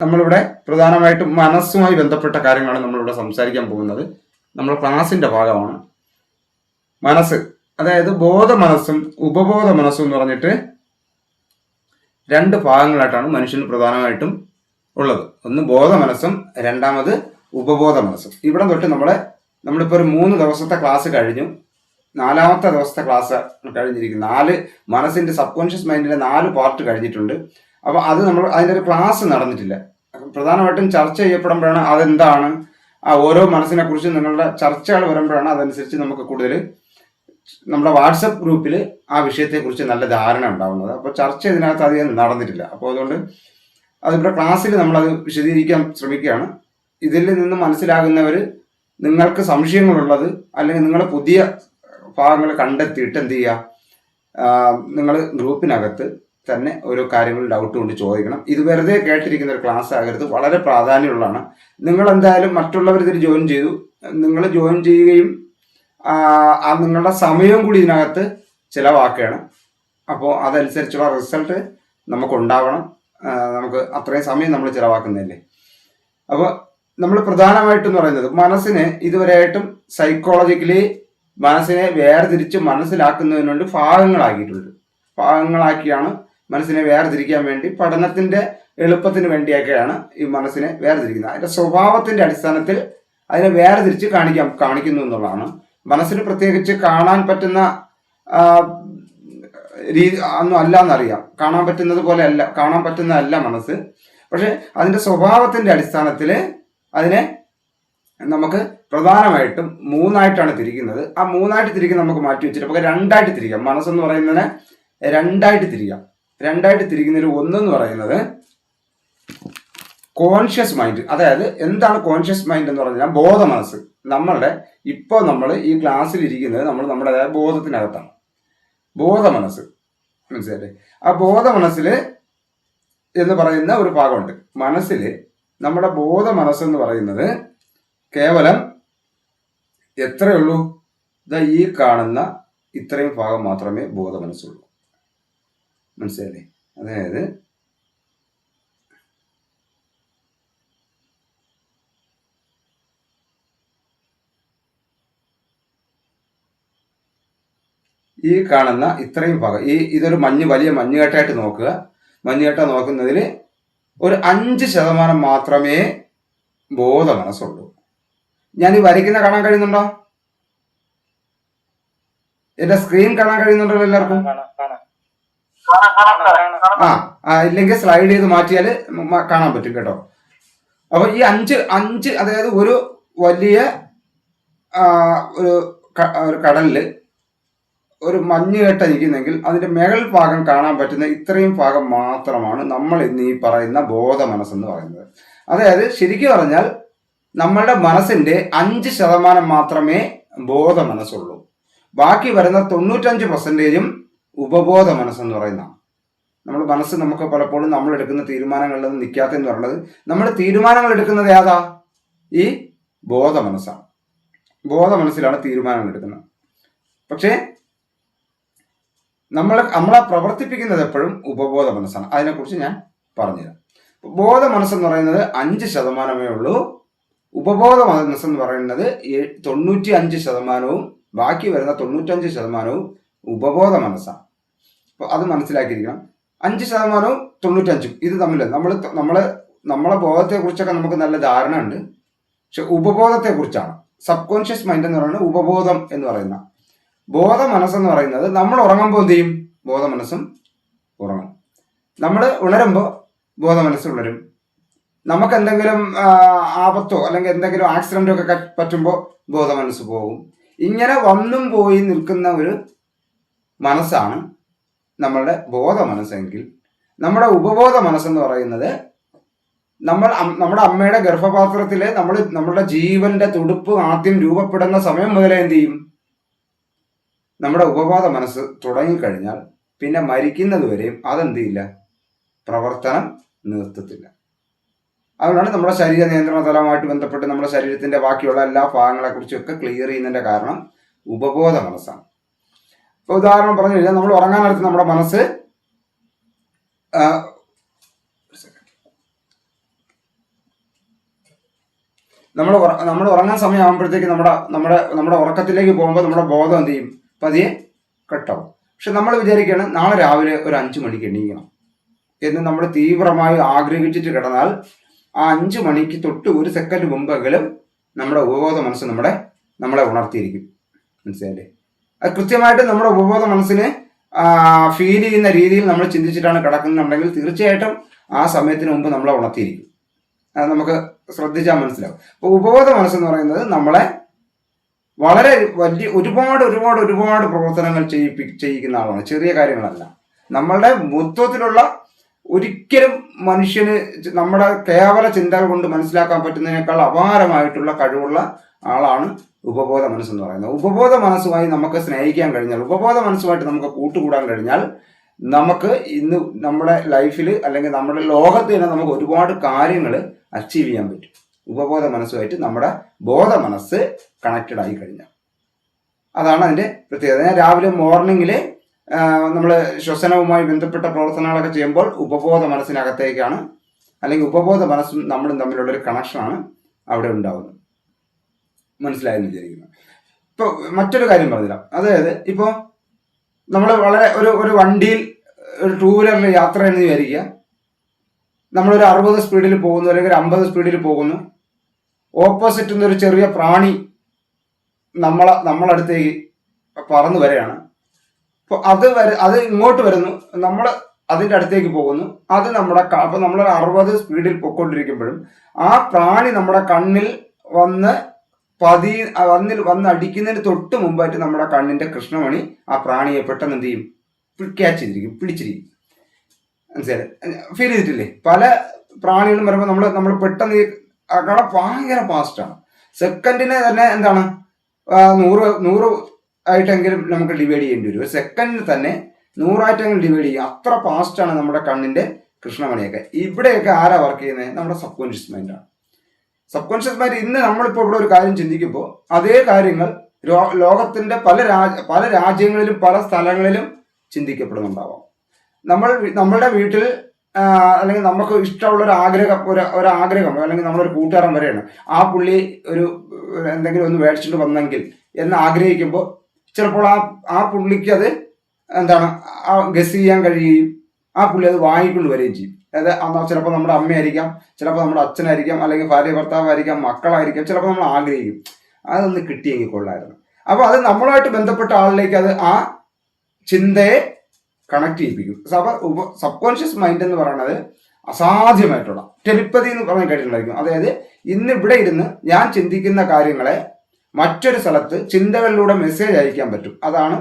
നമ്മളിവിടെ പ്രധാനമായിട്ടും മനസ്സുമായി ബന്ധപ്പെട്ട കാര്യങ്ങളാണ് നമ്മളിവിടെ സംസാരിക്കാൻ പോകുന്നത്. നമ്മൾ ക്ലാസിന്റെ ഭാഗമാണ്. മനസ്സ്, അതായത് ബോധ മനസ്സും ഉപബോധ മനസ്സും എന്ന് പറഞ്ഞിട്ട് രണ്ട് ഭാഗങ്ങളായിട്ടാണ് മനുഷ്യന് പ്രധാനമായിട്ടും ഉള്ളത്. ഒന്ന് ബോധ മനസ്സും രണ്ടാമത് ഉപബോധ മനസ്സും. ഇവിടെ തൊട്ട് നമ്മളിപ്പോൾ ഒരു 3 ദിവസത്തെ ക്ലാസ് കഴിഞ്ഞു. 4ാമത്തെ ദിവസത്തെ ക്ലാസ് കഴിഞ്ഞിരിക്കുന്നു. 4 മനസ്സിന്റെ സബ് കോൺഷ്യസ് മൈൻഡിലെ 4 പാർട്ട് കഴിഞ്ഞിട്ടുണ്ട്. അപ്പോൾ അത് അതിൻ്റെ ഒരു ക്ലാസ് നടന്നിട്ടില്ല. പ്രധാനമായിട്ടും ചർച്ച ചെയ്യപ്പെടുമ്പോഴാണ് അതെന്താണ്, ഓരോ മനസ്സിനെ കുറിച്ച് നിങ്ങളുടെ ചർച്ചകൾ വരുമ്പോഴാണ് അതനുസരിച്ച് നമുക്ക് കൂടുതൽ നമ്മുടെ വാട്സപ്പ് ഗ്രൂപ്പിൽ ആ വിഷയത്തെക്കുറിച്ച് നല്ല ധാരണ ഉണ്ടാവുന്നത്. അപ്പോൾ ചർച്ച ഇതിനകത്ത് അധികം നടന്നിട്ടില്ല. അപ്പോൾ അതുകൊണ്ട് അതിവിടെ ക്ലാസ്സിൽ നമ്മളത് വിശദീകരിക്കാൻ ശ്രമിക്കുകയാണ്. ഇതിൽ നിന്ന് മനസ്സിലാകുന്നവർ, നിങ്ങൾക്ക് സംശയങ്ങളുള്ളത് അല്ലെങ്കിൽ നിങ്ങൾ പുതിയ ഭാഗങ്ങൾ കണ്ടെത്തിയിട്ട് എന്ത് ചെയ്യുക, നിങ്ങൾ ഗ്രൂപ്പിനകത്ത് തന്നെ ഓരോ കാര്യങ്ങൾ ഡൗട്ട് കൊണ്ട് ചോദിക്കണം. ഇത് വെറുതെ കേട്ടിരിക്കുന്ന ഒരു ക്ലാസ് ആകരുത്, വളരെ പ്രാധാന്യമുള്ളതാണ്. നിങ്ങൾ എന്തായാലും മറ്റുള്ളവർ ഇതിൽ ജോയിൻ ചെയ്തു, നിങ്ങൾ ജോയിൻ ചെയ്യുകയും നിങ്ങളുടെ സമയവും കൂടി ഇതിനകത്ത് ചിലവാക്കുകയാണ്. അപ്പോൾ അതനുസരിച്ചുള്ള റിസൾട്ട് നമുക്കുണ്ടാവണം. നമുക്ക് അത്രയും സമയം നമ്മൾ ചിലവാക്കുന്നില്ലേ. അപ്പോൾ നമ്മൾ പ്രധാനമായിട്ടും പറയുന്നത് മനസ്സിനെ ഇതുവരെയായിട്ടും സൈക്കോളജിക്കലി മനസ്സിനെ വേർതിരിച്ച് മനസ്സിലാക്കുന്നതിന് വേണ്ടി ഭാഗങ്ങളാക്കിയാണ് മനസ്സിനെ വേർതിരിക്കാൻ വേണ്ടി, പഠനത്തിന്റെ എളുപ്പത്തിന് വേണ്ടിയൊക്കെയാണ് ഈ മനസ്സിനെ വേർതിരിക്കുന്നത്. അതിന്റെ സ്വഭാവത്തിന്റെ അടിസ്ഥാനത്തിൽ അതിനെ വേർതിരിച്ച് കാണിക്കുന്നു എന്നുള്ളതാണ്. മനസ്സിന് പ്രത്യേകിച്ച് കാണാൻ പറ്റുന്ന രീതി ഒന്നും അല്ല എന്നറിയാം. കാണാൻ പറ്റുന്നതല്ല മനസ്സ്. പക്ഷെ അതിന്റെ സ്വഭാവത്തിന്റെ അടിസ്ഥാനത്തിൽ അതിനെ നമുക്ക് പ്രധാനമായിട്ടും 3ആയിട്ടാണ് തിരിക്കുന്നത്. ആ 3ആയിട്ട് തിരിക്കുന്ന നമുക്ക് മാറ്റി വെച്ചിട്ട് നമുക്ക് 2ആയിട്ട് തിരിക്കാം. മനസ്സെന്ന് പറയുന്നതിനെ 2ആയിട്ട് തിരിക്കാം. 2ആയിട്ട് തിരിക്കുന്നതിൽ ഒന്നെന്ന് പറയുന്നത് കോൺഷ്യസ് മൈൻഡ്. അതായത് എന്താണ് കോൺഷ്യസ് മൈൻഡ് എന്ന് പറഞ്ഞാൽ ബോധ മനസ്സ്. ഇപ്പോൾ നമ്മൾ ഈ ക്ലാസ്സിൽ ഇരിക്കുന്നത് നമ്മുടെ ബോധത്തിനകത്താണ്. ബോധ മനസ്സ്, മനസ്സിലല്ലേ? ആ ബോധ മനസ്സിൽ എന്ന് പറയുന്ന ഒരു ഭാഗമുണ്ട്. മനസ്സിൽ നമ്മുടെ ബോധ മനസ്സെന്ന് പറയുന്നത് കേവലം എത്രയുള്ളൂ? ഈ കാണുന്ന ഇത്രയും ഭാഗം മാത്രമേ ബോധ മനസ്സുള്ളൂ. മനസ്സിലല്ലേ? അതായത് ഈ കാണുന്ന ഇത്രയും ഭാഗം, ഇതൊരു വലിയ മഞ്ഞുകെട്ടായിട്ട് നോക്കുക. മഞ്ഞുകെട്ട നോക്കുന്നതിൽ ഒരു 5% മാത്രമേ ബോധ മനസ്സുള്ളൂ. ഞാൻ ഈ വരയ്ക്കുന്ന കാണാൻ കഴിയുന്നുണ്ടോ? എന്റെ സ്ക്രീൻ കാണാൻ കഴിയുന്നുണ്ടല്ലോ എല്ലാവർക്കും? ഇല്ലെങ്കിൽ സ്ലൈഡ് ചെയ്ത് മാറ്റിയാൽ കാണാൻ പറ്റും കേട്ടോ. അപ്പൊ ഈ 5 അതായത് ഒരു വലിയ ഒരു കടലില് ഒരു മഞ്ഞുകെട്ട ഇരിക്കുന്നെങ്കിൽ അതിന്റെ മേൽ ഭാഗം കാണാൻ പറ്റുന്ന ഇത്രയും ഭാഗം മാത്രമാണ് നമ്മൾ ഇന്ന് ഈ പറയുന്ന ബോധ മനസ്സെന്ന് പറയുന്നത്. അതായത് ശരിക്കും പറഞ്ഞാൽ നമ്മളുടെ മനസ്സിന്റെ 5% മാത്രമേ ബോധ മനസ്സുള്ളൂ. ബാക്കി വരുന്ന 95% ഉപബോധ മനസ്സെന്ന് പറയുന്നതാണ്. നമുക്ക് പലപ്പോഴും നമ്മൾ എടുക്കുന്ന തീരുമാനങ്ങളിലൊന്നും നിൽക്കാത്തെന്ന് പറയുന്നത്, നമ്മൾ തീരുമാനങ്ങൾ എടുക്കുന്നത് ഏതാ? ഈ ബോധ മനസ്സാണ്. ബോധ മനസ്സിലാണ് തീരുമാനങ്ങൾ എടുക്കുന്നത്. പക്ഷേ നമ്മളെ പ്രവർത്തിപ്പിക്കുന്നത് എപ്പോഴും ഉപബോധ മനസ്സാണ്. അതിനെക്കുറിച്ച് ഞാൻ പറഞ്ഞുതരാം. ബോധ മനസ്സെന്ന് പറയുന്നത് 5% ഉള്ളൂ. ഉപബോധ മനസ്സെന്ന് പറയുന്നത് 95%, ബാക്കി വരുന്ന 95% ഉപബോധ മനസ്സാണ്. അപ്പോൾ അത് മനസ്സിലാക്കിയിരിക്കണം. 5% 95 ഇത് തമ്മിൽ നമ്മളെ ബോധത്തെക്കുറിച്ചൊക്കെ നമുക്ക് നല്ല ധാരണ ഉണ്ട്. പക്ഷെ ഉപബോധത്തെക്കുറിച്ചാണ്, സബ് കോൺഷ്യസ് മൈൻഡ് എന്ന് പറയുന്നത് ഉപബോധം എന്ന് പറയുന്ന. ബോധ മനസ്സെന്ന് പറയുന്നത് നമ്മൾ ഉറങ്ങുമ്പോൾ എന്ത് ചെയ്യും? ബോധ മനസ്സും ഉറങ്ങും. നമ്മൾ ഉണരുമ്പോൾ ബോധ മനസ്സ് ഉണരും. നമുക്ക് എന്തെങ്കിലും ആപത്തോ അല്ലെങ്കിൽ എന്തെങ്കിലും ആക്സിഡന്റോ ഒക്കെ പറ്റുമ്പോൾ ബോധ മനസ്സ് പോകും. ഇങ്ങനെ വന്നും പോയി നിൽക്കുന്ന ഒരു മനസ്സാണ് നമ്മളുടെ ബോധ മനസ്സെങ്കിൽ, നമ്മുടെ ഉപബോധ മനസ്സെന്ന് പറയുന്നത് നമ്മുടെ അമ്മയുടെ ഗർഭപാത്രത്തിലെ നമ്മളുടെ ജീവന്റെ തുടുപ്പ് ആദ്യം രൂപപ്പെടുന്ന സമയം മുതലേ എന്ത് ചെയ്യും? നമ്മുടെ ഉപബോധ മനസ്സ് തുടങ്ങിക്കഴിഞ്ഞാൽ പിന്നെ മരിക്കുന്നത് വരെയും അതെന്ത് ചെയ്യില്ല? പ്രവർത്തനം നിർത്തത്തില്ല. അതുകൊണ്ടാണ് നമ്മുടെ ശരീര നിയന്ത്രണ തലവുമായിട്ട് ബന്ധപ്പെട്ട് നമ്മുടെ ശരീരത്തിന്റെ ബാക്കിയുള്ള എല്ലാ ഭാഗങ്ങളെ കുറിച്ചൊക്കെ ക്ലിയർ ചെയ്യുന്നതിന്റെ കാരണം ഉപബോധ മനസ്സാണ്. ഇപ്പൊ ഉദാഹരണം പറഞ്ഞു കഴിഞ്ഞാൽ, നമ്മൾ ഉറങ്ങാനടുത്ത് നമ്മുടെ മനസ്സ് നമ്മൾ ഉറങ്ങാൻ സമയമാകുമ്പോഴത്തേക്ക് നമ്മുടെ ഉറക്കത്തിലേക്ക് പോകുമ്പോൾ നമ്മുടെ ബോധം എന്ത് ചെയ്യും? പതിയെ കട്ടാവും. പക്ഷെ നമ്മൾ വിചാരിക്കുകയാണ് നാളെ രാവിലെ ഒരു 5 മണിക്ക് എണീക്കണം എന്ന് നമ്മൾ തീവ്രമായി ആഗ്രഹിച്ചിട്ട് കിടന്നാൽ ആ 5 മണിക്ക് തൊട്ട് 1 സെക്കൻഡ് മുമ്പെങ്കിലും നമ്മുടെ ഉപബോധ മനസ്സ് നമ്മളെ ഉണർത്തിയിരിക്കും. മനസ്സിലായില്ലേ? അത് കൃത്യമായിട്ട് നമ്മുടെ ഉപബോധ മനസ്സിന് ഫീൽ ചെയ്യുന്ന രീതിയിൽ നമ്മൾ ചിന്തിച്ചിട്ടാണ് കിടക്കുന്നുണ്ടെങ്കിൽ തീർച്ചയായിട്ടും ആ സമയത്തിന് മുമ്പ് നമ്മളെ ഉണർത്തിയിരിക്കും. അത് നമുക്ക് ശ്രദ്ധിച്ചാൽ മനസ്സിലാവും. അപ്പോൾ ഉപബോധ മനസ്സെന്ന് പറയുന്നത് നമ്മളെ വളരെ ഒരുപാട് പ്രവർത്തനങ്ങൾ ചെയ്യിക്കുന്ന ആളാണ്. ചെറിയ കാര്യങ്ങളല്ല. നമ്മളുടെ മൊത്തത്തിലുള്ള ഒരിക്കലും മനുഷ്യന് നമ്മുടെ കേവല ചിന്തകൾ കൊണ്ട് മനസ്സിലാക്കാൻ പറ്റുന്നതിനേക്കാൾ അപാരമായിട്ടുള്ള കഴിവുള്ള ആളാണ് ഉപബോധ മനസ്സെന്ന് പറയുന്നത്. ഉപബോധ മനസ്സുമായി നമുക്ക് സ്നേഹിക്കാൻ കഴിഞ്ഞാൽ, ഉപബോധ മനസ്സുമായിട്ട് നമുക്ക് കൂട്ടുകൂടാൻ കഴിഞ്ഞാൽ, നമുക്ക് ഇന്ന് നമ്മുടെ ലൈഫിൽ അല്ലെങ്കിൽ നമ്മുടെ ലോകത്ത് തന്നെ നമുക്ക് ഒരുപാട് കാര്യങ്ങൾ അച്ചീവ് ചെയ്യാൻ പറ്റും. ഉപബോധ മനസ്സുമായിട്ട് നമ്മുടെ ബോധ മനസ്സ് കണക്റ്റഡ് ആയി കഴിഞ്ഞാൽ. അതാണ് അതിൻ്റെ പ്രത്യേകത. ഞാൻ രാവിലെ മോർണിംഗിൽ നമ്മൾ ശ്വസനവുമായി ബന്ധപ്പെട്ട പ്രവർത്തനങ്ങളൊക്കെ ചെയ്യുമ്പോൾ ഉപബോധ മനസ്സിനകത്തേക്കാണ്, അല്ലെങ്കിൽ ഉപബോധ മനസ്സും നമ്മളും തമ്മിലുള്ളൊരു കണക്ഷനാണ് അവിടെ ഉണ്ടാവുന്നത്. മനസ്സിലായെന്ന് വിചാരിക്കുന്നു. ഇപ്പോൾ മറ്റൊരു കാര്യം പറഞ്ഞുതരാം. അതായത് ഇപ്പോൾ നമ്മൾ വളരെ ഒരു വണ്ടിയിൽ ഒരു 2 വീലറിൽ യാത്ര എന്ന് വിചാരിക്കുക. നമ്മളൊരു 60 സ്പീഡിൽ പോകുന്നു അല്ലെങ്കിൽ 50 സ്പീഡിൽ പോകുന്നു. ഓപ്പോസിറ്റ് നിന്നൊരു ചെറിയ പ്രാണി നമ്മളടുത്തേക്ക് പറന്നു വരികയാണ്. അപ്പോൾ അത് ഇങ്ങോട്ട് വരുന്നു, നമ്മൾ അതിൻ്റെ അടുത്തേക്ക് പോകുന്നു. അത് അപ്പോൾ നമ്മളൊരു 60 സ്പീഡിൽ പൊയ്ക്കൊണ്ടിരിക്കുമ്പോഴും ആ പ്രാണി നമ്മുടെ കണ്ണിൽ വന്ന് അടിക്കുന്നതിന് തൊട്ട് മുമ്പായിട്ട് നമ്മുടെ കണ്ണിന്റെ കൃഷ്ണമണി ആ പ്രാണിയെ പെട്ടെന്ന് എന്ത് ചെയ്യും? ക്യാച്ച് ചെയ്തിരിക്കും, പിടിച്ചിരിക്കും. മനസ്സിലായി? ഫീൽ ചെയ്തിട്ടില്ലേ? പല പ്രാണികളും വരുമ്പോൾ നമ്മൾ പെട്ടെന്ന് കാരണം ഭയങ്കര ഫാസ്റ്റാണ്. സെക്കൻഡിന് തന്നെ എന്താണ് 100 ആയിട്ടെങ്കിലും നമുക്ക് ഡിവൈഡ് ചെയ്യേണ്ടി വരും. ഒരു സെക്കൻഡിന് തന്നെ 100 ആയിട്ടെങ്കിലും ഡിവൈഡ് ചെയ്യും. അത്ര ഫാസ്റ്റാണ് നമ്മുടെ കണ്ണിന്റെ കൃഷ്ണമണിയൊക്കെ. ഇവിടെയൊക്കെ ആരാ വർക്ക് ചെയ്യുന്നത്? നമ്മുടെ സബ് കോൺഷ്യസ് മൈൻഡാണ്. സബ് കോൺഷ്യസ് മൈൻഡ് ഇന്ന് നമ്മളിപ്പോൾ ഇവിടെ ഒരു കാര്യം ചിന്തിക്കുമ്പോൾ അതേ കാര്യങ്ങൾ ലോകത്തിന്റെ പല രാജ്യങ്ങളിലും പല സ്ഥലങ്ങളിലും ചിന്തിക്കപ്പെടുന്നുണ്ടാവാം. നമ്മളുടെ വീട്ടിൽ അല്ലെങ്കിൽ നമുക്ക് ഇഷ്ടമുള്ള ഒരു ആഗ്രഹം അല്ലെങ്കിൽ നമ്മളൊരു കൂട്ടുകാരൻ വരെയാണ്, ആ പുള്ളി എന്തെങ്കിലും ഒന്ന് മേടിച്ചിട്ട് വന്നെങ്കിൽ എന്ന് ആഗ്രഹിക്കുമ്പോൾ ചിലപ്പോൾ ആ പുള്ളിക്ക് അത് ഗസ് ചെയ്യാൻ കഴിയുകയും ആ പുള്ളി അത് വാങ്ങിക്കൊണ്ട് വരികയും ചെയ്യും. അതായത് ചിലപ്പോൾ നമ്മുടെ അമ്മയായിരിക്കാം, ചിലപ്പോൾ നമ്മുടെ അച്ഛനായിരിക്കാം, അല്ലെങ്കിൽ ഭാര്യ ഭർത്താവായിരിക്കാം, മക്കളായിരിക്കാം. ചിലപ്പോൾ നമ്മൾ ആഗ്രഹിക്കും അതൊന്ന് കിട്ടിയെങ്കിൽ കൊള്ളായിരുന്നു. അപ്പോൾ അത് നമ്മളുമായിട്ട് ബന്ധപ്പെട്ട ആളിലേക്ക് അത് ആ ചിന്തയെ കണക്ട് ചെയ്യിപ്പിക്കും. സബ് കോൺഷ്യസ് മൈൻഡ് എന്ന് പറയുന്നത് അസാധ്യമായിട്ടുള്ള ടെലിപ്പതി എന്ന് പറഞ്ഞ് കേട്ടിട്ടുണ്ടായിരിക്കും. അതായത് ഇന്ന് ഇവിടെ ഇരുന്ന് ഞാൻ ചിന്തിക്കുന്ന കാര്യങ്ങളെ മറ്റൊരു സ്ഥലത്ത് ചിന്തകളിലൂടെ മെസ്സേജ് അയക്കാൻ പറ്റും. അതാണ്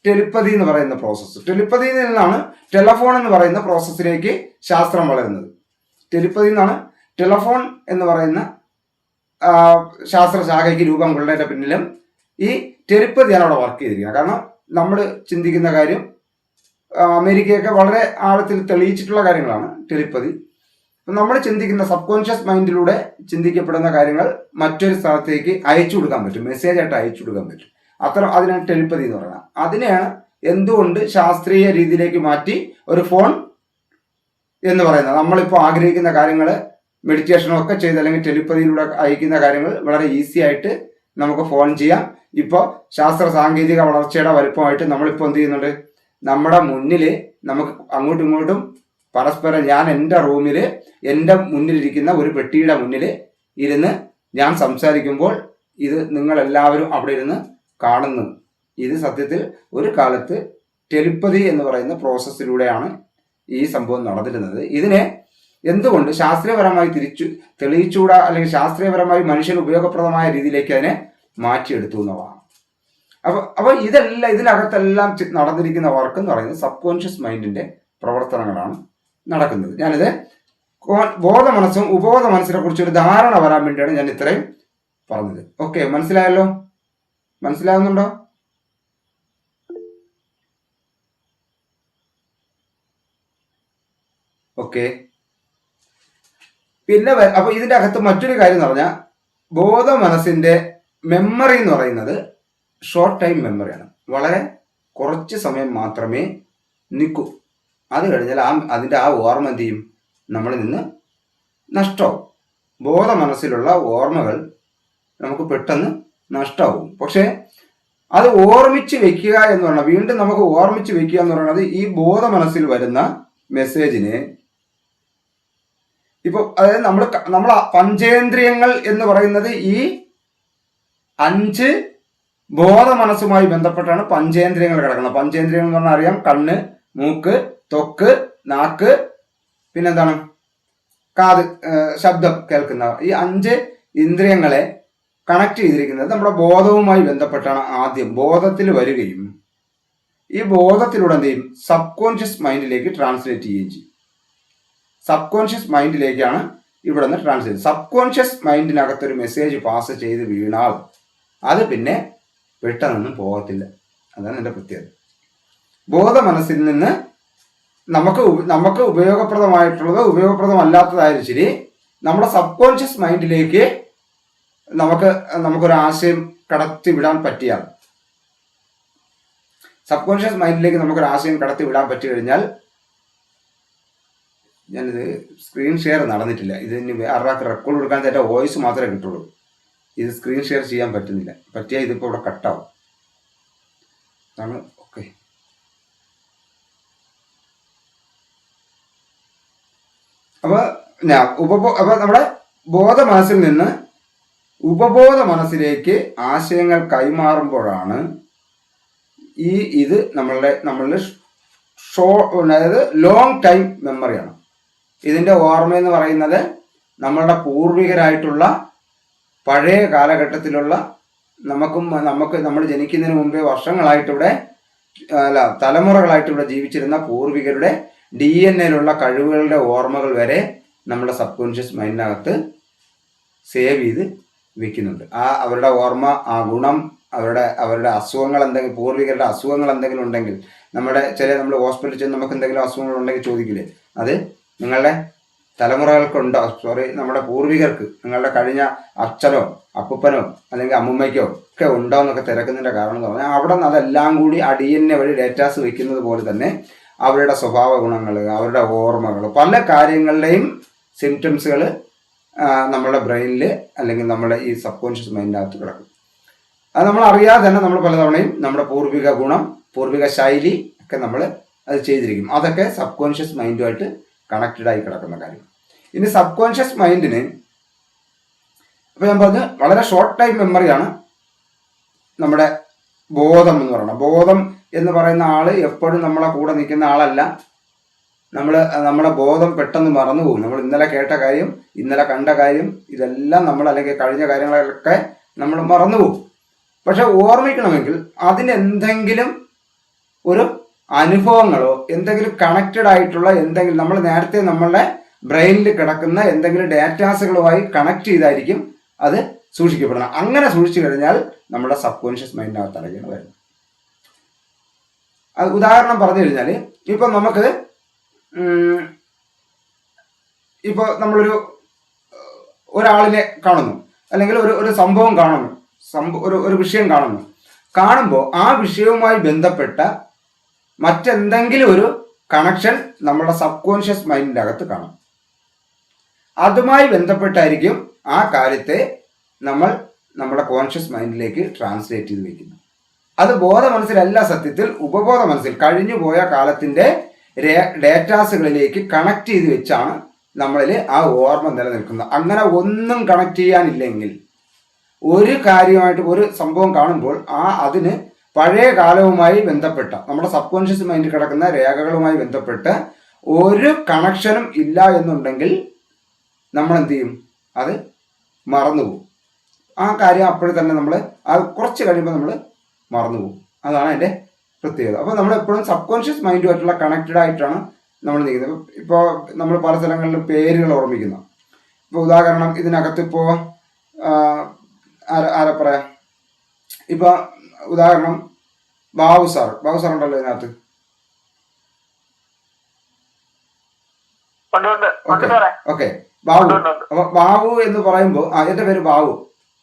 ടെലിപ്പതി എന്ന് പറയുന്ന പ്രോസസ്സ്. ടെലിപ്പതിയിൽ നിന്നാണ് ടെലഫോൺ എന്ന് പറയുന്ന പ്രോസസ്സിലേക്ക് ശാസ്ത്രം വളരുന്നത്. ടെലിപ്പതി നിന്നാണ് ടെലഫോൺ എന്ന് പറയുന്ന ശാസ്ത്രശാഖയ്ക്ക് രൂപം കൊള്ളേണ്ട പിന്നിലും ഈ ടെലിപ്പതിയാണ് അവിടെ വർക്ക് ചെയ്തിരിക്കുന്നത്. കാരണം നമ്മൾ ചിന്തിക്കുന്ന കാര്യം അമേരിക്കയൊക്കെ വളരെ ആഴത്തിൽ തെളിയിച്ചിട്ടുള്ള കാര്യങ്ങളാണ് ടെലിപ്പതി. നമ്മൾ ചിന്തിക്കുന്ന സബ് കോൺഷ്യസ് മൈൻഡിലൂടെ ചിന്തിക്കപ്പെടുന്ന കാര്യങ്ങൾ മറ്റൊരു സ്ഥലത്തേക്ക് അയച്ചു കൊടുക്കാൻ പറ്റും, മെസ്സേജ് ആയിട്ട് അയച്ചു കൊടുക്കാൻ പറ്റും. അതിനാണ് ടെലിപ്പതി എന്ന് പറയുന്നത്. അതിനെയാണ് എന്തുകൊണ്ട് ശാസ്ത്രീയ രീതിയിലേക്ക് മാറ്റി ഒരു ഫോൺ എന്ന് പറയുന്നത്. നമ്മളിപ്പോൾ ആഗ്രഹിക്കുന്ന കാര്യങ്ങൾ മെഡിറ്റേഷനും ഒക്കെ ചെയ്ത് അല്ലെങ്കിൽ ടെലിപ്പതിയിലൂടെ അയക്കുന്ന കാര്യങ്ങൾ വളരെ ഈസി ആയിട്ട് നമുക്ക് ഫോൺ ചെയ്യാം. ഇപ്പോൾ ശാസ്ത്ര സാങ്കേതിക വളർച്ചയുടെ വലുപ്പമായിട്ട് നമ്മളിപ്പോൾ എന്ത് ചെയ്യുന്നുണ്ട്? നമ്മുടെ മുന്നിൽ നമുക്ക് അങ്ങോട്ടും ഇങ്ങോട്ടും പരസ്പരം ഞാൻ എൻ്റെ റൂമിൽ എൻ്റെ മുന്നിലിരിക്കുന്ന ഒരു പെട്ടിയുടെ മുന്നിൽ ഇരുന്ന് ഞാൻ സംസാരിക്കുമ്പോൾ ഇത് നിങ്ങളെല്ലാവരും അവിടെ ഇരുന്ന് കാണുന്നു. ഇത് സത്യത്തിൽ ഒരു കാലത്ത് ടെലിപ്പതി എന്ന് പറയുന്ന പ്രോസസ്സിലൂടെയാണ് ഈ സംഭവം നടന്നിരുന്നത്. ഇതിനെ എന്തുകൊണ്ട് ശാസ്ത്രീയപരമായി തെളിയിച്ചുകൂടാ, അല്ലെങ്കിൽ ശാസ്ത്രീയപരമായി മനുഷ്യന് ഉപയോഗപ്രദമായ രീതിയിലേക്ക് അതിനെ മാറ്റിയെടുത്തു എന്നുള്ളതാണ്. അപ്പോൾ ഇതിനകത്തെല്ലാം നടന്നിരിക്കുന്ന വർക്ക് എന്ന് പറയുന്നത് സബ് കോൺഷ്യസ് മൈൻഡിന്റെ പ്രവർത്തനങ്ങളാണ് നടക്കുന്നത്. ഞാനിത് ബോധ മനസ്സും ഉപബോധ മനസ്സിനെ കുറിച്ച് ഒരു ധാരണ വരാൻ വേണ്ടിയാണ് ഞാൻ ഇത്രയും പറഞ്ഞത്. ഓക്കെ, മനസ്സിലായല്ലോ? മനസ്സിലാവുന്നുണ്ടോ? ഓക്കെ. പിന്നെ അപ്പൊ ഇതിന്റെ അകത്ത് മറ്റൊരു കാര്യം എന്ന് പറഞ്ഞാൽ ബോധ മനസ്സിന്റെ മെമ്മറി എന്ന് പറയുന്നത് ഷോർട്ട് ടൈം മെമ്മറിയാണ്. വളരെ കുറച്ച് സമയം മാത്രമേ നിൽക്കൂ. അത് കഴിഞ്ഞാൽ അതിൻ്റെ ആ ഓർമ്മ എന്ത് ചെയ്യും? നമ്മളിൽ നിന്ന് നഷ്ടമാവും. ബോധ മനസ്സിലുള്ള ഓർമ്മകൾ നമുക്ക് പെട്ടെന്ന് നഷ്ടമാവും. പക്ഷേ അത് ഓർമ്മിച്ച് വെക്കുക എന്ന് പറയുന്നത്, വീണ്ടും നമുക്ക് ഓർമ്മിച്ച് വെക്കുക എന്ന് പറയുന്നത്, ഈ ബോധ മനസ്സിൽ വരുന്ന മെസ്സേജിനെ ഇപ്പൊ അതായത് നമ്മൾ പഞ്ചേന്ദ്രിയങ്ങൾ എന്ന് പറയുന്നത് ഈ 5 ബോധ മനസ്സുമായി ബന്ധപ്പെട്ടാണ് പഞ്ചേന്ദ്രിയങ്ങൾ കിടക്കുന്നത്. പഞ്ചേന്ദ്രിയങ്ങൾ എന്ന് പറഞ്ഞാൽ അറിയാം, കണ്ണ്, മൂക്ക്, ത്വക്ക്, നാക്ക്, പിന്നെന്താണ്, കാത്, ശബ്ദം കേൾക്കുന്ന ഈ 5 ഇന്ദ്രിയങ്ങളെ കണക്ട് ചെയ്തിരിക്കുന്നത് നമ്മുടെ ബോധവുമായി ബന്ധപ്പെട്ടാണ്. ആദ്യം ബോധത്തിൽ വരികയും ഈ ബോധത്തിലൂടെ എന്ത് ചെയ്യും, സബ് കോൺഷ്യസ് മൈൻഡിലേക്ക് ട്രാൻസ്ലേറ്റ് ചെയ്യുകയും ചെയ്യും. സബ് കോൺഷ്യസ് മൈൻഡിലേക്കാണ് ഇവിടെ നിന്ന് ട്രാൻസ്ലേറ്റ്. സബ് കോൺഷ്യസ് മൈൻഡിനകത്തൊരു മെസ്സേജ് പാസ് ചെയ്ത് വീണാൽ അത് പിന്നെ പെട്ടെന്നൊന്നും പോകത്തില്ല. അതാണ് എൻ്റെ പ്രത്യേകത. ബോധ മനസ്സിൽ നിന്ന് നമുക്ക് ഉപയോഗപ്രദമായിട്ടുള്ളത്, ഉപയോഗപ്രദമല്ലാത്തതായാലും ശരി, നമ്മുടെ സബ് കോൺഷ്യസ് മൈൻഡിലേക്ക് നമുക്കൊരു ആശയം കടത്തി വിടാൻ പറ്റിയാൽ, സബ് കോൺഷ്യസ് മൈൻഡിലേക്ക് നമുക്കൊരു ആശയം കടത്തി വിടാൻ പറ്റി കഴിഞ്ഞാൽ, ഞാനിത് സ്ക്രീൻ ഷെയർ നടന്നിട്ടില്ല, ഇതിന് വേറൊരാൾക്ക് റെക്കോർഡ് കൊടുക്കാൻ തന്നെ വോയിസ് മാത്രമേ കിട്ടുള്ളൂ. ഇത് സ്ക്രീൻ ഷെയർ ചെയ്യാൻ പറ്റുന്നില്ല. പറ്റിയാൽ ഇതിപ്പോൾ ഇവിടെ കട്ടാവും. അതാണ് ഓക്കെ. അപ്പോൾ നമ്മുടെ ബോധ മനസ്സിൽ നിന്ന് ഉപബോധ മനസ്സിലേക്ക് ആശയങ്ങൾ കൈമാറുമ്പോഴാണ് ഇത് നമ്മളുടെ അതായത് ലോങ് ടൈം മെമ്മറിയാണ്. ഇതിൻ്റെ ഓർമ്മയെന്ന് പറയുന്നത് നമ്മളുടെ പൂർവികരായിട്ടുള്ള പഴയ കാലഘട്ടത്തിലുള്ള നമ്മൾ ജനിക്കുന്നതിന് മുമ്പേ വർഷങ്ങളായിട്ടിവിടെ തലമുറകളായിട്ടിവിടെ ജീവിച്ചിരുന്ന പൂർവികരുടെ DNA കഴിവുകളുടെ ഓർമ്മകൾ വരെ നമ്മുടെ സബ് കോൺഷ്യസ് മൈൻഡിനകത്ത് സേവ് ചെയ്ത് വെക്കുന്നുണ്ട്. അവരുടെ ഓർമ്മ, ആ ഗുണം, അവരുടെ അസുഖങ്ങൾ എന്തെങ്കിലും, പൂർവികരുടെ അസുഖങ്ങൾ എന്തെങ്കിലും ഉണ്ടെങ്കിൽ, നമ്മൾ ഹോസ്പിറ്റലിൽ ചെന്ന് നമുക്ക് എന്തെങ്കിലും അസുഖങ്ങൾ ഉണ്ടെങ്കിൽ ചോദിക്കില്ലേ, അത് നിങ്ങളുടെ തലമുറകൾക്കുണ്ടോ, നമ്മുടെ പൂർവികർക്ക്, നിങ്ങളുടെ കഴിഞ്ഞ അച്ഛനോ അപ്പൂപ്പനോ അല്ലെങ്കിൽ അമ്മുമ്മയ്ക്കോ ഒക്കെ ഉണ്ടോ എന്നൊക്കെ തിരക്കുന്നതിൻ്റെ കാരണം എന്ന് പറഞ്ഞാൽ അവിടെ നിന്ന് അതെല്ലാം കൂടി ആ DNA വഴി ഡേറ്റാസ് വയ്ക്കുന്നത് പോലെ തന്നെ അവരുടെ സ്വഭാവ ഗുണങ്ങൾ, അവരുടെ ഓർമ്മകൾ, പല കാര്യങ്ങളുടെയും സിംറ്റംസുകൾ നമ്മുടെ ബ്രെയിനിൽ അല്ലെങ്കിൽ നമ്മുടെ ഈ സബ് കോൺഷ്യസ് മൈൻഡിനകത്ത് കിടക്കും. അത് നമ്മൾ അറിയാതെ തന്നെ നമ്മൾ പലതവണയും നമ്മുടെ പൂർവിക ഗുണം, പൂർവിക ശൈലി ഒക്കെ നമ്മൾ അത് ചെയ്തിരിക്കും. അതൊക്കെ സബ് കോൺഷ്യസ് മൈൻഡുമായിട്ട് കണക്റ്റഡ് ആയി കിടക്കുന്ന കാര്യം. ഇനി സബ് കോൺഷ്യസ് മൈൻഡിന് ഇപ്പോൾ ഞാൻ പറഞ്ഞ് വളരെ ഷോർട്ട് ടൈം മെമ്മറിയാണ് നമ്മുടെ ബോധം എന്ന് പറയുന്നത്. ബോധം എന്ന് പറയുന്ന ആൾ എപ്പോഴും നമ്മളെ കൂടെ നിൽക്കുന്ന ആളല്ല. നമ്മുടെ ബോധം പെട്ടെന്ന് മറന്നുപോകും. നമ്മൾ ഇന്നലെ കേട്ട കാര്യം, ഇന്നലെ കണ്ട കാര്യം, ഇതെല്ലാം അല്ലെങ്കിൽ കഴിഞ്ഞ കാര്യങ്ങളൊക്കെ നമ്മൾ മറന്നുപോകും. പക്ഷെ ഓർമ്മിക്കണമെങ്കിൽ അതിനെന്തെങ്കിലും ഒരു അനുഭവങ്ങളോ എന്തെങ്കിലും കണക്റ്റഡ് ആയിട്ടുള്ള എന്തെങ്കിലും നമ്മൾ നേരത്തെ നമ്മളുടെ ബ്രെയിനിൽ കിടക്കുന്ന എന്തെങ്കിലും ഡേറ്റാസുകളുമായി കണക്ട് ചെയ്തായിരിക്കും അത് സൂക്ഷിക്കപ്പെടണം. അങ്ങനെ സൂക്ഷിച്ചു കഴിഞ്ഞാൽ നമ്മുടെ സബ് കോൺഷ്യസ് മൈൻഡിനകത്താണ് വരുന്നത്. അത് ഉദാഹരണം പറഞ്ഞു കഴിഞ്ഞാൽ, ഇപ്പം നമുക്ക് ഇപ്പോൾ ഒരാളിനെ കാണുന്നു, അല്ലെങ്കിൽ ഒരു സംഭവം കാണുന്നു, ഒരു വിഷയം കാണുമ്പോൾ ആ വിഷയവുമായി ബന്ധപ്പെട്ട മറ്റെന്തെങ്കിലും ഒരു കണക്ഷൻ നമ്മുടെ സബ് കോൺഷ്യസ് മൈൻഡിൻ്റെ അകത്ത് കാണും. അതുമായി ബന്ധപ്പെട്ടായിരിക്കും ആ കാര്യത്തെ നമ്മൾ നമ്മുടെ കോൺഷ്യസ് മൈൻഡിലേക്ക് ട്രാൻസ്ലേറ്റ് ചെയ്ത് വയ്ക്കുന്നത്. അത് ബോധ മനസ്സിലല്ല, സത്യത്തിൽ ഉപബോധ മനസ്സിൽ കഴിഞ്ഞു പോയ കാലത്തിൻ്റെ ഡേറ്റാസുകളിലേക്ക് കണക്ട് ചെയ്ത് വെച്ചാണ് നമ്മളിൽ ആ ഓർമ്മ നിലനിൽക്കുന്നത്. അങ്ങനെ ഒന്നും കണക്ട് ചെയ്യാനില്ലെങ്കിൽ, ഒരു കാര്യമായിട്ട് ഒരു സംഭവം കാണുമ്പോൾ അതിന് പഴയ കാലവുമായി ബന്ധപ്പെട്ട നമ്മുടെ സബ് കോൺഷ്യസ് മൈൻഡിൽ കിടക്കുന്ന രേഖകളുമായി ബന്ധപ്പെട്ട് ഒരു കണക്ഷനും ഇല്ല എന്നുണ്ടെങ്കിൽ നമ്മൾ എന്ത് ചെയ്യും, അത് മറന്നുപോകും. ആ കാര്യം അപ്പോഴും തന്നെ അത് കുറച്ച് കഴിയുമ്പോൾ നമ്മൾ മറന്നുപോകും. അതാണ് അതിൻ്റെ പ്രത്യേകത. അപ്പോൾ നമ്മളെപ്പോഴും സബ് കോൺഷ്യസ് മൈൻഡുമായിട്ടുള്ള കണക്റ്റഡ് ആയിട്ടാണ് നമ്മൾ നിൽക്കുന്നത്. ഇപ്പോൾ നമ്മൾ പല സ്ഥലങ്ങളിലും പേരുകൾ ഓർമ്മിക്കുന്നു. ഇപ്പോൾ ഉദാഹരണം, ഇതിനകത്ത് ഇപ്പോൾ ആരാ പറയാം, ഇപ്പോൾ ഉദാഹരണം ബാബു സാർ ഉണ്ടല്ലോ ഇതിനകത്ത്. ഓക്കെ, ബാബു. അപ്പൊ ബാബു എന്ന് പറയുമ്പോൾ എന്റെ പേര് ബാബു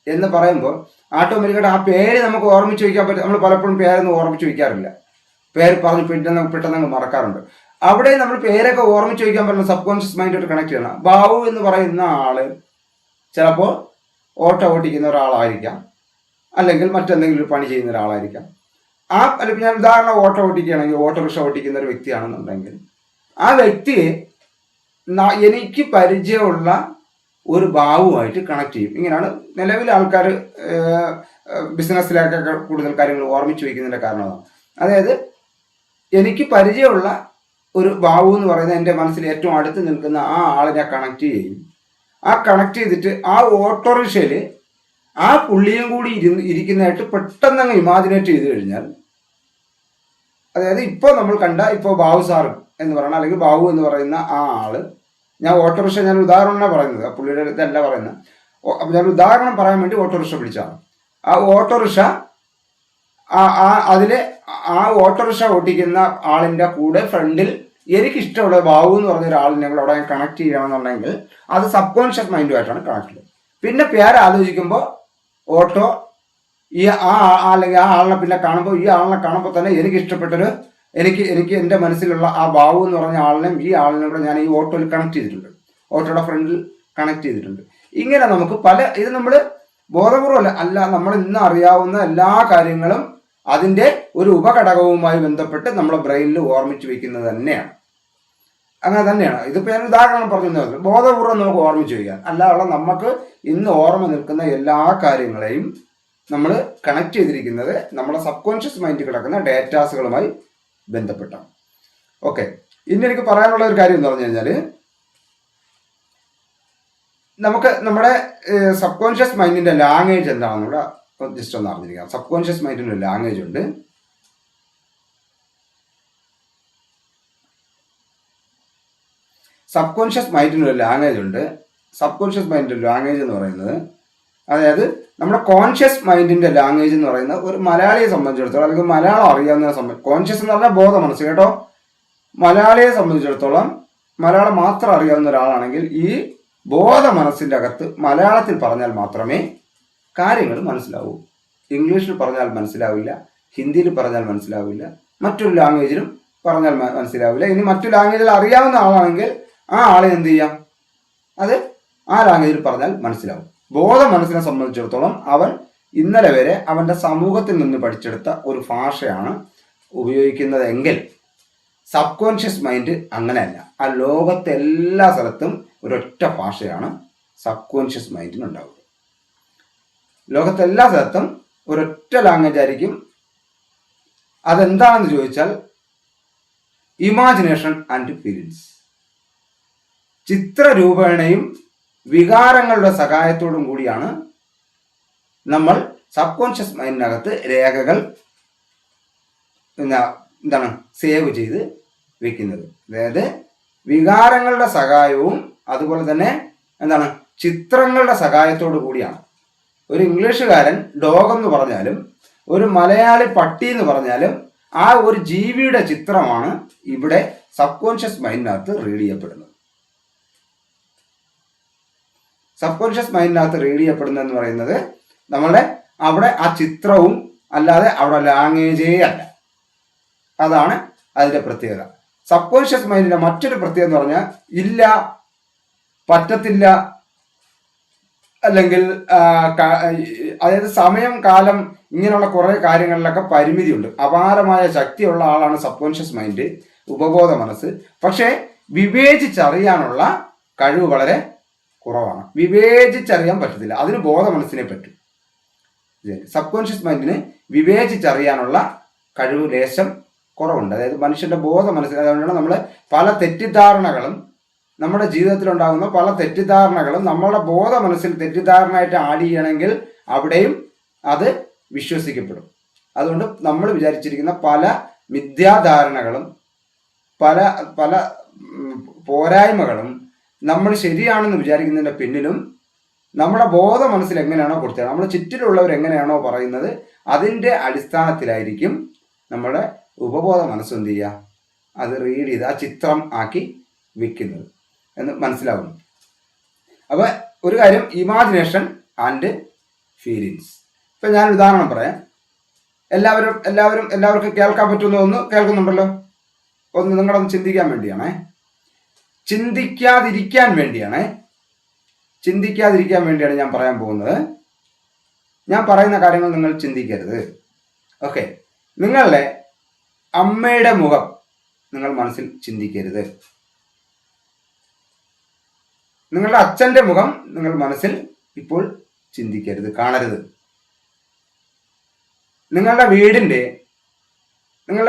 എന്ന് പറയുമ്പോൾ ഓട്ടോമാറ്റിക്കായിട്ട് ആ പേര് നമുക്ക് ഓർമ്മിച്ച് വയ്ക്കാൻ പറ്റും. നമ്മൾ പലപ്പോഴും പേരൊന്നും ഓർമ്മിച്ച് വയ്ക്കാറില്ല, പേര് പറഞ്ഞ് പെട്ടെന്ന് മറക്കാറുണ്ട്. അവിടെ നമ്മൾ പേരൊക്കെ ഓർമ്മിച്ച് വയ്ക്കാൻ പറ്റുന്ന സബ് കോൺഷ്യസ് മൈൻഡായിട്ട് കണക്ട് ചെയ്യണം. ബാബു എന്ന് പറയുന്ന ആള് ചിലപ്പോൾ ഓട്ടോ ഓടിക്കുന്ന ഒരാളായിരിക്കാം, അല്ലെങ്കിൽ മറ്റെന്തെങ്കിലും ഒരു പണി ചെയ്യുന്ന ഒരാളായിരിക്കാം. അല്ലെങ്കിൽ ഞാൻ ഉദാഹരണം ഓട്ടോ ഓടിക്കുകയാണെങ്കിൽ ഓട്ടോറിക്ഷ ഓടിക്കുന്ന ഒരു വ്യക്തിയാണെന്നുണ്ടെങ്കിൽ ആ വ്യക്തിയെ എനിക്ക് പരിചയമുള്ള ഒരു ബാവുമായിട്ട് കണക്ട് ചെയ്യും. ഇങ്ങനെയാണ് നിലവിലെ ആൾക്കാർ ബിസിനസ്സിലൊക്കെ കൂടുതൽ കാര്യങ്ങൾ ഓർമ്മിച്ച് വയ്ക്കുന്നതിൻ്റെ കാരണമാണ്. അതായത് എനിക്ക് പരിചയമുള്ള ഒരു ബാവു എന്ന് പറയുന്നത് എൻ്റെ മനസ്സിൽ ഏറ്റവും അടുത്ത് നിൽക്കുന്ന ആ ആളിനെ കണക്ട് ചെയ്യും. ആ കണക്ട് ചെയ്തിട്ട് ആ ഓട്ടോറിക്ഷയിൽ ആ പുള്ളിയും കൂടി ഇരിക്കുന്നതായിട്ട് പെട്ടെന്ന് അങ്ങ് ഇമാജിനേറ്റ് ചെയ്ത് കഴിഞ്ഞാൽ, അതായത് ഇപ്പോൾ നമ്മൾ കണ്ട ഇപ്പോൾ ബാബു സാറ് എന്ന് പറയുന്ന അല്ലെങ്കിൽ ബാബു എന്ന് പറയുന്ന ആ ആള്, ഞാൻ ഓട്ടോറിക്ഷ ഞാൻ ഉദാഹരണമാണ് പറയുന്നത്, പുള്ളിയുടെ ഇതല്ല പറയുന്നത്. അപ്പം ഞാൻ ഉദാഹരണം പറയാൻ വേണ്ടി ഓട്ടോറിക്ഷ പിടിച്ചാണ്. ആ ഓട്ടോറിക്ഷ അതിലെ ആ ഓട്ടോറിക്ഷ ഓടിക്കുന്ന ആളിൻ്റെ കൂടെ ഫ്രണ്ടിൽ എനിക്കിഷ്ടമുള്ള ബാബു എന്ന് പറഞ്ഞ ഒരാളിനെ കൂടെ അവിടെ കണക്ട് ചെയ്യണമെന്നുണ്ടെങ്കിൽ അത് സബ് മൈൻഡുമായിട്ടാണ് കണക്ട് ചെയ്യുന്നത്. പിന്നെ പേര് ആലോചിക്കുമ്പോൾ ഓട്ടോ അല്ലെങ്കിൽ ആ ആളിനെ പിന്നെ കാണുമ്പോൾ ഈ ആളിനെ കാണുമ്പോൾ തന്നെ എനിക്ക് ഇഷ്ടപ്പെട്ടൊരു എനിക്ക് എൻ്റെ മനസ്സിലുള്ള ആ ബാബു എന്ന് പറഞ്ഞ ആളിനെയും ഈ ആളിനെ കൂടെ ഞാൻ ഈ ഓട്ടോയിൽ കണക്ട് ചെയ്തിട്ടുണ്ട്, ഓട്ടോയുടെ ഫ്രണ്ടിൽ കണക്ട് ചെയ്തിട്ടുണ്ട്. ഇങ്ങനെ നമുക്ക് ഇത് നമ്മൾ ബോധപൂർവമല്ല നമ്മൾ ഇന്ന് അറിയാവുന്ന എല്ലാ കാര്യങ്ങളും അതിൻ്റെ ഒരു ഉപഘടകവുമായി ബന്ധപ്പെട്ട് നമ്മളെ ബ്രെയിനിൽ ഓർമ്മിച്ച് വെക്കുന്നത് തന്നെയാണ്. അങ്ങനെ തന്നെയാണ്. ഇതിപ്പോൾ ഞാൻ ഉദാഹരണം പറഞ്ഞു, ബോധപൂർവ്വം നമുക്ക് ഓർമ്മിച്ച് വയ്ക്കാൻ, അല്ലാതെ നമുക്ക് ഇന്ന് ഓർമ്മ നിൽക്കുന്ന എല്ലാ കാര്യങ്ങളെയും നമ്മൾ കണക്ട് ചെയ്തിരിക്കുന്നത് നമ്മുടെ സബ് കോൺഷ്യസ് മൈൻഡിൽ കിടക്കുന്ന ഡേറ്റാസുകളുമായി ബന്ധപ്പെട്ടാണ്. ഓക്കെ, ഇനി എനിക്ക് പറയാനുള്ള ഒരു കാര്യം എന്ന് പറഞ്ഞു കഴിഞ്ഞാൽ, നമുക്ക് നമ്മുടെ സബ് കോൺഷ്യസ് മൈൻഡിൻ്റെ ലാംഗ്വേജ് എന്താണെന്ന് കൂടെ ജസ്റ്റ് ഒന്ന് അറിഞ്ഞിരിക്കാം. സബ് കോൺഷ്യസ് മൈൻഡിൻ്റെ ഒരു ലാംഗ്വേജ് ഉണ്ട്. സബ് കോൺഷ്യസ് മൈൻഡിൻ്റെ ലാംഗ്വേജ് ഉണ്ട്. സബ് കോൺഷ്യസ് മൈൻഡിൻ്റെ ലാംഗ്വേജ് എന്ന് പറയുന്നത്, അതായത് നമ്മുടെ കോൺഷ്യസ് മൈൻഡിൻ്റെ ലാംഗ്വേജ് എന്ന് പറയുന്നത് ഒരു മലയാളിയെ സംബന്ധിച്ചിടത്തോളം, അല്ലെങ്കിൽ മലയാളം അറിയാവുന്ന കോൺഷ്യസ് എന്ന് പറഞ്ഞാൽ ബോധ മനസ്സ് കേട്ടോ, മലയാളിയെ സംബന്ധിച്ചിടത്തോളം മലയാളം മാത്രം അറിയാവുന്ന ഒരാളാണെങ്കിൽ ഈ ബോധ മനസ്സിൻ്റെ അകത്ത് മലയാളത്തിൽ പറഞ്ഞാൽ മാത്രമേ കാര്യങ്ങൾ മനസ്സിലാവൂ. ഇംഗ്ലീഷിൽ പറഞ്ഞാൽ മനസ്സിലാവില്ല, ഹിന്ദിയിൽ പറഞ്ഞാൽ മനസ്സിലാവില്ല, മറ്റൊരു ലാംഗ്വേജിലും പറഞ്ഞാൽ മനസ്സിലാവില്ല. ഇനി മറ്റു ലാംഗ്വേജിൽ അറിയാവുന്ന ആളാണെങ്കിൽ ആ ആളെ എന്ത് ചെയ്യാം, അത് ആ ലാംഗ്വേജിൽ പറഞ്ഞാൽ മനസ്സിലാവും. ബോധ മനസ്സിനെ സംബന്ധിച്ചിടത്തോളം അവൻ ഇന്നലെ വരെ അവൻ്റെ സമൂഹത്തിൽ നിന്ന് പഠിച്ചെടുത്ത ഒരു ഭാഷയാണ് ഉപയോഗിക്കുന്നതെങ്കിൽ സബ് കോൺഷ്യസ് മൈൻഡ് അങ്ങനെയല്ല. ആ ലോകത്തെ എല്ലാ സ്ഥലത്തും ഒരൊറ്റ ഭാഷയാണ് സബ് കോൺഷ്യസ് മൈൻഡിനുണ്ടാവുക. ലോകത്തെല്ലാ സ്ഥലത്തും ഒരൊറ്റ ലാംഗ്വേജ് ആയിരിക്കും. അതെന്താണെന്ന് ചോദിച്ചാൽ ഇമാജിനേഷൻ ആൻഡ് ഫീലിങ്സ്. ചിത്രരൂപേണയും വികാരങ്ങളുടെ സഹായത്തോടും കൂടിയാണ് നമ്മൾ സബ് കോൺഷ്യസ് മൈൻഡിനകത്ത് രേഖകൾ എന്താണ് സേവ് ചെയ്ത് വെക്കുന്നത്. അതായത് വികാരങ്ങളുടെ സഹായവും അതുപോലെ തന്നെ എന്താണ് ചിത്രങ്ങളുടെ സഹായത്തോടു കൂടിയാണ്. ഒരു ഇംഗ്ലീഷുകാരൻ ഡോഗ് എന്ന് പറഞ്ഞാലും ഒരു മലയാളി പട്ടി എന്ന് പറഞ്ഞാലും ആ ഒരു ജീവിയുടെ ചിത്രമാണ് ഇവിടെ സബ് കോൺഷ്യസ് മൈൻഡിനകത്ത് റീഡ് ചെയ്യപ്പെടുന്നത്. സബ് കോൺഷ്യസ് മൈൻഡിനകത്ത് റീഡ് ചെയ്യപ്പെടുന്നതെന്ന് പറയുന്നത് നമ്മളുടെ അവിടെ ആ ചിത്രവും അല്ലാതെ അവിടെ ലാംഗ്വേജേ അല്ല. അതാണ് അതിൻ്റെ പ്രത്യേകത. സബ് കോൺഷ്യസ് മൈൻഡിൻ്റെ മറ്റൊരു പ്രത്യേകത എന്ന് പറഞ്ഞാൽ ഇല്ല, പറ്റത്തില്ല, അല്ലെങ്കിൽ അതായത് സമയം, കാലം, ഇങ്ങനെയുള്ള കുറേ കാര്യങ്ങളിലൊക്കെ പരിമിതിയുണ്ട്. അപാരമായ ശക്തിയുള്ള ആളാണ് സബ് കോൺഷ്യസ് മൈൻഡ്, ഉപബോധ മനസ്സ്. പക്ഷേ വിവേചിച്ചറിയാനുള്ള കഴിവ് വളരെ കുറവാണ്. വിവേചിച്ചറിയാൻ പറ്റത്തില്ല, അതിന് ബോധ മനസ്സിനെ പറ്റും. സബ് കോൺഷ്യസ് മൈൻഡിന് വിവേചിച്ചറിയാനുള്ള കഴിവ് ലേശം കുറവുണ്ട്. അതായത് മനുഷ്യന്റെ ബോധ മനസ്സിന്, അതുകൊണ്ടാണ് നമ്മൾ പല തെറ്റിദ്ധാരണകളും നമ്മുടെ ജീവിതത്തിലുണ്ടാകുന്ന പല തെറ്റിദ്ധാരണകളും നമ്മുടെ ബോധ മനസ്സിൽ തെറ്റിദ്ധാരണയായിട്ട് ആഡ് ചെയ്യണമെങ്കിൽ അവിടെയും അത് വിശ്വസിക്കപ്പെടും. അതുകൊണ്ട് നമ്മൾ വിചാരിച്ചിരിക്കുന്ന പല മിഥ്യാധാരണകളും പല പല പോരായ്മകളും നമ്മൾ ശരിയാണെന്ന് വിചാരിക്കുന്നതിൻ്റെ പിന്നിലും നമ്മുടെ ബോധ മനസ്സിൽ എങ്ങനെയാണോ കൊടുത്തത്, നമ്മുടെ ചുറ്റിലുള്ളവർ എങ്ങനെയാണോ പറയുന്നത്, അതിൻ്റെ അടിസ്ഥാനത്തിലായിരിക്കും നമ്മുടെ ഉപബോധ മനസ്സ് എന്ത് ചെയ്യുക, അത് റീഡ് ചെയ്ത് ആ ചിത്രം ആക്കി വെക്കുന്നത് എന്ന് മനസ്സിലാവുന്നു. അപ്പോൾ ഒരു കാര്യം, ഇമാജിനേഷൻ ആൻഡ് ഫീലിങ്സ്. ഇപ്പം ഞാൻ ഉദാഹരണം പറയാം. എല്ലാവർക്കും കേൾക്കാൻ പറ്റുന്ന ഒന്ന് കേൾക്കുന്നുണ്ടല്ലോ. ഒന്ന് നിങ്ങളൊന്ന് ചിന്തിക്കാൻ വേണ്ടിയാണേ, ചിന്തിക്കാതിരിക്കാൻ വേണ്ടിയാണേ. ചിന്തിക്കാതിരിക്കാൻ വേണ്ടിയാണ് ഞാൻ പറയാൻ പോകുന്നത്. ഞാൻ പറയുന്ന കാര്യങ്ങൾ നിങ്ങൾ ചിന്തിക്കരുത്. ഓക്കെ, നിങ്ങളുടെ അമ്മയുടെ മുഖം നിങ്ങൾ മനസ്സിൽ ചിന്തിക്കരുത്. നിങ്ങളുടെ അച്ഛൻ്റെ മുഖം നിങ്ങൾ മനസ്സിൽ ഇപ്പോൾ ചിന്തിക്കരുത്, കാണരുത്. നിങ്ങളുടെ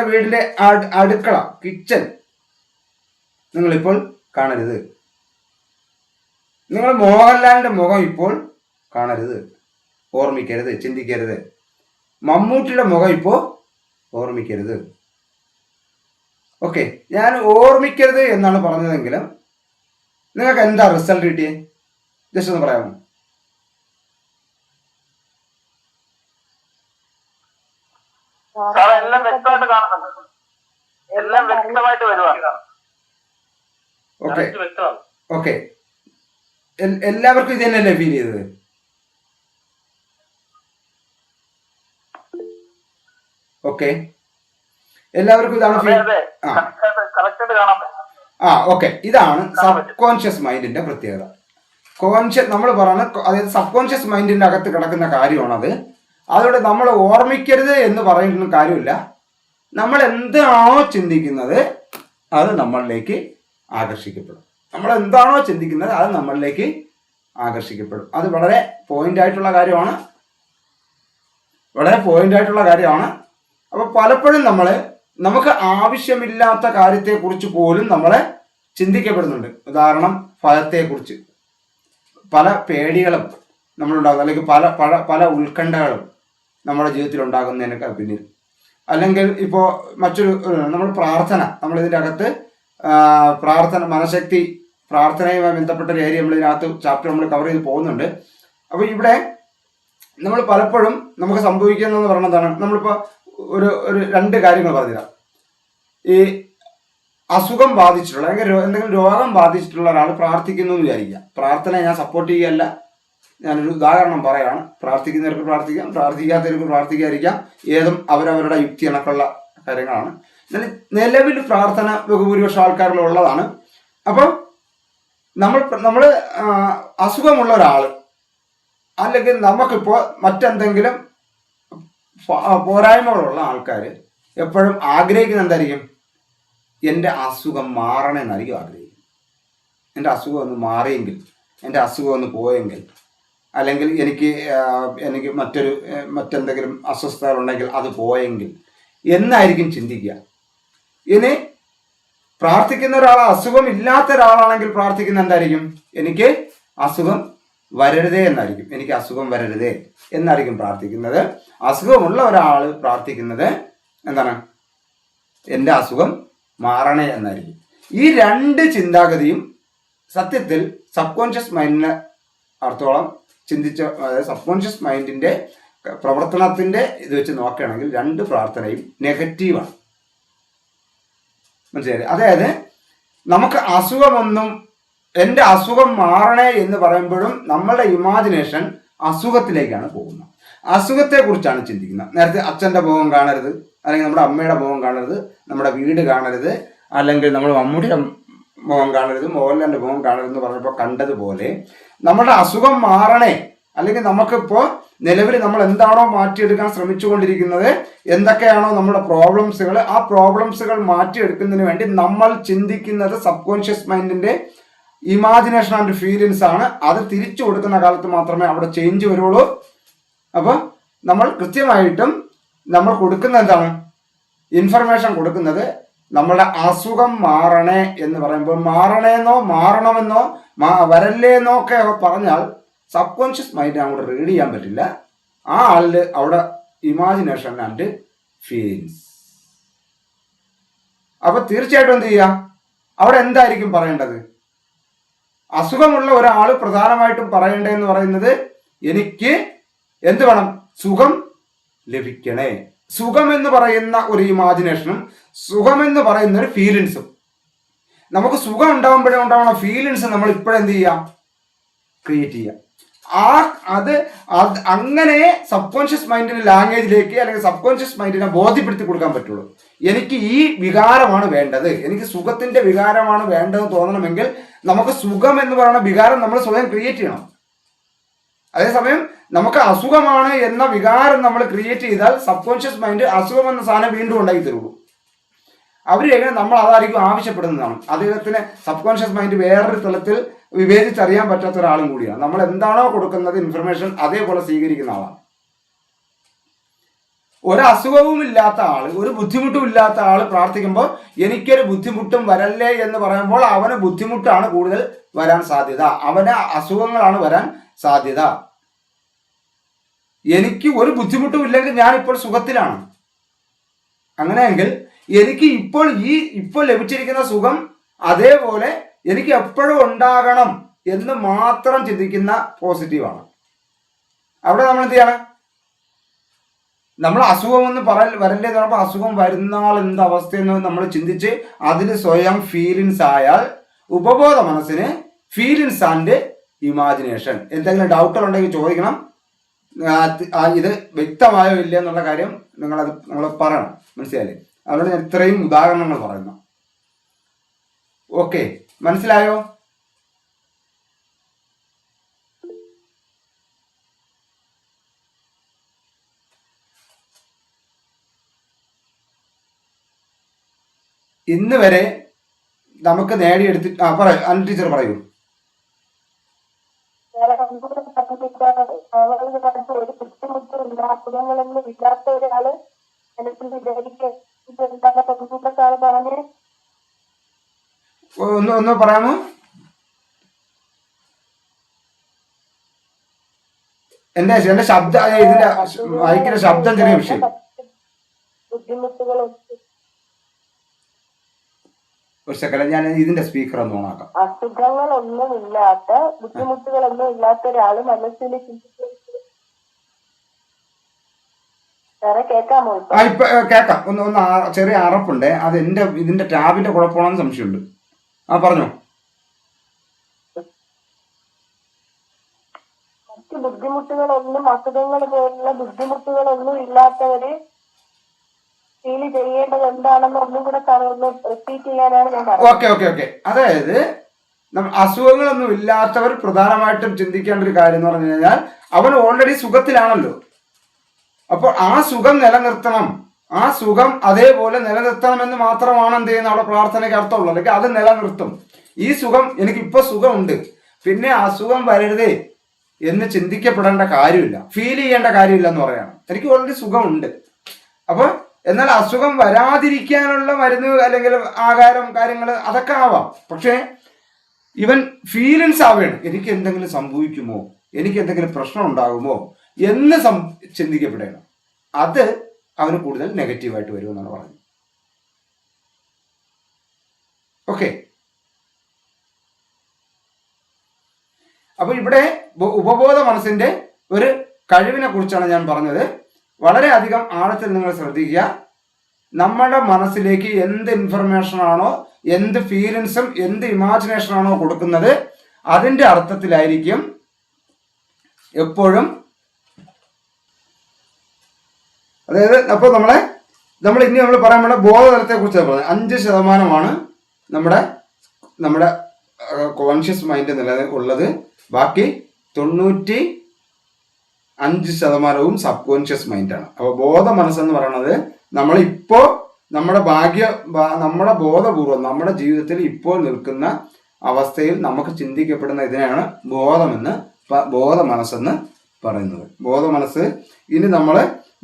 വീടിൻ്റെ അടുക്കള, കിച്ചൺ നിങ്ങളിപ്പോൾ കാണരുത്. നിങ്ങൾ മോഹൻലാലിന്റെ മുഖം ഇപ്പോൾ കാണരുത്, ഓർമ്മിക്കരുത്, ചിന്തിക്കരുത്. മമ്മൂട്ടിയുടെ മുഖം ഇപ്പോൾ ഓർമ്മിക്കരുത്. ഓക്കെ, ഞാൻ ഓർമ്മിക്കരുത് എന്നാണ് പറഞ്ഞതെങ്കിലും നിങ്ങൾക്ക് എന്താ റിസൾട്ട് കിട്ടിയേ? ജസ്റ്റ് ഒന്ന് പറയാമോ? ഓക്കെ ഓക്കെ, എല്ലാവർക്കും ഇത് തന്നെയല്ലേ ഫീൽ ചെയ്തത്? ഓക്കെ, എല്ലാവർക്കും ഇതാണ് ഫീൽ. ഓക്കെ, ഇതാണ് സബ് കോൺഷ്യസ് മൈൻഡിന്റെ പ്രത്യേകത. നമ്മൾ പറയുന്ന, അതായത് സബ് കോൺഷ്യസ് മൈൻഡിന്റെ അകത്ത് കിടക്കുന്ന കാര്യമാണത്. അതുകൊണ്ട് നമ്മൾ ഓർമ്മിക്കരുത് എന്ന് പറയുന്ന കാര്യമില്ല. നമ്മൾ എന്താണോ ചിന്തിക്കുന്നത് അത് നമ്മളിലേക്ക് ആകർഷിക്കപ്പെടും. നമ്മൾ എന്താണോ ചിന്തിക്കുന്നത് അത് നമ്മളിലേക്ക് ആകർഷിക്കപ്പെടും. അത് വളരെ പോയിന്റ് ആയിട്ടുള്ള കാര്യമാണ്, വളരെ പോയിന്റ് ആയിട്ടുള്ള കാര്യമാണ്. അപ്പൊ പലപ്പോഴും നമുക്ക് ആവശ്യമില്ലാത്ത കാര്യത്തെക്കുറിച്ച് പോലും നമ്മളെ ചിന്തിക്കപ്പെടുന്നുണ്ട്. ഉദാഹരണം, ഭയത്തെക്കുറിച്ച് പല പേടികളും നമ്മളുണ്ടാകുന്നു, അല്ലെങ്കിൽ പല ഉത്കണ്ഠകളും നമ്മുടെ ജീവിതത്തിൽ ഉണ്ടാകുന്നതിനൊക്കെ പിന്നിൽ. അല്ലെങ്കിൽ ഇപ്പോൾ മറ്റൊരു നമ്മൾ നമ്മളിതിൻ്റെ അകത്ത് മനഃശക്തി, പ്രാർത്ഥനയുമായി ബന്ധപ്പെട്ട ഒരു ഏരിയ നമ്മളിതിനകത്ത് ചാപ്റ്റർ നമ്മൾ കവർ ചെയ്ത് പോകുന്നുണ്ട്. അപ്പോൾ ഇവിടെ നമ്മൾ പലപ്പോഴും നമുക്ക് സംഭവിക്കുന്നതെന്ന് പറയുന്നതാണ്, നമ്മളിപ്പോൾ ഒരു രണ്ട് കാര്യങ്ങൾ പറഞ്ഞുതരാം. ഈ അസുഖം ബാധിച്ചിട്ടുള്ള, അല്ലെങ്കിൽ എന്തെങ്കിലും രോഗം ബാധിച്ചിട്ടുള്ള ഒരാൾ പ്രാർത്ഥിക്കുന്നു എന്ന് വിചാരിക്കുക. പ്രാർത്ഥന ഞാൻ സപ്പോർട്ട് ചെയ്യുകയല്ല, ഞാനൊരു ഉദാഹരണം പറയാണ്. പ്രാർത്ഥിക്കുന്നവർക്ക് പ്രാർത്ഥിക്കാം, പ്രാർത്ഥിക്കാത്തവർക്ക് പ്രാർത്ഥിക്കാതിരിക്കാം. ഏതും അവരവരുടെ യുക്തി കണക്കുള്ള കാര്യങ്ങളാണ്. നിലവിൽ പ്രാർത്ഥന ബഹുഭൂരിപക്ഷം ആൾക്കാരിൽ ഉള്ളതാണ്. അപ്പം നമ്മൾ അസുഖമുള്ള ഒരാൾ, അല്ലെങ്കിൽ നമുക്കിപ്പോൾ മറ്റെന്തെങ്കിലും പോരായ്മകളുള്ള ആൾക്കാർ എപ്പോഴും ആഗ്രഹിക്കുന്ന എന്തായിരിക്കും? എൻ്റെ അസുഖം മാറണമെന്നായിരിക്കും ആഗ്രഹിക്കുന്നത്. എൻ്റെ അസുഖം ഒന്ന് മാറിയെങ്കിൽ, എൻ്റെ അസുഖം ഒന്ന് പോയെങ്കിൽ, അല്ലെങ്കിൽ എനിക്ക് മറ്റെന്തെങ്കിലും അസ്വസ്ഥതകളുണ്ടെങ്കിൽ അത് പോയെങ്കിൽ എന്നായിരിക്കും ചിന്തിക്കുക. ഇനി പ്രാർത്ഥിക്കുന്ന ഒരാൾ അസുഖം ഇല്ലാത്ത ഒരാളാണെങ്കിൽ പ്രാർത്ഥിക്കുന്ന എന്തായിരിക്കും? എനിക്ക് അസുഖം വരരുതേ എന്നായിരിക്കും. എനിക്ക് അസുഖം വരരുതേ എന്നായിരിക്കും പ്രാർത്ഥിക്കുന്നത്. അസുഖമുള്ള ഒരാൾ പ്രാർത്ഥിക്കുന്നത് എന്താണ്? എൻ്റെ അസുഖം മാറണേ എന്നായിരിക്കും. ഈ രണ്ട് ചിന്താഗതിയും സത്യത്തിൽ സബ് കോൺഷ്യസ് മൈൻഡിനെ അർത്ഥത്തോളം അതായത് സബ് കോൺഷ്യസ് മൈൻഡിന്റെ പ്രവർത്തനത്തിന്റെ ഇത് വെച്ച് നോക്കുകയാണെങ്കിൽ രണ്ട് പ്രാർത്ഥനയും നെഗറ്റീവാണ്. മനസ്സിലായി? അതായത് നമുക്ക് എൻ്റെ അസുഖം മാറണേ എന്ന് പറയുമ്പോഴും നമ്മളുടെ ഇമാജിനേഷൻ അസുഖത്തിലേക്കാണ് പോകുന്നത്, അസുഖത്തെക്കുറിച്ചാണ് ചിന്തിക്കുന്നത്. നേരത്തെ അച്ഛൻ്റെ മുഖം കാണരുത്, അല്ലെങ്കിൽ നമ്മുടെ അമ്മയുടെ മുഖം കാണരുത്, നമ്മുടെ വീട് കാണരുത്, അല്ലെങ്കിൽ നമ്മൾ മമ്മൂട്ടിയുടെ മുഖം കാണരുത്, മോഹൻലാലിൻ്റെ മുഖം കാണരുത് എന്ന് പറഞ്ഞപ്പോൾ കണ്ടതുപോലെ നമ്മുടെ അസുഖം മാറണേ, അല്ലെങ്കിൽ നമുക്കിപ്പോൾ നിലവിൽ നമ്മൾ എന്താണോ മാറ്റിയെടുക്കാൻ ശ്രമിച്ചുകൊണ്ടിരിക്കുന്നത്, എന്തൊക്കെയാണോ നമ്മുടെ പ്രോബ്ലംസുകൾ, ആ പ്രോബ്ലംസുകൾ മാറ്റിയെടുക്കുന്നതിന് വേണ്ടി നമ്മൾ ചിന്തിക്കുന്നത് സബ് കോൺഷ്യസ് മൈൻഡിന്റെ ഇമാജിനേഷൻ ആൻഡ് ഫീലിങ്സ് ആണ്. അത് തിരിച്ചു കൊടുക്കുന്ന കാലത്ത് മാത്രമേ അവിടെ ചേഞ്ച് വരുള്ളൂ. അപ്പോൾ നമ്മൾ കൃത്യമായിട്ടും നമ്മൾ കൊടുക്കുന്ന എന്താണ് ഇൻഫർമേഷൻ കൊടുക്കുന്നത്? നമ്മളുടെ അസുഖം മാറണേ എന്ന് പറയുമ്പോൾ മാറണേന്നോ മാറണമെന്നോ വരല്ലേന്നോ ഒക്കെ പറഞ്ഞാൽ സബ് കോൺഷ്യസ് മൈൻഡ് അങ്ങോട്ട് റീഡ് ചെയ്യാൻ പറ്റില്ല. ആ ആളില് അവിടെ ഇമാജിനേഷൻ ആൻഡ് ഫീലിങ്സ്. അപ്പൊ തീർച്ചയായിട്ടും എന്ത് ചെയ്യുക? അവിടെ എന്തായിരിക്കും പറയേണ്ടത്? അസുഖമുള്ള ഒരാൾ പ്രധാനമായിട്ടും പറയേണ്ടതെന്ന് പറയുന്നത് എനിക്ക് എന്ത് വേണം? സുഖം ലഭിക്കണേ. സുഖം എന്ന് പറയുന്ന ഒരു ഇമാജിനേഷനും സുഖമെന്ന് പറയുന്ന ഒരു ഫീലിങ്സും. നമുക്ക് സുഖം ഉണ്ടാകുമ്പോഴേ ഉണ്ടാവണം ഫീലിങ്സ് നമ്മൾ ഇപ്പോഴെന്ത് ചെയ്യാം? ക്രിയേറ്റ് ചെയ്യാം. അത് അങ്ങനെ സബ് കോൺഷ്യസ് മൈൻഡിന്റെ ലാംഗ്വേജിലേക്ക്, അല്ലെങ്കിൽ സബ് കോൺഷ്യസ് മൈൻഡിനെ ബോധ്യപ്പെടുത്തി കൊടുക്കാൻ പറ്റുള്ളൂ. എനിക്ക് ഈ വികാരമാണ് വേണ്ടത്, എനിക്ക് സുഖത്തിന്റെ വികാരമാണ് വേണ്ടതെന്ന് തോന്നണമെങ്കിൽ നമുക്ക് സുഖം എന്ന് പറയുന്ന വികാരം നമ്മൾ സ്വയം ക്രിയേറ്റ് ചെയ്യണം. അതേസമയം നമുക്ക് അസുഖമാണ് എന്ന വികാരം നമ്മൾ ക്രിയേറ്റ് ചെയ്താൽ സബ് കോൺഷ്യസ് മൈൻഡ് അസുഖം എന്ന സാധനം വീണ്ടും ഉണ്ടാക്കി തരുള്ളൂ. അവർ എങ്ങനെ നമ്മൾ അതായിരിക്കും ആവശ്യപ്പെടുന്നതാണ്. അദ്ദേഹത്തിന് സബ് കോൺഷ്യസ് മൈൻഡ് വേറൊരു തലത്തിൽ വിവേചിച്ചറിയാൻ പറ്റാത്ത ഒരാളും കൂടിയാണ്. നമ്മൾ എന്താണോ കൊടുക്കുന്നത് ഇൻഫർമേഷൻ അതേപോലെ സ്വീകരിക്കുന്ന ആളാണ്. ഒരസുഖവും ഇല്ലാത്ത ആള്, ഒരു ബുദ്ധിമുട്ടും ഇല്ലാത്ത ആള് പ്രാർത്ഥിക്കുമ്പോൾ എനിക്കൊരു ബുദ്ധിമുട്ടും വരല്ലേ എന്ന് പറയുമ്പോൾ അവന് ബുദ്ധിമുട്ടാണ് കൂടുതൽ വരാൻ സാധ്യത, അവന് അസുഖങ്ങളാണ് വരാൻ സാധ്യത. എനിക്ക് ഒരു ബുദ്ധിമുട്ടും ഇല്ലെങ്കിൽ ഞാൻ ഇപ്പോൾ സുഖത്തിലാണ്. അങ്ങനെയെങ്കിൽ എനിക്ക് ഇപ്പോൾ ലഭിച്ചിരിക്കുന്ന സുഖം അതേപോലെ എനിക്ക് എപ്പോഴും ഉണ്ടാകണം എന്ന് മാത്രം ചിന്തിക്കുന്ന പോസിറ്റീവാണ്. അവിടെ നമ്മൾ എന്ത് ചെയ്യണം? നമ്മൾ അസുഖമെന്ന് വരല്ലേ എന്ന് പറയുമ്പോൾ അസുഖം വരുന്നാൾ എന്ത് അവസ്ഥയെന്ന് നമ്മൾ ചിന്തിച്ച് അതിന് സ്വയം ഫീലിങ്സ് ആയാൽ ഉപബോധ മനസ്സിന് ഫീലിങ്സ് ആൻഡ് ഇമാജിനേഷൻ. എന്തെങ്കിലും ഡൗട്ടുകൾ ഉണ്ടെങ്കിൽ ചോദിക്കണം. ഇത് വ്യക്തമായോ ഇല്ല എന്നുള്ള കാര്യം നമ്മൾ പറയണം. മനസ്സിലായില്ലേ? അതുകൊണ്ട് ഞാൻ ഇത്രയും ഉദാഹരണങ്ങൾ പറയുന്നു. ഓക്കെ, മനസ്സിലായോ? ഇന്ന് വരെ നമുക്ക് നേടിയെടുത്തി പറയൂ ടീച്ചർ പറയൂ. ഒന്ന് പറയാമോ? എന്റെ ശബ്ദം, ഇതിന്റെ മൈക്കിന്റെ ശബ്ദം ചെറിയ വിഷയം. ഒരു സെക്കൻഡ്, ഞാൻ ഇതിന്റെ സ്പീക്കർ ഒന്ന് ഓണാക്കാം. അസുഖങ്ങളൊന്നും ഇല്ലാത്ത, ബുദ്ധിമുട്ടുകളൊന്നും ഇല്ലാത്ത ഒരാള് മനസ്സിൽ കേൾക്കാമോ? ഇപ്പൊ കേക്കാം. ഒന്ന് ചെറിയ അറപ്പുണ്ട്. അത് ഇതിന്റെ ടാബിന്റെ കുഴപ്പമാണെന്ന് സംശയമുണ്ട്. പറഞ്ഞോ. മറ്റു ബുദ്ധിമുട്ടുകളൊന്നും, അസുഖങ്ങൾ പോലുള്ള ബുദ്ധിമുട്ടുകളൊന്നും ഇല്ലാത്തവര് ഫീൽ ചെയ്യേണ്ടത് എന്താണെന്ന് ഒന്നും കൂടെ റിപ്പീറ്റ് ചെയ്യാനാണ് ഞാൻ പറഞ്ഞത്. ഓക്കെ. അതായത് അസുഖങ്ങളൊന്നും ഇല്ലാത്തവർ പ്രധാനമായിട്ടും ചിന്തിക്കേണ്ട ഒരു കാര്യം എന്ന് പറഞ്ഞു കഴിഞ്ഞാൽ അവൻ ഓൾറെഡി സുഖത്തിലാണല്ലോ. അപ്പോൾ ആ സുഖം നിലനിർത്തണം. ആ സുഖം അതേപോലെ നിലനിർത്തണമെന്ന് മാത്രമാണ് എന്ത് ചെയ്യുന്നത് അവിടെ പ്രാർത്ഥനയ്ക്ക് അർത്ഥമുള്ളൂ. അല്ലെങ്കിൽ അത് നിലനിർത്തും. ഈ സുഖം, എനിക്കിപ്പോ സുഖമുണ്ട്, പിന്നെ അസുഖം വരരുതേ എന്ന് ചിന്തിക്കപ്പെടേണ്ട കാര്യമില്ല, ഫീൽ ചെയ്യേണ്ട കാര്യമില്ല എന്ന് പറയാണ്. എനിക്ക് ഓൾറെഡി സുഖമുണ്ട്. അപ്പൊ എന്നാൽ അസുഖം വരാതിരിക്കാനുള്ള മരുന്ന് അല്ലെങ്കിൽ ആഹാരം കാര്യങ്ങൾ അതൊക്കെ ആവാം. പക്ഷേ ഇവൻ ഫീലിങ്സ് ആവുകയാണ്. എനിക്ക് എന്തെങ്കിലും സംഭവിക്കുമോ, എനിക്ക് എന്തെങ്കിലും പ്രശ്നം ഉണ്ടാകുമോ എന്ന് ചിന്തിക്കപ്പെടണം. അത് അവന് കൂടുതൽ നെഗറ്റീവായിട്ട് വരുമെന്നാണ് പറഞ്ഞത്. ഓക്കെ. അപ്പൊ ഇവിടെ ഉപബോധ മനസ്സിന്റെ ഒരു കഴിവിനെ കുറിച്ചാണ് ഞാൻ പറഞ്ഞത്. വളരെയധികം ആഴത്തിൽ നിങ്ങൾ ശ്രദ്ധിക്കുക. നമ്മുടെ മനസ്സിലേക്ക് എന്ത് ഇൻഫർമേഷൻ ആണോ, എന്ത് ഫീലിങ്സും എന്ത് ഇമാജിനേഷൻ ആണോ കൊടുക്കുന്നത് അതിന്റെ അർത്ഥത്തിലായിരിക്കും എപ്പോഴും. അതായത് അപ്പോൾ നമ്മൾ ഇനി പറയാൻ വേണ്ട ബോധതലത്തെ കുറിച്ചാണ് പറഞ്ഞത്. 5% നമ്മുടെ കോൺഷ്യസ് മൈൻഡ് ഉള്ളത്. ബാക്കി 95% സബ് കോൺഷ്യസ് മൈൻഡാണ്. അപ്പോൾ ബോധ മനസ്സെന്ന് പറയുന്നത് നമ്മളിപ്പോ നമ്മുടെ ബോധപൂർവം നമ്മുടെ ജീവിതത്തിൽ ഇപ്പോൾ നിൽക്കുന്ന അവസ്ഥയിൽ നമുക്ക് ചിന്തിക്കപ്പെടുന്ന ഇതിനെയാണ് ബോധ മനസ്സെന്ന് പറയുന്നത്. ബോധ മനസ്സ്. ഇനി നമ്മൾ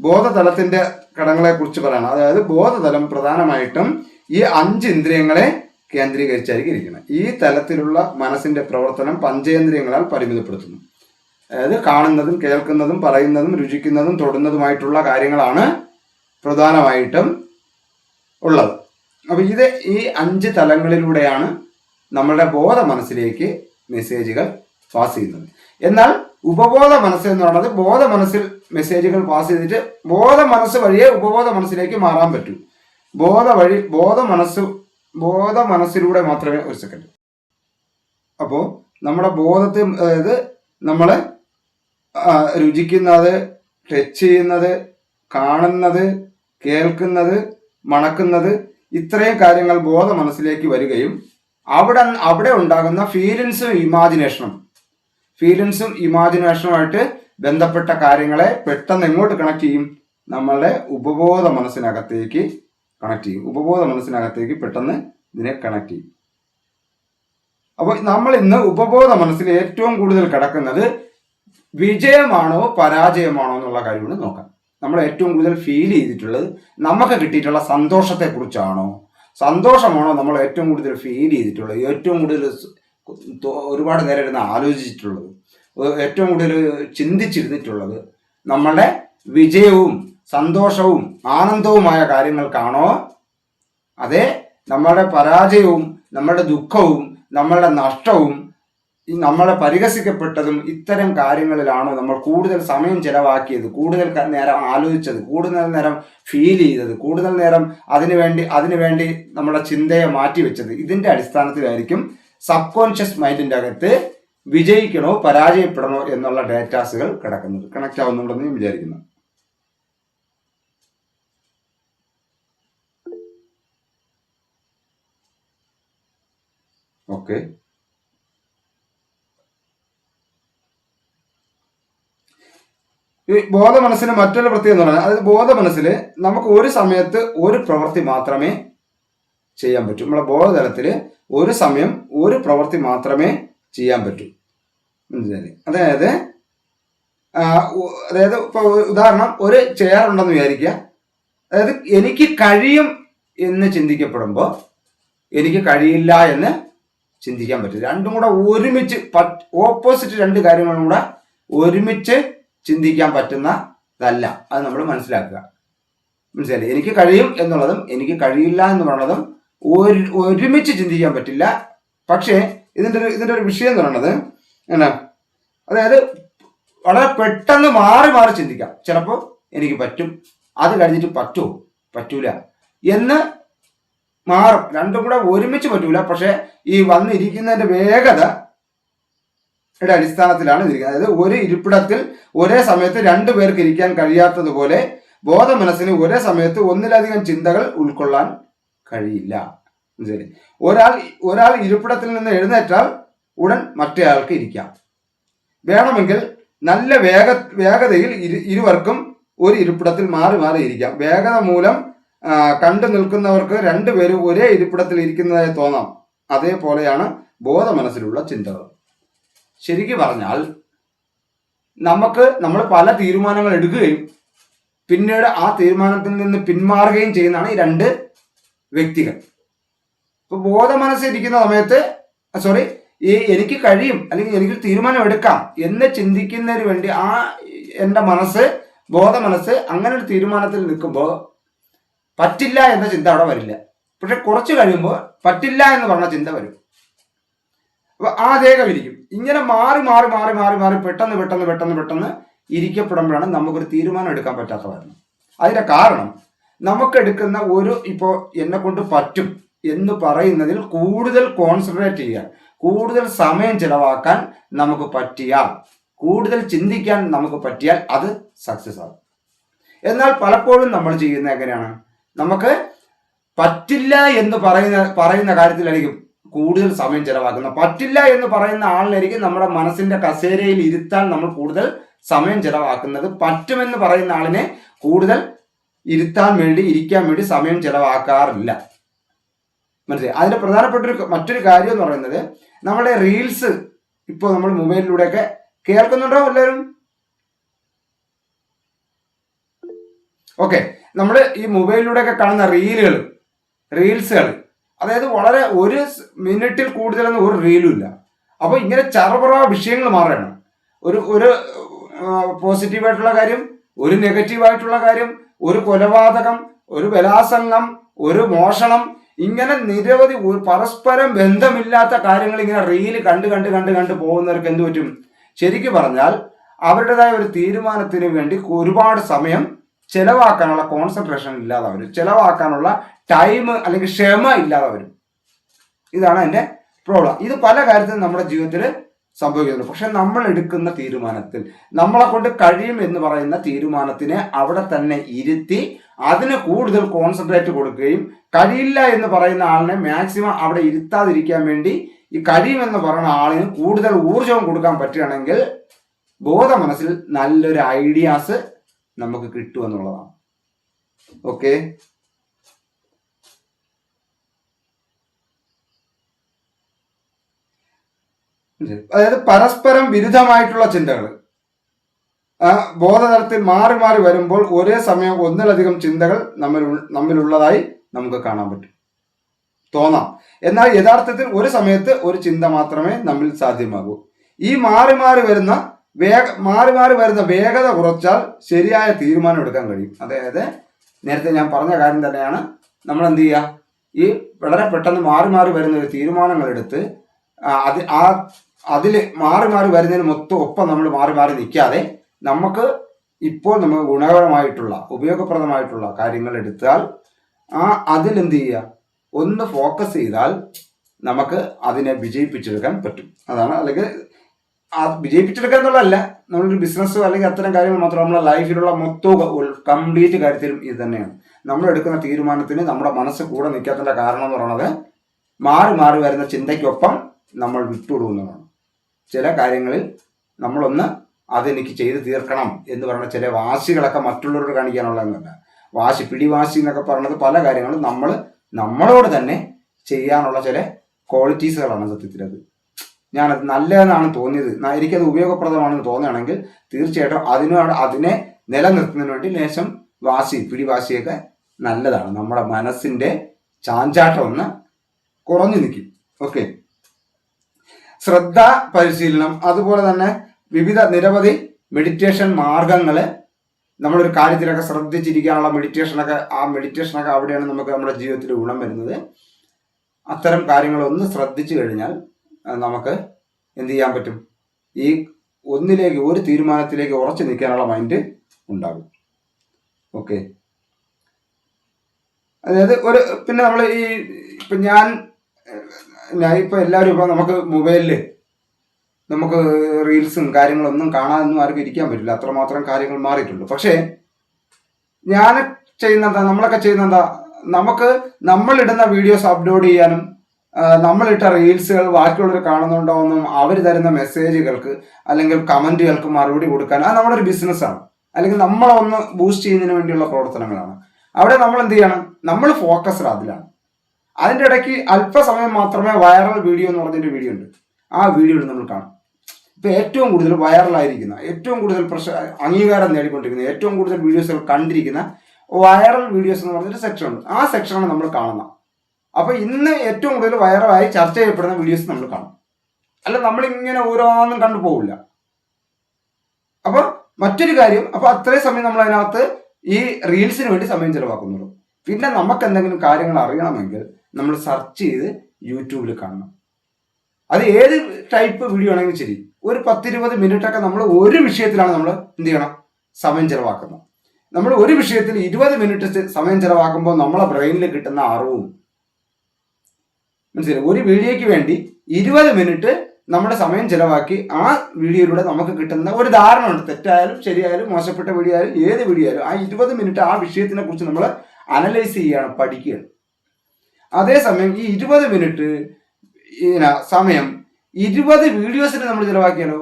ബോധതലത്തിന്റെ ഘടകങ്ങളെ കുറിച്ച് പറയണം. അതായത് ബോധതലം പ്രധാനമായിട്ടും ഈ 5 ഇന്ദ്രിയങ്ങളെ കേന്ദ്രീകരിച്ചായിരിക്കും ഇരിക്കുന്നത്. ഈ തലത്തിലുള്ള മനസ്സിന്റെ പ്രവർത്തനം പഞ്ചേന്ദ്രിയങ്ങളാൽ പരിമിതപ്പെടുത്തുന്നു. അതായത് കാണുന്നതും കേൾക്കുന്നതും പറയുന്നതും രുചിക്കുന്നതും തൊടുന്നതുമായിട്ടുള്ള കാര്യങ്ങളാണ് പ്രധാനമായിട്ടും ഉള്ളത്. അപ്പൊ ഈ 5 തലങ്ങളിലൂടെയാണ് നമ്മളുടെ ബോധ മനസ്സിലേക്ക് മെസ്സേജുകൾ പാസ് ചെയ്യുന്നത്. എന്നാൽ ഉപബോധ മനസ്സ് എന്ന് പറയുന്നത് ബോധ മനസ്സിൽ മെസ്സേജുകൾ പാസ് ചെയ്തിട്ട് ബോധ മനസ്സ് വഴിയേ ഉപബോധ മനസ്സിലേക്ക് മാറാൻ പറ്റൂ. ബോധ മനസ്സിലൂടെ മാത്രമേ. ഒരു സെക്കൻഡ്. അപ്പോൾ നമ്മുടെ ബോധത്തിൽ, അതായത് നമ്മൾ രുചിക്കുന്നത്, ടച്ച് ചെയ്യുന്നത്, കാണുന്നത്, കേൾക്കുന്നത്, മണക്കുന്നത്, ഇത്രയും കാര്യങ്ങൾ ബോധ മനസ്സിലേക്ക് വരികയും അവിടെ ഉണ്ടാകുന്ന ഫീലിങ്സും ഇമാജിനേഷനുമായിട്ട് ബന്ധപ്പെട്ട കാര്യങ്ങളെ പെട്ടെന്ന് എങ്ങോട്ട് കണക്ട് ചെയ്യും? നമ്മളുടെ ഉപബോധ മനസ്സിനകത്തേക്ക് കണക്ട് ചെയ്യും. ഉപബോധ മനസ്സിനകത്തേക്ക് പെട്ടെന്ന് ഇതിനെ കണക്ട് ചെയ്യും. അപ്പോൾ നമ്മൾ ഇന്ന് ഉപബോധ മനസ്സിൽ ഏറ്റവും കൂടുതൽ കിടക്കുന്നത് വിജയമാണോ പരാജയമാണോ എന്നുള്ള കാര്യമാണ് നോക്കാം. നമ്മൾ ഏറ്റവും കൂടുതൽ ഫീൽ ചെയ്തിട്ടുള്ളത് നമുക്ക് കിട്ടിയിട്ടുള്ള സന്തോഷത്തെക്കുറിച്ചാണോ, സന്തോഷമാണോ നമ്മൾ ഏറ്റവും കൂടുതൽ ഫീൽ ചെയ്തിട്ടുള്ളത്, ഏറ്റവും കൂടുതൽ ഒരുപാട് നേരം ഇരുന്ന് ആലോചിച്ചിട്ടുള്ളത്, ഏറ്റവും കൂടുതൽ ചിന്തിച്ചിരുന്നിട്ടുള്ളത് നമ്മളുടെ വിജയവും സന്തോഷവും ആനന്ദവുമായ കാര്യങ്ങൾക്കാണോ, അതേ നമ്മളുടെ പരാജയവും നമ്മളുടെ ദുഃഖവും നമ്മളുടെ നഷ്ടവും നമ്മളെ പരിഹസിക്കപ്പെട്ടതും ഇത്തരം കാര്യങ്ങളിലാണോ നമ്മൾ കൂടുതൽ സമയം ചെലവാക്കിയത്, കൂടുതൽ നേരം ആലോചിച്ചത്, കൂടുതൽ നേരം ഫീൽ ചെയ്തത്, കൂടുതൽ നേരം അതിനുവേണ്ടി നമ്മുടെ ചിന്തയെ മാറ്റിവെച്ചത്? ഇതിന്റെ അടിസ്ഥാനത്തിലായിരിക്കും സബ് കോൺഷ്യസ് മൈൻഡിന്റെ അകത്ത് വിജയിക്കണോ പരാജയപ്പെടണോ എന്നുള്ള ഡേറ്റാസുകൾ കിടക്കുന്നത്. കണക്ട് ആവുന്നുണ്ടെന്ന് ഞാൻ വിചാരിക്കുന്നു. ഓക്കെ, ഈ ബോധ മനസ്സിന് മറ്റൊരു പ്രത്യേകത എന്ന് പറഞ്ഞാൽ, അതായത് ബോധ മനസ്സിൽ നമുക്ക് ഒരു സമയത്ത് ഒരു പ്രവൃത്തി മാത്രമേ ചെയ്യാൻ പറ്റൂ. നമ്മളെ ബോധതലത്തിൽ ഒരു സമയം ഒരു പ്രവൃത്തി മാത്രമേ ചെയ്യാൻ പറ്റൂ. മനസ്സിലായി? അതായത് ഇപ്പൊ ഉദാഹരണം, ഒരു ചെയർ ഉണ്ടെന്ന് വിചാരിക്കുക. അതായത് എനിക്ക് കഴിയും എന്ന് ചിന്തിക്കപ്പെടുമ്പോൾ എനിക്ക് കഴിയില്ല എന്ന് ചിന്തിക്കാൻ പറ്റും. രണ്ടും കൂടെ ഒരുമിച്ച് ഓപ്പോസിറ്റ് രണ്ട് കാര്യങ്ങളും കൂടെ ഒരുമിച്ച് ചിന്തിക്കാൻ പറ്റുന്നതല്ല. അത് നമ്മൾ മനസ്സിലാക്കുക. മനസ്സിലായില്ലേ? എനിക്ക് കഴിയും എന്നുള്ളതും എനിക്ക് കഴിയില്ല എന്ന് പറയുന്നതും ഒരുമിച്ച് ചിന്തിക്കാൻ പറ്റില്ല. പക്ഷേ ഇതിന്റെ ഒരു വിഷയം എന്ന് പറയുന്നത് എന്നാ, അതായത് വളരെ പെട്ടെന്ന് മാറി മാറി ചിന്തിക്കാം. ചിലപ്പോൾ എനിക്ക് പറ്റും, അത് കഴിഞ്ഞിട്ട് പറ്റൂല എന്ന് മാറും. രണ്ടും കൂടെ ഒരുമിച്ച് പറ്റൂല. പക്ഷെ ഈ വന്നിരിക്കുന്നതിന്റെ വേഗതയുടെ അടിസ്ഥാനത്തിലാണ് ഇരിക്കുന്നത്. അതായത് ഒരു ഇരിപ്പിടത്തിൽ ഒരേ സമയത്ത് രണ്ടു പേർക്ക് ഇരിക്കാൻ കഴിയാത്തതുപോലെ ബോധ മനസ്സിന് ഒരേ സമയത്ത് ഒന്നിലധികം ചിന്തകൾ ഉൾക്കൊള്ളാൻ കഴിയില്ല. ശരി, ഒരാൾ ഇരിപ്പിടത്തിൽ നിന്ന് എഴുന്നേറ്റാൽ ഉടൻ മറ്റേ ആൾക്ക് ഇരിക്കാം. വേണമെങ്കിൽ നല്ല വേഗതയിൽ ഇരുവർക്കും ഒരു ഇരിപ്പിടത്തിൽ മാറി മാറി ഇരിക്കാം. വേഗത മൂലം കണ്ടു നിൽക്കുന്നവർക്ക് രണ്ടുപേരും ഒരേ ഇരിപ്പിടത്തിൽ ഇരിക്കുന്നതായി തോന്നാം. അതേപോലെയാണ് ബോധ മനസ്സിലുള്ള ചിന്തകൾ. ശരിക്കും പറഞ്ഞാൽ നമ്മൾ പല തീരുമാനങ്ങൾ എടുക്കുകയും പിന്നീട് ആ തീരുമാനത്തിൽ നിന്ന് പിന്മാറുകയും ചെയ്യുന്നതാണ് ഈ രണ്ട് വ്യക്തികൾ. ഇപ്പൊ ബോധ മനസ്സിരിക്കുന്ന സമയത്ത് എനിക്ക് കഴിയും അല്ലെങ്കിൽ എനിക്ക് തീരുമാനം എടുക്കാം എന്ന് ചിന്തിക്കുന്നതിന് വേണ്ടി എൻ്റെ ബോധ മനസ്സ് അങ്ങനെ ഒരു തീരുമാനത്തിൽ നിൽക്കുമ്പോൾ പറ്റില്ല എന്ന ചിന്ത അവിടെ വരില്ല. പക്ഷെ കുറച്ച് കഴിയുമ്പോൾ പറ്റില്ല എന്ന് പറഞ്ഞ ചിന്ത വരും. അപ്പൊ ആ ദേഹം ഇരിക്കും. ഇങ്ങനെ മാറി മാറി മാറി മാറി മാറി പെട്ടെന്ന് ഇരിക്കപ്പെടുമ്പോഴാണ് നമുക്കൊരു തീരുമാനം എടുക്കാൻ പറ്റാത്ത കാരണം. അതിന്റെ കാരണം നമുക്കെടുക്കുന്ന ഇപ്പോൾ എന്നെ കൊണ്ട് പറ്റും എന്ന് പറയുന്നതിൽ കൂടുതൽ കോൺസെൻട്രേറ്റ് ചെയ്യാൻ, കൂടുതൽ സമയം ചെലവാക്കാൻ നമുക്ക് പറ്റിയാൽ, കൂടുതൽ ചിന്തിക്കാൻ നമുക്ക് പറ്റിയാൽ അത് സക്സസ് ആകും. എന്നാൽ പലപ്പോഴും നമ്മൾ ചെയ്യുന്നത് എങ്ങനെയാണ്? നമുക്ക് പറ്റില്ല എന്ന് പറയുന്ന കാര്യത്തിലായിരിക്കും കൂടുതൽ സമയം ചെലവാക്കുന്നത്. പറ്റില്ല എന്ന് പറയുന്ന ആളിനായിരിക്കും നമ്മുടെ മനസ്സിന്റെ കസേരയിൽ ഇരുത്താൻ നമ്മൾ കൂടുതൽ സമയം ചെലവാക്കുന്നത്. പറ്റുമെന്ന് പറയുന്ന ആളിനെ കൂടുതൽ ഇരിക്കാൻ വേണ്ടി സമയം ചെലവാക്കാറില്ല. മനസ്സിലായി? അതിന്റെ പ്രധാനപ്പെട്ട മറ്റൊരു കാര്യം എന്ന് പറയുന്നത്, നമ്മുടെ റീൽസ് ഇപ്പോൾ നമ്മൾ മൊബൈലിലൂടെയൊക്കെ കേൾക്കുന്നുണ്ടോ എല്ലാവരും? ഓക്കെ, നമ്മൾ ഈ മൊബൈലിലൂടെയൊക്കെ കാണുന്ന റീൽസുകൾ അതായത് വളരെ ഒരു മിനിറ്റിൽ കൂടുതലൊന്നും ഒരു റീലും ഇല്ല. അപ്പൊ ഇങ്ങനെ ചറപറ വിഷയങ്ങൾ മാറുകയാണ്. ഒരു പോസിറ്റീവായിട്ടുള്ള കാര്യം, ഒരു നെഗറ്റീവായിട്ടുള്ള കാര്യം, ഒരു കൊലപാതകം, ഒരു ബലാത്സംഗം, ഒരു മോഷണം, ഇങ്ങനെ നിരവധി പരസ്പരം ബന്ധമില്ലാത്ത കാര്യങ്ങൾ ഇങ്ങനെ റീല് കണ്ട് പോകുന്നവർക്ക് എന്ത് പറ്റും? ശരിക്കും പറഞ്ഞാൽ അവരുടേതായ ഒരു തീരുമാനത്തിന് വേണ്ടി ഒരുപാട് സമയം ചെലവാക്കാനുള്ള കോൺസെൻട്രേഷൻ ഇല്ലാതെ വരും, ചെലവാക്കാനുള്ള ടൈം അല്ലെങ്കിൽ ക്ഷമ ഇല്ലാതെ വരും. ഇതാണ് എൻ്റെ പ്രോബ്ലം. ഇത് പല കാര്യത്തിലും നമ്മുടെ ജീവിതത്തിൽ സംഭവിക്കുന്നുണ്ട്. പക്ഷെ നമ്മൾ എടുക്കുന്ന തീരുമാനത്തിൽ നമ്മളെ കൊണ്ട് കഴിയും എന്ന് പറയുന്ന തീരുമാനത്തിനെ അവിടെ തന്നെ ഇരുത്തി അതിന് കൂടുതൽ കോൺസെൻട്രേറ്റ് കൊടുക്കുകയും കഴിയില്ല എന്ന് പറയുന്ന ആളിനെ മാക്സിമം അവിടെ ഇരുത്താതിരിക്കാൻ വേണ്ടി ഈ കഴിയുമെന്ന് പറയുന്ന ആളിന് കൂടുതൽ ഊർജവും കൊടുക്കാൻ പറ്റുകയാണെങ്കിൽ ബോധ മനസ്സിൽ നല്ലൊരു ഐഡിയാസ് നമുക്ക് കിട്ടുമെന്നുള്ളതാണ്. ഓക്കെ, അതായത് പരസ്പരം വിരുദ്ധമായിട്ടുള്ള ചിന്തകൾ ബോധതലത്തിൽ മാറി മാറി വരുമ്പോൾ ഒരേ സമയം ഒന്നിലധികം ചിന്തകൾ നമ്മിലുള്ളതായി നമുക്ക് കാണാൻ പറ്റും, തോന്നാം. എന്നാൽ യഥാർത്ഥത്തിൽ ഒരു സമയത്ത് ഒരു ചിന്ത മാത്രമേ നമ്മിൽ സാധ്യമാകൂ. ഈ മാറി മാറി വരുന്ന വേഗത കുറച്ചാൽ ശരിയായ തീരുമാനം എടുക്കാൻ കഴിയും. അതായത് നേരത്തെ ഞാൻ പറഞ്ഞ കാര്യം തന്നെയാണ്. നമ്മൾ എന്ത് ചെയ്യുക, ഈ വളരെ പെട്ടെന്ന് മാറി മാറി വരുന്ന ഒരു തീരുമാനങ്ങൾ എടുത്ത് അതിൽ മാറി മാറി വരുന്നതിന് മൊത്തം ഒപ്പം നമ്മൾ മാറി മാറി നിൽക്കാതെ നമുക്ക് ഗുണകരമായിട്ടുള്ള ഉപയോഗപ്രദമായിട്ടുള്ള കാര്യങ്ങൾ എടുത്താൽ അതിലെന്ത് ചെയ്യുക, ഒന്ന് ഫോക്കസ് ചെയ്താൽ നമുക്ക് അതിനെ വിജയിപ്പിച്ചെടുക്കാൻ പറ്റും. അതാണ്. അല്ലെങ്കിൽ വിജയിപ്പിച്ചെടുക്കുക എന്നുള്ളതല്ല, നമ്മളൊരു ബിസിനസ്സോ അല്ലെങ്കിൽ അത്തരം കാര്യങ്ങൾ മാത്രം നമ്മുടെ ലൈഫിലുള്ള മൊത്തം കംപ്ലീറ്റ് കാര്യത്തിലും ഇത് തന്നെയാണ്. നമ്മൾ എടുക്കുന്ന തീരുമാനത്തിന് നമ്മുടെ മനസ്സ് കൂടെ നിൽക്കാത്തതിൻ്റെ കാരണം എന്ന് പറയുന്നത് മാറി മാറി വരുന്ന ചിന്തയ്ക്കൊപ്പം നമ്മൾ വിട്ടുകൊടുക്കുന്നതാണ്. ചില കാര്യങ്ങളിൽ നമ്മളൊന്ന് അതെനിക്ക് ചെയ്ത് തീർക്കണം എന്ന് പറയുന്ന ചില വാശികളൊക്കെ മറ്റുള്ളവരോട് കാണിക്കാനുള്ളതെന്നല്ല. പിടിവാശി എന്നൊക്കെ പറയുന്നത് പല കാര്യങ്ങളും നമ്മളോട് തന്നെ ചെയ്യാനുള്ള ചില ക്വാളിറ്റീസുകളാണ്. സത്യത്തിൽ ഞാനത് നല്ലതെന്നാണ് തോന്നിയത്, എനിക്കത് ഉപയോഗപ്രദമാണെന്ന് തോന്നുകയാണെങ്കിൽ തീർച്ചയായിട്ടും അതിനെ നിലനിർത്തുന്നതിന് വേണ്ടി ലേശം പിടിവാശിയൊക്കെ നല്ലതാണ്. നമ്മുടെ മനസ്സിൻ്റെ ചാഞ്ചാട്ടം ഒന്ന് കുറഞ്ഞു നിൽക്കും. ഓക്കെ, ശ്രദ്ധ പരിശീലനം, അതുപോലെ തന്നെ നിരവധി മെഡിറ്റേഷൻ മാർഗങ്ങൾ, നമ്മളൊരു കാര്യത്തിലൊക്കെ ശ്രദ്ധിച്ചിരിക്കാനുള്ള മെഡിറ്റേഷനൊക്കെ അവിടെയാണ് നമുക്ക് നമ്മുടെ ജീവിതത്തിൽ ഗുണം വരുന്നത്. അത്തരം കാര്യങ്ങളൊന്ന് ശ്രദ്ധിച്ചു കഴിഞ്ഞാൽ നമുക്ക് എന്ത് ചെയ്യാൻ പറ്റും, ഈ ഒരു തീരുമാനത്തിലേക്ക് ഉറച്ചു നിൽക്കാനുള്ള മൈൻഡ് ഉണ്ടാകും. ഓക്കെ, അതായത് പിന്നെ നമ്മൾ ഇപ്പോൾ എല്ലാവരും നമുക്ക് മൊബൈലിൽ നമുക്ക് റീൽസും കാര്യങ്ങളൊന്നും കാണാനൊന്നും ആർക്കും ഇരിക്കാൻ പറ്റില്ല, അത്രമാത്രം കാര്യങ്ങൾ മാറിയിട്ടുള്ളൂ. പക്ഷേ നമ്മളൊക്കെ ചെയ്യുന്നതാ, നമ്മളിടുന്ന വീഡിയോസ് അപ്ലോഡ് ചെയ്യാനും നമ്മളിട്ട റീൽസുകൾ ബാക്കിയുള്ളവർ കാണുന്നുണ്ടോയെന്നും അവർ തരുന്ന മെസ്സേജുകൾക്ക് അല്ലെങ്കിൽ കമൻറ്റുകൾക്ക് മറുപടി കൊടുക്കാൻ അത് നമ്മുടെ ഒരു ബിസിനസ്സാണ്, അല്ലെങ്കിൽ നമ്മളൊന്ന് ബൂസ്റ്റ് ചെയ്യുന്നതിന് വേണ്ടിയുള്ള പ്രവർത്തനങ്ങളാണ്. അവിടെ നമ്മൾ എന്ത് ചെയ്യണം, നമ്മൾ ഫോക്കസ്ഡ് അതിലാണ്. അതിൻ്റെ ഇടയ്ക്ക് അല്പസമയം മാത്രമേ വൈറൽ വീഡിയോ എന്ന് പറഞ്ഞൊരു വീഡിയോ ഉണ്ട്, ആ വീഡിയോയിൽ നമ്മൾ കാണും. ഇപ്പോൾ ഏറ്റവും കൂടുതൽ വൈറലായിരിക്കുന്ന, ഏറ്റവും കൂടുതൽ അംഗീകാരം നേടിക്കൊണ്ടിരിക്കുന്ന, ഏറ്റവും കൂടുതൽ വീഡിയോസുകൾ കണ്ടിരിക്കുന്ന വൈറൽ വീഡിയോസ് എന്ന് പറഞ്ഞൊരു സെക്ഷൻ ഉണ്ട്. ആ സെക്ഷനാണ് നമ്മൾ കാണുന്നത്. അപ്പോൾ ഇന്ന് ഏറ്റവും കൂടുതൽ വൈറലായി ചർച്ച ചെയ്യപ്പെടുന്ന വീഡിയോസ് നമ്മൾ കാണും. അല്ല നമ്മളിങ്ങനെ ഓരോന്നും കണ്ടു പോവില്ല. അപ്പോൾ മറ്റൊരു കാര്യം, അപ്പോൾ അത്രയും സമയം നമ്മൾ അതിനകത്ത് ഈ റീൽസിന് വേണ്ടി സമയം ചിലവാക്കുന്നുള്ളൂ. പിന്നെ നമുക്ക് എന്തെങ്കിലും കാര്യങ്ങൾ അറിയണമെങ്കിൽ നമ്മൾ സെർച്ച് ചെയ്ത് യൂട്യൂബിൽ കാണണം. അത് ഏത് ടൈപ്പ് വീഡിയോ ആണെങ്കിലും ശരി, ഒരു 10-20 മിനിറ്റൊക്കെ നമ്മൾ ഒരു വിഷയത്തിലാണ് നമ്മൾ എന്ത് ചെയ്യണം, സമയം ചിലവാക്കുന്നത്. നമ്മൾ ഒരു വിഷയത്തിൽ 20 മിനിറ്റ് സമയം ചിലവാക്കുമ്പോൾ നമ്മളെ ബ്രെയിനിൽ കിട്ടുന്ന അറിവും മനസ്സിലായി. ഒരു വീഡിയോയ്ക്ക് വേണ്ടി 20 മിനിറ്റ് നമ്മുടെ സമയം ചിലവാക്കി ആ വീഡിയോയിലൂടെ നമുക്ക് കിട്ടുന്ന ഒരു ധാരണ ഉണ്ട്. തെറ്റായാലും ശരിയായാലും മോശപ്പെട്ട വീഡിയോ ആയാലും ഏത് വീഡിയോ ആയാലും ആ 20 മിനിറ്റ് ആ വിഷയത്തിനെ കുറിച്ച് നമ്മൾ അനലൈസ് ചെയ്യുകയാണ്, പഠിക്കുകയാണ്. അതേസമയം ഈ 20 മിനിറ്റ് സമയം 20 വീഡിയോസിന് നമ്മൾ ചിലവാക്കിയാലോ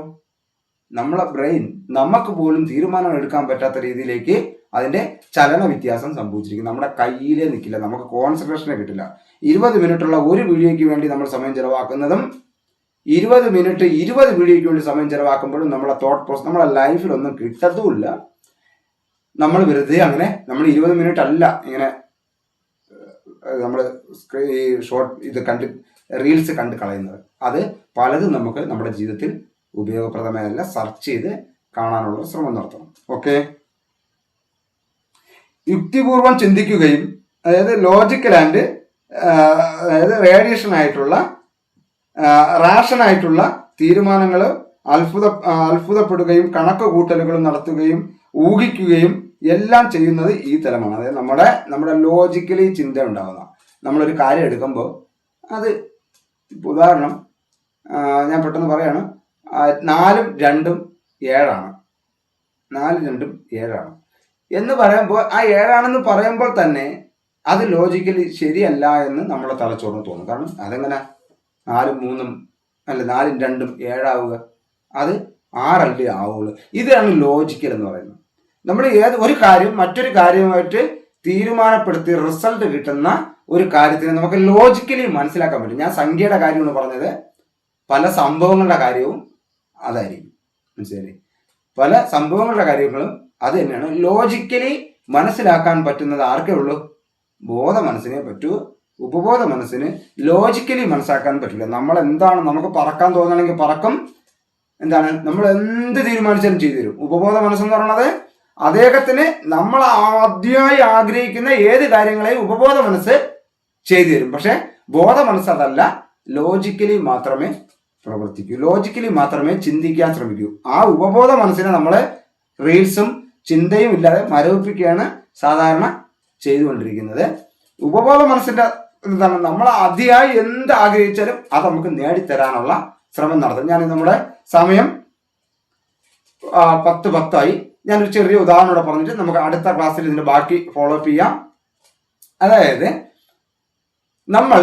നമ്മളെ ബ്രെയിൻ നമുക്ക് പോലും തീരുമാനങ്ങൾ എടുക്കാൻ പറ്റാത്ത രീതിയിലേക്ക് അതിൻ്റെ ചലന വ്യത്യാസം സംഭവിച്ചിരിക്കും. നമ്മുടെ കയ്യിലേ നിൽക്കില്ല, നമുക്ക് കോൺസെൻട്രേഷനെ കിട്ടില്ല. 20 മിനിറ്റുള്ള ഒരു വീഡിയോയ്ക്ക് വേണ്ടി നമ്മൾ സമയം ചിലവാക്കുന്നതും 20 മിനിറ്റ് 20 വീഡിയോയ്ക്ക് വേണ്ടി സമയം ചിലവാക്കുമ്പോഴും നമ്മളെ തോട്ട് പ്രോസസ് നമ്മുടെ ലൈഫിലൊന്നും കിട്ടത്തുമില്ല. നമ്മൾ വെറുതെ അങ്ങനെ നമ്മൾ 20 മിനിറ്റ് അല്ല ഇങ്ങനെ നമ്മൾ ഈ ഷോർട്ട് റീൽസ് കണ്ട് കളയുന്നത്. അത് പലതും നമുക്ക് നമ്മുടെ ജീവിതത്തിൽ ഉപയോഗപ്രദമായല്ല. സെർച്ച് ചെയ്ത് കാണാനുള്ള ശ്രമം നടത്തണം. ഓക്കെ, യുക്തിപൂർവം ചിന്തിക്കുകയും അതായത് ലോജിക്കൽ ആൻഡ് റാഷനായിട്ടുള്ള തീരുമാനങ്ങൾ അത്ഭുതപ്പെടുകയും കണക്ക് കൂട്ടലുകളും നടത്തുകയും ഊഹിക്കുകയും എല്ലാം ചെയ്യുന്നത് ഈ തലമാണ്. അതായത് നമ്മുടെ ലോജിക്കലി ചിന്ത ഉണ്ടാകുന്ന നമ്മളൊരു കാര്യം എടുക്കുമ്പോൾ അത് ഉദാഹരണം ഞാൻ പെട്ടെന്ന് പറയാണ്, 4ഉം 2ഉം 7ആണ്. 4 2ഉം 7ആണ് എന്ന് പറയുമ്പോൾ ആ 7ആണെന്ന് പറയുമ്പോൾ തന്നെ അത് ലോജിക്കലി ശരിയല്ല എന്ന് നമ്മുടെ തലച്ചോറിന് തോന്നും. കാരണം അതെങ്ങനെ 4ഉം 3ഉം അല്ല 4ഉം 2ഉം 7ആവുക? അത് 6 ആവുള്ളൂ. ഇതാണ് ലോജിക്കൽ എന്ന് പറയുന്നത്. നമ്മൾ ഒരു കാര്യം മറ്റൊരു കാര്യമായിട്ട് തീരുമാനപ്പെടുത്തി റിസൾട്ട് കിട്ടുന്ന ഒരു കാര്യത്തിന് നമുക്ക് ലോജിക്കലി മനസ്സിലാക്കാൻ പറ്റും. ഞാൻ സംഖ്യയുടെ കാര്യമാണ് പറഞ്ഞത്, പല സംഭവങ്ങളുടെ കാര്യവും അതായിരിക്കും. മനസ്സിലായി? പല സംഭവങ്ങളുടെ കാര്യങ്ങളും അത് തന്നെയാണ്. ലോജിക്കലി മനസ്സിലാക്കാൻ പറ്റുന്നത് ആർക്കേ ഉള്ളൂ? ബോധ മനസ്സിനെ പറ്റൂ. ഉപബോധ മനസ്സിന് ലോജിക്കലി മനസ്സിലാക്കാൻ പറ്റില്ല. നമ്മൾ എന്താണ്, നമുക്ക് പറക്കാൻ തോന്നണമെങ്കിൽ പറക്കും. എന്താണ്, നമ്മൾ എന്ത് തീരുമാനിച്ചാലും ചെയ്തു തരും. ഉപബോധ മനസ്സെന്ന് പറയുന്നത് അദ്ദേഹത്തിന് നമ്മൾ ആദ്യമായി ആഗ്രഹിക്കുന്ന ഏത് കാര്യങ്ങളെയും ഉപബോധ മനസ്സ് ചെയ്തു തരും. പക്ഷെ ബോധ മനസ്സ് അതല്ല, ലോജിക്കലി മാത്രമേ പ്രവർത്തിക്കൂ, ലോജിക്കലി മാത്രമേ ചിന്തിക്കാൻ ശ്രമിക്കൂ. ആ ഉപബോധ മനസ്സിനെ നമ്മൾ റീൽസും ചിന്തയും ഇല്ലാതെ മരവിപ്പിക്കുകയാണ് സാധാരണ ചെയ്തുകൊണ്ടിരിക്കുന്നത്. ഉപബോധ മനസ്സിന്റെ എന്താണ്, നമ്മൾ അതിയായി എന്ത് ആഗ്രഹിച്ചാലും അത് നമുക്ക് നേടിത്തരാനുള്ള ശ്രമം നടത്തും. ഞാൻ നമ്മുടെ സമയം 10:10 ഞാനൊരു ചെറിയ ഉദാഹരണം ഇവിടെ പറഞ്ഞിട്ട് നമുക്ക് അടുത്ത ക്ലാസ്സിൽ ഇതിന്റെ ബാക്കി ഫോളോ അപ്പ് ചെയ്യാം. അതായത് നമ്മൾ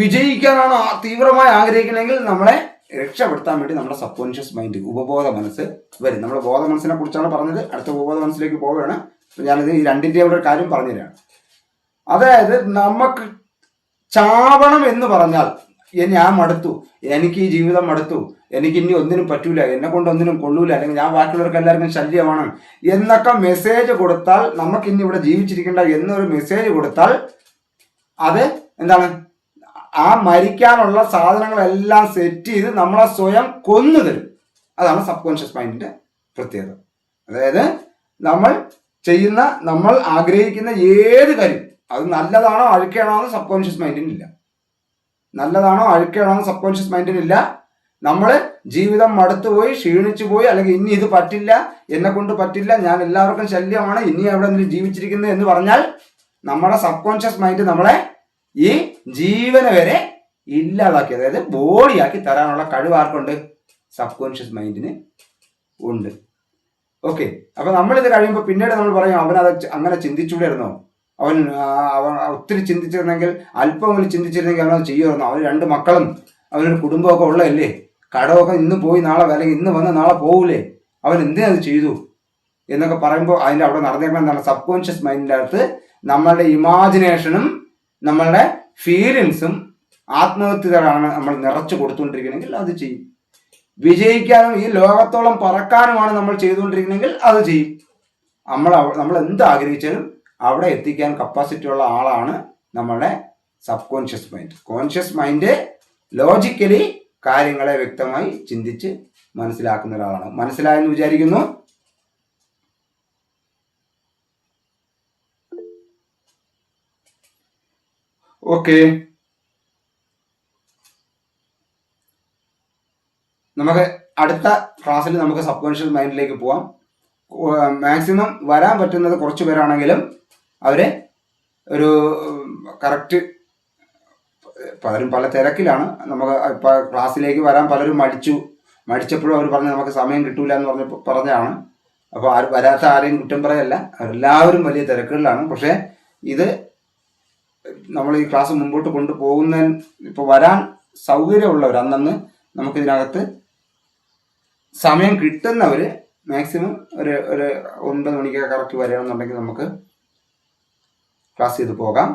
വിജയിക്കാനാണ് തീവ്രമായി ആഗ്രഹിക്കണമെങ്കിൽ നമ്മളെ രക്ഷപ്പെടുത്താൻ വേണ്ടി നമ്മുടെ സബ് കോൺഷ്യസ് മൈൻഡ്, ഉപബോധ മനസ്സ് വരും. നമ്മുടെ ബോധ മനസ്സിനെ കുറിച്ചാണ് പറഞ്ഞത്, അടുത്ത ഉപബോധ മനസ്സിലേക്ക് പോവുകയാണ്. ഞാനിത് ഈ രണ്ടിൻ്റെ ഒരു കാര്യം പറഞ്ഞുതരാണ്. അതായത് നമുക്ക് ചാവണം എന്ന് പറഞ്ഞാൽ ഞാൻ മടുത്തു, എനിക്ക് ഈ ജീവിതം മടുത്തു, എനിക്ക് ഇനി ഒന്നിനും പറ്റൂല, എന്നെ കൊണ്ട് ഒന്നിനും കൊള്ളൂല, അല്ലെങ്കിൽ ഞാൻ ബാക്കിയുള്ളവർക്ക് എല്ലാവർക്കും ശല്യമാണ് എന്നൊക്കെ മെസ്സേജ് കൊടുത്താൽ, നമുക്ക് ഇനി ഇവിടെ ജീവിച്ചിരിക്കേണ്ട എന്നൊരു മെസ്സേജ് കൊടുത്താൽ അത് എന്താണ്, ആ മരിക്കാനുള്ള സാധനങ്ങളെല്ലാം സെറ്റ് ചെയ്ത് നമ്മളെ സ്വയം കൊന്നു തരും. അതാണ് സബ് കോൺഷ്യസ് മൈൻഡിന്റെ പ്രത്യേകത. അതായത് നമ്മൾ ആഗ്രഹിക്കുന്ന ഏത് കാര്യം അത് നല്ലതാണോ അഴുക്കാണോ എന്ന് സബ് കോൺഷ്യസ് മൈൻഡിനില്ല. നല്ലതാണോ അഴുക്കാണോ എന്ന് സബ് കോൺഷ്യസ് മൈൻഡിനില്ല. നമ്മൾ ജീവിതം മടുത്തുപോയി, ക്ഷീണിച്ചു പോയി, അല്ലെങ്കിൽ ഇനി ഇത് പറ്റില്ല, എന്നെ കൊണ്ട് പറ്റില്ല, ഞാൻ എല്ലാവർക്കും ശല്യമാണ്, ഇനി അവിടെ നിന്ന് ജീവിച്ചിരിക്കുന്നത് എന്ന് പറഞ്ഞാൽ നമ്മുടെ സബ് കോൺഷ്യസ് മൈൻഡ് നമ്മളെ ഈ ജീവനെ വരെ ഇല്ലാതാക്കി, അതായത് ബോഡിയാക്കി തരാനുള്ള കഴിവ് ആർക്കുണ്ട്? സബ് കോൺഷ്യസ് മൈൻഡിന് ഉണ്ട്. ഓക്കെ, അപ്പൊ നമ്മളിത് കഴിയുമ്പോൾ പിന്നീട് നമ്മൾ പറയും അവനത് അങ്ങനെ ചിന്തിച്ചുകൂടായിരുന്നോ, അവൻ ഒത്തിരി ചിന്തിച്ചിരുന്നെങ്കിൽ, അല്പമെങ്കിലും ചിന്തിച്ചിരുന്നെങ്കിൽ അവനത് ചെയ്യുമായിരുന്നു, അവന് 2 മക്കളും അവനൊരു കുടുംബമൊക്കെ ഉള്ളതല്ലേ, കടമൊക്കെ ഇന്ന് പോയി നാളെ, അല്ലെങ്കിൽ ഇന്ന് വന്ന് നാളെ പോകൂലേ, അവൻ എന്തിനത് ചെയ്തു എന്നൊക്കെ പറയുമ്പോൾ അതിൻ്റെ അവിടെ നടന്നേക്കണം എന്താണ്, സബ് കോൺഷ്യസ് മൈൻഡിൻ്റെ അകത്ത് നമ്മളുടെ ഇമാജിനേഷനും നമ്മളുടെ ഫീലിങ്സും ആത്മഹത്യകളാണ് നമ്മൾ നിറച്ചു കൊടുത്തുകൊണ്ടിരിക്കണമെങ്കിൽ അത് ചെയ്യും. വിജയിക്കാനും ഈ ലോകത്തോളം പറക്കാനുമാണ് നമ്മൾ ചെയ്തുകൊണ്ടിരിക്കണമെങ്കിൽ അത് ചെയ്യും. നമ്മൾ എന്ത് ആഗ്രഹിച്ചാലും അവിടെ എത്തിക്കാൻ കപ്പാസിറ്റി ഉള്ള ആളാണ് നമ്മളുടെ sub conscious mind. Conscious mind logically കാര്യങ്ങളെ വ്യക്തമായി ചിന്തിച്ച് മനസ്സിലാക്കുന്ന ഒരാളാണ്. മനസ്സിലായെന്ന് വിചാരിക്കുന്നു. ഓക്കെ, നമുക്ക് അടുത്ത ക്ലാസ്സിൽ നമുക്ക് സബ് കോൺഷ്യസ് മൈൻഡിലേക്ക് പോവാം. മാക്സിമം വരാൻ പറ്റുന്നത് കുറച്ച് പേരാണെങ്കിലും അവരെ ഒരു കറക്റ്റ്, പലരും പല തിരക്കിലാണ്, നമുക്ക് ഇപ്പം ക്ലാസ്സിലേക്ക് വരാൻ പലരും മടിച്ചപ്പോഴും അവർ പറഞ്ഞ് നമുക്ക് സമയം കിട്ടൂല എന്ന് പറഞ്ഞതാണ്. അപ്പോൾ വരാത്ത ആരെയും കുറ്റം പറയല്ല, അവരെല്ലാവരും വലിയ തിരക്കുകളിലാണ്. പക്ഷേ ഇത് നമ്മൾ ഈ ക്ലാസ് മുമ്പോട്ട് കൊണ്ടുപോകുന്നതിന് ഇപ്പോൾ വരാൻ സൗകര്യമുള്ളവർ, അന്നന്ന് നമുക്കിതിനകത്ത് സമയം കിട്ടുന്നവർ മാക്സിമം ഒരു 9 മണിക്കൊക്കെ കറക്റ്റ് വരികയാണെന്നുണ്ടെങ്കിൽ നമുക്ക് ക്ലാസ് ചെയ്ത് പോകാം.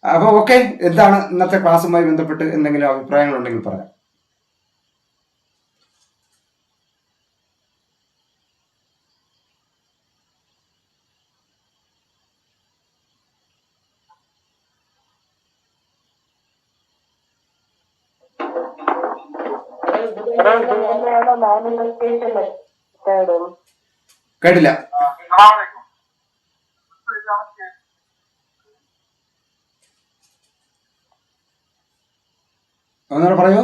അപ്പോൾ ഓക്കെ, എന്താണ് ഇന്നത്തെ ക്ലാസ്സുമായി ബന്ധപ്പെട്ട് എന്തെങ്കിലും അഭിപ്രായങ്ങളുണ്ടെങ്കിൽ പറയാം. കേട്ടില്ല, ഒന്നുകൂടെ പറയൂ.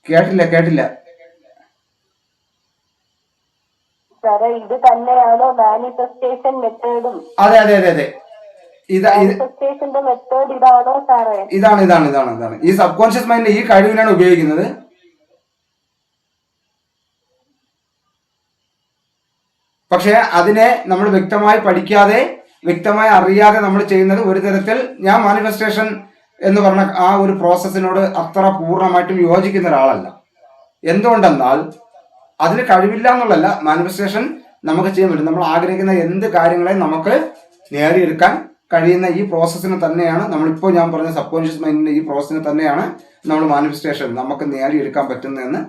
കേട്ടില്ല. ഇത് തന്നെയാണോ മാനിഫെസ്റ്റേഷൻ മെത്തേഡും? അതെ. മാനിഫെസ്റ്റേഷന്റെ മെത്തേഡ് ഇതാണോ സാറേ? ഇതാണ് ഈ സബ് കോൺഷ്യസ് മൈൻഡ് ഈ കഴിവിനാണ് ഉപയോഗിക്കുന്നത്. പക്ഷെ അതിനെ നമ്മൾ വ്യക്തമായി പഠിക്കാതെ, വ്യക്തമായി അറിയാതെ നമ്മൾ ചെയ്യുന്നത് ഒരു തരത്തിൽ, ഞാൻ മാനിഫെസ്റ്റേഷൻ എന്ന് പറഞ്ഞ ആ ഒരു പ്രോസസ്സിനോട് അത്ര പൂർണ്ണമായിട്ടും യോജിക്കുന്ന ഒരാളല്ല. എന്തുകൊണ്ടെന്നാൽ അതിന് കഴിവില്ല എന്നുള്ളതല്ല, മാനിഫെസ്റ്റേഷൻ നമുക്ക് ചെയ്യാൻ പറ്റും. നമ്മൾ ആഗ്രഹിക്കുന്ന എന്ത് കാര്യങ്ങളെയും നമുക്ക് നേടിയെടുക്കാൻ കഴിയുന്ന ഈ പ്രോസസ്സിന് തന്നെയാണ്, നമ്മളിപ്പോൾ ഞാൻ പറഞ്ഞ സബ് കോൺഷ്യസ് മൈൻഡിന്റെ ഈ പ്രോസസ്സിന് തന്നെയാണ് നമ്മൾ മാനിഫെസ്റ്റേഷൻ നമുക്ക് നേടിയെടുക്കാൻ പറ്റുന്നതെന്ന്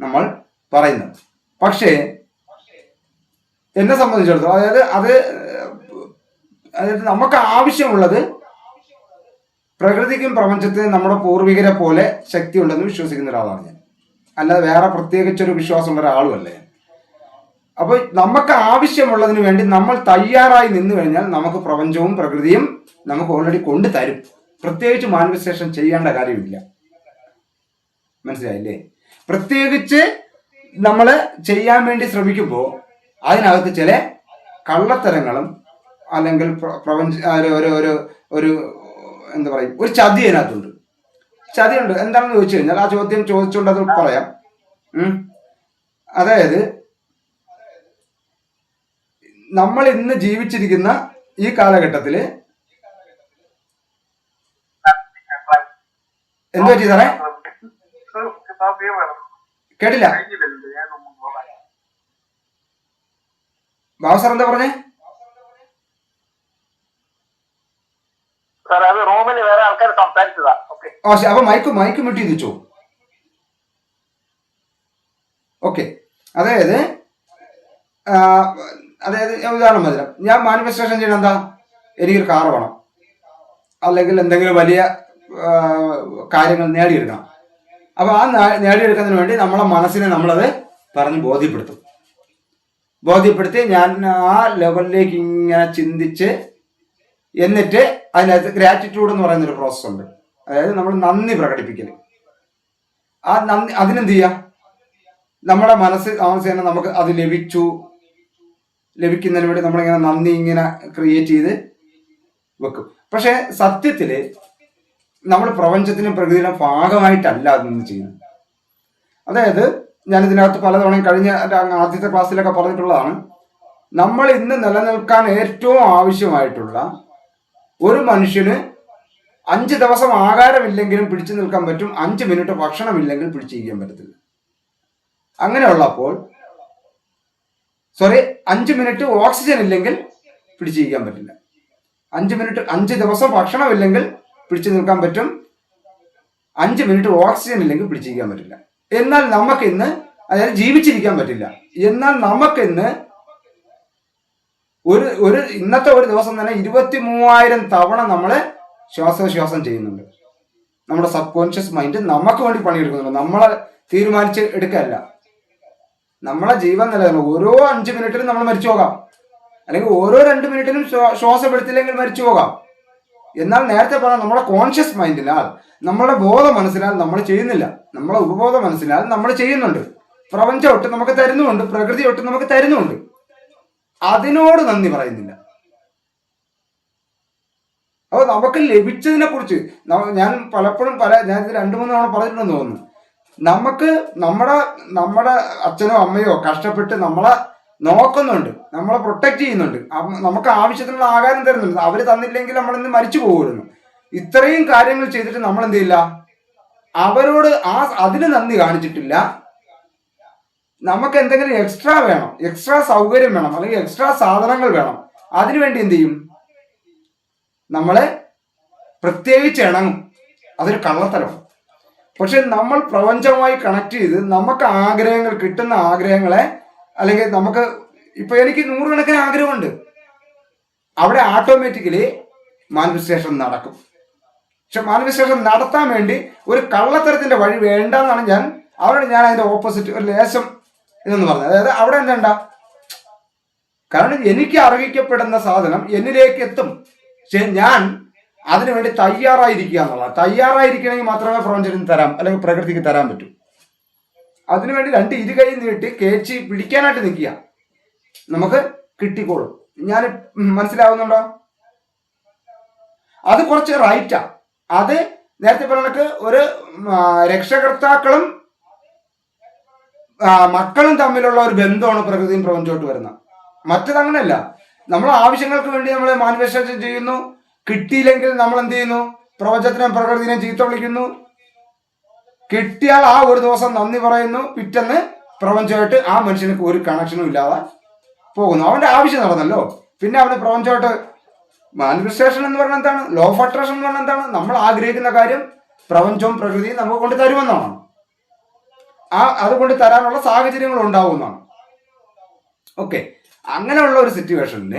നമ്മൾ പറയുന്നത്. പക്ഷേ എന്നെ സംബന്ധിച്ചിടത്തോളം അതായത് നമുക്ക് ആവശ്യമുള്ളത് പ്രകൃതിക്കും പ്രപഞ്ചത്തിനും നമ്മുടെ പൂർവികരെ പോലെ ശക്തി ഉണ്ടെന്ന് വിശ്വസിക്കുന്ന ഒരാളാണ് ഞാൻ. അല്ലാതെ വേറെ പ്രത്യേകിച്ചൊരു വിശ്വാസമുള്ള ഒരാളുമല്ല ഞാൻ. അപ്പോൾ നമുക്ക് ആവശ്യമുള്ളതിന് വേണ്ടി നമ്മൾ തയ്യാറായി നിന്നു കഴിഞ്ഞാൽ നമുക്ക് പ്രപഞ്ചവും പ്രകൃതിയും നമുക്ക് ഓൾറെഡി കൊണ്ടു തരും. പ്രത്യേകിച്ച് മാനിഫെസ്റ്റേഷൻ ചെയ്യേണ്ട കാര്യമില്ല. മനസ്സിലായില്ലേ? പ്രത്യേകിച്ച് നമ്മൾ ചെയ്യാൻ വേണ്ടി ശ്രമിക്കുമ്പോൾ അതിനകത്ത് ചില കള്ളത്തരങ്ങളും അല്ലെങ്കിൽ പ്രപഞ്ച ഒരു എന്താ പറയും, ഒരു ചതി അതിനകത്തുണ്ട്. ചതിയുണ്ട്. എന്താണെന്ന് ചോദിച്ചു കഴിഞ്ഞാൽ ആ ചോദ്യം ചോദിച്ചുകൊണ്ട് അത് പറയാം. അതായത് നമ്മൾ ഇന്ന് ജീവിച്ചിരിക്കുന്ന ഈ കാലഘട്ടത്തില് എന്ത് പറ്റി സാറേ? കേട്ടില്ല. ബാബു സാർ എന്താ പറഞ്ഞേ? അപ്പൊ മൈക്ക് മ്യൂട്ട് ചെയ്ത് വെച്ചോ. ഓക്കെ. അതായത് ഉദാഹരണം മതി. ഞാൻ മാനിഫെസ്റ്റേഷൻ ചെയ്യണം എന്താ, എനിക്കൊരു കാർ വേണം, അല്ലെങ്കിൽ എന്തെങ്കിലും വലിയ കാര്യങ്ങൾ നേടിയെടുക്കണം. അപ്പൊ ആ നേടിയെടുക്കുന്നതിന് വേണ്ടി നമ്മളെ മനസ്സിനെ നമ്മളത് പറഞ്ഞ് ബോധ്യപ്പെടുത്തി ഞാൻ ആ ലെവലിലേക്ക് ഇങ്ങനെ ചിന്തിച്ച്, എന്നിട്ട് അതിനകത്ത് ഗ്രാറ്റിറ്റ്യൂഡ് എന്ന് പറയുന്നൊരു പ്രോസസ് ഉണ്ട്. അതായത് നമ്മൾ നന്ദി പ്രകടിപ്പിക്കല്. ആ നന്ദി അതിനെന്ത് ചെയ്യാം, നമ്മുടെ മനസ്സിനെ നമുക്ക് അത് ലഭിക്കുന്നതിന് വേണ്ടി നമ്മളിങ്ങനെ നന്ദി ഇങ്ങനെ ക്രിയേറ്റ് ചെയ്ത് വെക്കും. പക്ഷെ സത്യത്തില് നമ്മൾ പ്രപഞ്ചത്തിനും പ്രകൃതിയുടെ ഭാഗമായിട്ടല്ല അതൊന്നും ചെയ്യുന്നത്. അതായത് ഞാൻ ഇതിനകത്ത് പലതവണ കഴിഞ്ഞ ആദ്യത്തെ ക്ലാസ്സിലൊക്കെ പറഞ്ഞിട്ടുള്ളതാണ്. നമ്മൾ ഇന്ന് നിലനിൽക്കാൻ ഏറ്റവും ആവശ്യമായിട്ടുള്ള ഒരു മനുഷ്യന് 5 ദിവസം ആഹാരമില്ലെങ്കിലും പിടിച്ചു നിൽക്കാൻ പറ്റും, 5 മിനിറ്റ് ഭക്ഷണമില്ലെങ്കിൽ പിടിച്ചിരിക്കാൻ പറ്റത്തില്ല. അങ്ങനെയുള്ളപ്പോൾ 5 മിനിറ്റ് ഓക്സിജൻ ഇല്ലെങ്കിൽ പിടിച്ചിരിക്കാൻ പറ്റില്ല. 5 ദിവസം ഭക്ഷണമില്ലെങ്കിൽ പിടിച്ചു നിൽക്കാൻ പറ്റും, 5 മിനിറ്റ് ഓക്സിജൻ ഇല്ലെങ്കിൽ പിടിച്ചിരിക്കാൻ പറ്റില്ല. എന്നാൽ നമുക്കിന്ന്, അതായത് ജീവിച്ചിരിക്കാൻ പറ്റില്ല. എന്നാൽ നമുക്കിന്ന് ഇന്നത്തെ ഒരു ദിവസം തന്നെ 23,000 തവണ നമ്മൾ ശ്വാസോച്ഛ്വാസം ചെയ്യുന്നുണ്ട്. നമ്മുടെ സബ് കോൺഷ്യസ് മൈൻഡ് നമുക്ക് വേണ്ടി പണിയെടുക്കുന്നുണ്ട്. നമ്മളെ തീരുമാനിച്ച് എടുക്കല്ല. നമ്മളെ ജീവൻ നിലനിൽക്കണം. ഓരോ 5 മിനിറ്റിലും നമ്മൾ മരിച്ചു പോകാം, അല്ലെങ്കിൽ ഓരോ 2 മിനിറ്റിലും ശ്വാസം എടുത്തില്ലെങ്കിൽ മരിച്ചു പോകാം. എന്നാൽ നേരത്തെ പറഞ്ഞ നമ്മുടെ കോൺഷ്യസ് മൈൻഡിനാൽ, നമ്മുടെ ബോധ മനസ്സിനാൽ നമ്മൾ ചെയ്യുന്നില്ല. നമ്മളെ ഉപബോധ മനസ്സിനാൽ നമ്മൾ ചെയ്യുന്നുണ്ട്. പ്രപഞ്ചം ഒട്ട് നമുക്ക് തരുന്നുമുണ്ട്, പ്രകൃതി ഒട്ട് നമുക്ക് തരുന്നുമുണ്ട്. അതിനോട് നന്ദി പറയുന്നില്ല. അപ്പോൾ നമുക്ക് ലഭിച്ചതിനെ കുറിച്ച് ഞാൻ പലപ്പോഴും ഞാൻ ഇത് 2-3 തവണ പറഞ്ഞിട്ടുണ്ടെന്ന് തോന്നുന്നു. നമുക്ക് നമ്മുടെ അച്ഛനോ അമ്മയോ കഷ്ടപ്പെട്ട് നമ്മളെ നോക്കുന്നുണ്ട്, നമ്മളെ പ്രൊട്ടക്ട് ചെയ്യുന്നുണ്ട്, നമുക്ക് ആവശ്യത്തിനുള്ള ആഹാരം തരുന്നുണ്ട്. അവര് തന്നില്ലെങ്കിൽ നമ്മൾ ഇന്ന് മരിച്ചു പോകുമായിരുന്നു. ഇത്രയും കാര്യങ്ങൾ ചെയ്തിട്ട് നമ്മൾ എന്ത് ചെയ്യില്ല, അവരോട് അതിന് നന്ദി കാണിച്ചിട്ടില്ല. നമുക്ക് എന്തെങ്കിലും എക്സ്ട്രാ വേണം, എക്സ്ട്രാ സൗകര്യം വേണം, അല്ലെങ്കിൽ എക്സ്ട്രാ സാധനങ്ങൾ വേണം. അതിനുവേണ്ടി എന്ത് ചെയ്യും, നമ്മളെ പ്രത്യേകിച്ച് ഇണങ്ങും. അതൊരു കള്ളത്തരമാണ്. പക്ഷെ നമ്മൾ പ്രപഞ്ചവുമായി കണക്ട് ചെയ്ത് നമുക്ക് ആഗ്രഹങ്ങൾ, കിട്ടുന്ന ആഗ്രഹങ്ങളെ, അല്ലെങ്കിൽ നമുക്ക് ഇപ്പൊ എനിക്ക് 100 കണക്കിന് ആഗ്രഹമുണ്ട്, അവിടെ ഓട്ടോമാറ്റിക്കലി മാനിഫെസ്റ്റേഷൻ നടക്കും. പക്ഷെ മാനിഫെസ്റ്റേഷൻ നടത്താൻ വേണ്ടി ഒരു കള്ളത്തരത്തിന്റെ വഴി വേണ്ടെന്നാണ് ഞാൻ അതിന്റെ ഓപ്പോസിറ്റ് ഒരു ലേശം ഇതെന്ന് പറഞ്ഞത്. അതായത് അവിടെ എന്താ, കാരണം എനിക്ക് അർഹിക്കപ്പെടുന്ന സാധനം എന്നിലേക്ക് എത്തും. പക്ഷെ ഞാൻ അതിനുവേണ്ടി തയ്യാറായിരിക്കുക എന്നുള്ളത്. തയ്യാറായിരിക്കണമെങ്കിൽ മാത്രമേ പ്രപഞ്ചത്തിന് തരാം, അല്ലെങ്കിൽ പ്രകൃതിക്ക് തരാൻ പറ്റൂ. അതിനുവേണ്ടി 2 ഇരുകൈ നീട്ടി കേച്ചി പിടിക്കാനായിട്ട് നിൽക്കുക, നമുക്ക് കിട്ടിക്കോളും. ഞാൻ മനസ്സിലാവുന്നുണ്ടോ? അത് കുറച്ച് റൈറ്റാ. അത് നേരത്തെ പറഞ്ഞ ഒരു രക്ഷകർത്താക്കളും മക്കളും തമ്മിലുള്ള ഒരു ബന്ധമാണ് പ്രകൃതിയും പ്രപഞ്ചമായിട്ട് വരുന്നത്. മറ്റത് അങ്ങനെയല്ല. നമ്മൾ ആവശ്യങ്ങൾക്ക് വേണ്ടി നമ്മൾ മാനിഫെസ്റ്റേഷൻ ചെയ്യുന്നു, കിട്ടിയില്ലെങ്കിൽ നമ്മൾ എന്ത് ചെയ്യുന്നു? പ്രപഞ്ചത്തിനെയും പ്രകൃതിനെയും ചീത്ത വിളിക്കുന്നു. കിട്ടിയാൽ ആ ഒരു ദിവസം നന്ദി പറയുന്നു, പിറ്റെന്ന് പ്രപഞ്ചമായിട്ട് ആ മനുഷ്യർക്ക് ഒരു കണക്ഷനും ഇല്ലാതെ പോകുന്നു. അവന്റെ ആവശ്യം നടന്നല്ലോ, പിന്നെ അവന് പ്രപഞ്ചമായിട്ട് മാനിഫെസ്റ്റേഷൻ എന്ന് പറഞ്ഞാൽ എന്താണ്? ലോ ഓഫ് അട്രാക്ഷൻ എന്ന് പറഞ്ഞാൽ എന്താണ്? നമ്മൾ ആഗ്രഹിക്കുന്ന കാര്യം പ്രപഞ്ചവും പ്രകൃതിയും നമുക്ക് കൊണ്ട് തരുമെന്നാണ്. അതുകൊണ്ട് തരാനുള്ള സാഹചര്യങ്ങൾ ഉണ്ടാവുമെന്നാണ്. ഓക്കെ, അങ്ങനെയുള്ള ഒരു സിറ്റുവേഷനിൽ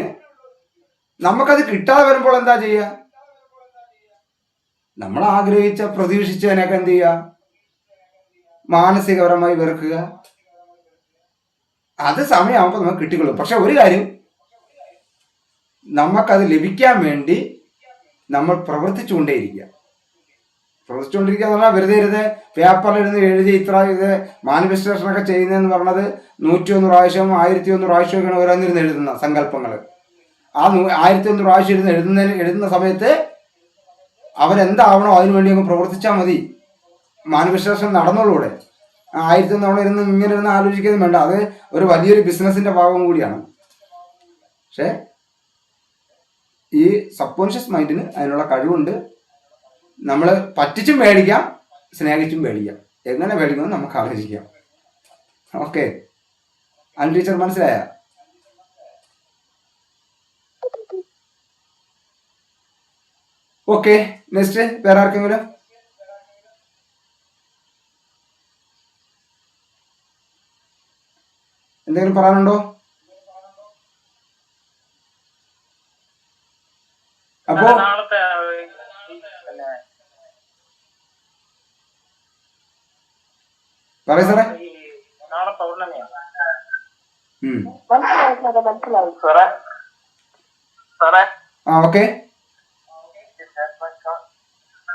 നമുക്കത് കിട്ടാതെ വരുമ്പോൾ എന്താ ചെയ്യുക? നമ്മൾ ആഗ്രഹിച്ച പ്രതീക്ഷിച്ചതിനൊക്കെ എന്ത് ചെയ്യുക? മാനസികപരമായി വെറുക്കുക. അത് സമയമാകുമ്പോൾ നമുക്ക് കിട്ടിക്കൊള്ളും. പക്ഷെ ഒരു കാര്യം, നമുക്കത് ലഭിക്കാൻ വേണ്ടി നമ്മൾ പ്രവർത്തിച്ചുകൊണ്ടേയിരിക്കുക. പ്രവർത്തിച്ചുകൊണ്ടിരിക്കുക എന്ന് പറഞ്ഞാൽ വെറുതെ പേപ്പറിലിരുന്ന് എഴുതി ഇത്ര ഇത് മാനിഫെസ്റ്റേഷനൊക്കെ ചെയ്യുന്നതെന്ന് പറഞ്ഞത് 101 പ്രാവശ്യം 1001 പ്രാവശ്യമൊക്കെയാണ് ഓരോന്നിരുന്ന് എഴുതുന്ന സങ്കല്പങ്ങൾ. ആ 1001 പ്രാവശ്യം ഇരുന്ന് എഴുതുന്ന സമയത്ത് അവരെന്താവണോ അതിനു വേണ്ടി അങ്ങ് പ്രവർത്തിച്ചാൽ മതി. മാനിഫെസ്റ്റേഷൻ നടന്നോളൂടെ. 1001 തവണ ഇങ്ങനെ ഇരുന്ന് ആലോചിക്കുന്നത് വേണ്ട. അത് ഒരു വലിയൊരു ബിസിനസിന്റെ ഭാഗം കൂടിയാണ്. പക്ഷെ ഈ സബ് കോൺഷ്യസ് മൈൻഡിന് അതിനുള്ള കഴിവുണ്ട്. നമ്മൾ പറ്റിച്ചും മേടിക്കാം, സ്നേഹിച്ചും മേടിക്കാം. എങ്ങനെ മേടിക്കുമെന്ന് നമുക്ക് ആലോചിക്കാം. ഓക്കെ, അൻ ടീച്ചർ മനസ്സിലായ? ഓക്കെ, നെക്സ്റ്റ് വേറെ ആർക്കെങ്കിലും? എന്തെങ്കിലും പറയാനുണ്ടോ? അപ്പോ പറയ സാറേ. ഓക്കെ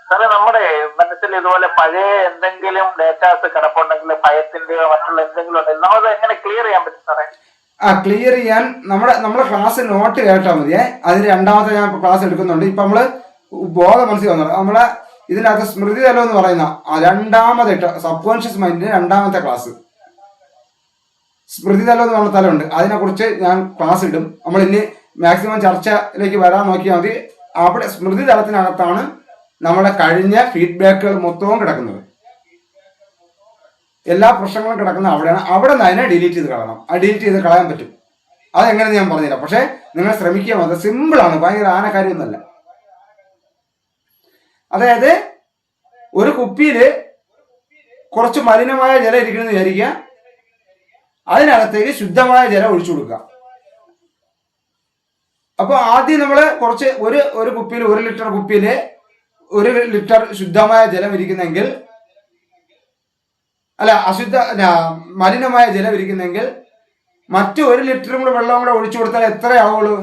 സാറേ, നമ്മുടെ മനസ്സിൽ ഇതുപോലെ പഴയ എന്തെങ്കിലും ഡേറ്റാസ് കിടപ്പുണ്ടെങ്കിൽ ഭയത്തിന്റെയോ മറ്റുള്ള എന്തെങ്കിലും ഉണ്ടെങ്കിൽ നമ്മളത് എങ്ങനെ ക്ലിയർ ചെയ്യാൻ പറ്റും സാറേ? ക്ലിയർ ചെയ്യാൻ നമ്മുടെ ക്ലാസ് നോട്ട് കേട്ടാൽ മതിയേ. അതിന് രണ്ടാമത്തെ ഞാൻ ക്ലാസ് എടുക്കുന്നുണ്ട്. ഇപ്പൊ നമ്മള് ബോധ മനസ്സിൽ വന്നത് നമ്മളെ ഇതിനകത്ത് സ്മൃതി തലം എന്ന് പറയുന്ന രണ്ടാമത്തെ സബ് കോൺഷ്യസ് മൈൻഡിന്റെ രണ്ടാമത്തെ ക്ലാസ് സ്മൃതി തലം എന്ന് പറഞ്ഞ തലമുണ്ട്. അതിനെക്കുറിച്ച് ഞാൻ ക്ലാസ് ഇടും. നമ്മൾ ഇനി മാക്സിമം ചർച്ചയിലേക്ക് വരാൻ നോക്കിയാൽ മതി. അവിടെ സ്മൃതി തലത്തിനകത്താണ് നമ്മുടെ കഴിഞ്ഞ ഫീഡ്ബാക്കുകൾ മൊത്തവും കിടക്കുന്നത്. എല്ലാ പ്രശ്നങ്ങളും കിടക്കുന്നത് അവിടെയാണ്. അവിടെ നിന്ന് അതിനെ ഡിലീറ്റ് ചെയ്ത് കളയണം. ഡിലീറ്റ് ചെയ്ത് കളയാൻ പറ്റും. അതെങ്ങനെയെന്ന് ഞാൻ പറഞ്ഞുതരാം. പക്ഷെ നിങ്ങൾ ശ്രമിക്കുക. അത് സിമ്പിളാണ്, ഭയങ്കര ആനക്കാര്യമൊന്നുമല്ല. അതായത് ഒരു കുപ്പിയിൽ കുറച്ച് മലിനമായ ജലം ഇരിക്കണമെന്ന് വിചാരിക്കുക. അതിനകത്തേക്ക് ശുദ്ധമായ ജലം ഒഴിച്ചു കൊടുക്കുക. അപ്പോൾ ആദ്യം നമ്മൾ കുറച്ച് ഒരു കുപ്പിയിൽ 1 ലിറ്റർ കുപ്പിയിൽ 1 ലിറ്റർ ശുദ്ധമായ ജലം ഇരിക്കുന്നെങ്കിൽ, അല്ല മലിനമായ ജലം ഇരിക്കുന്നെങ്കിൽ മറ്റു 1 ലിറ്ററും കൂടെ വെള്ളം കൂടെ ഒഴിച്ചു കൊടുത്താൽ എത്രയാവുള്ളൂ?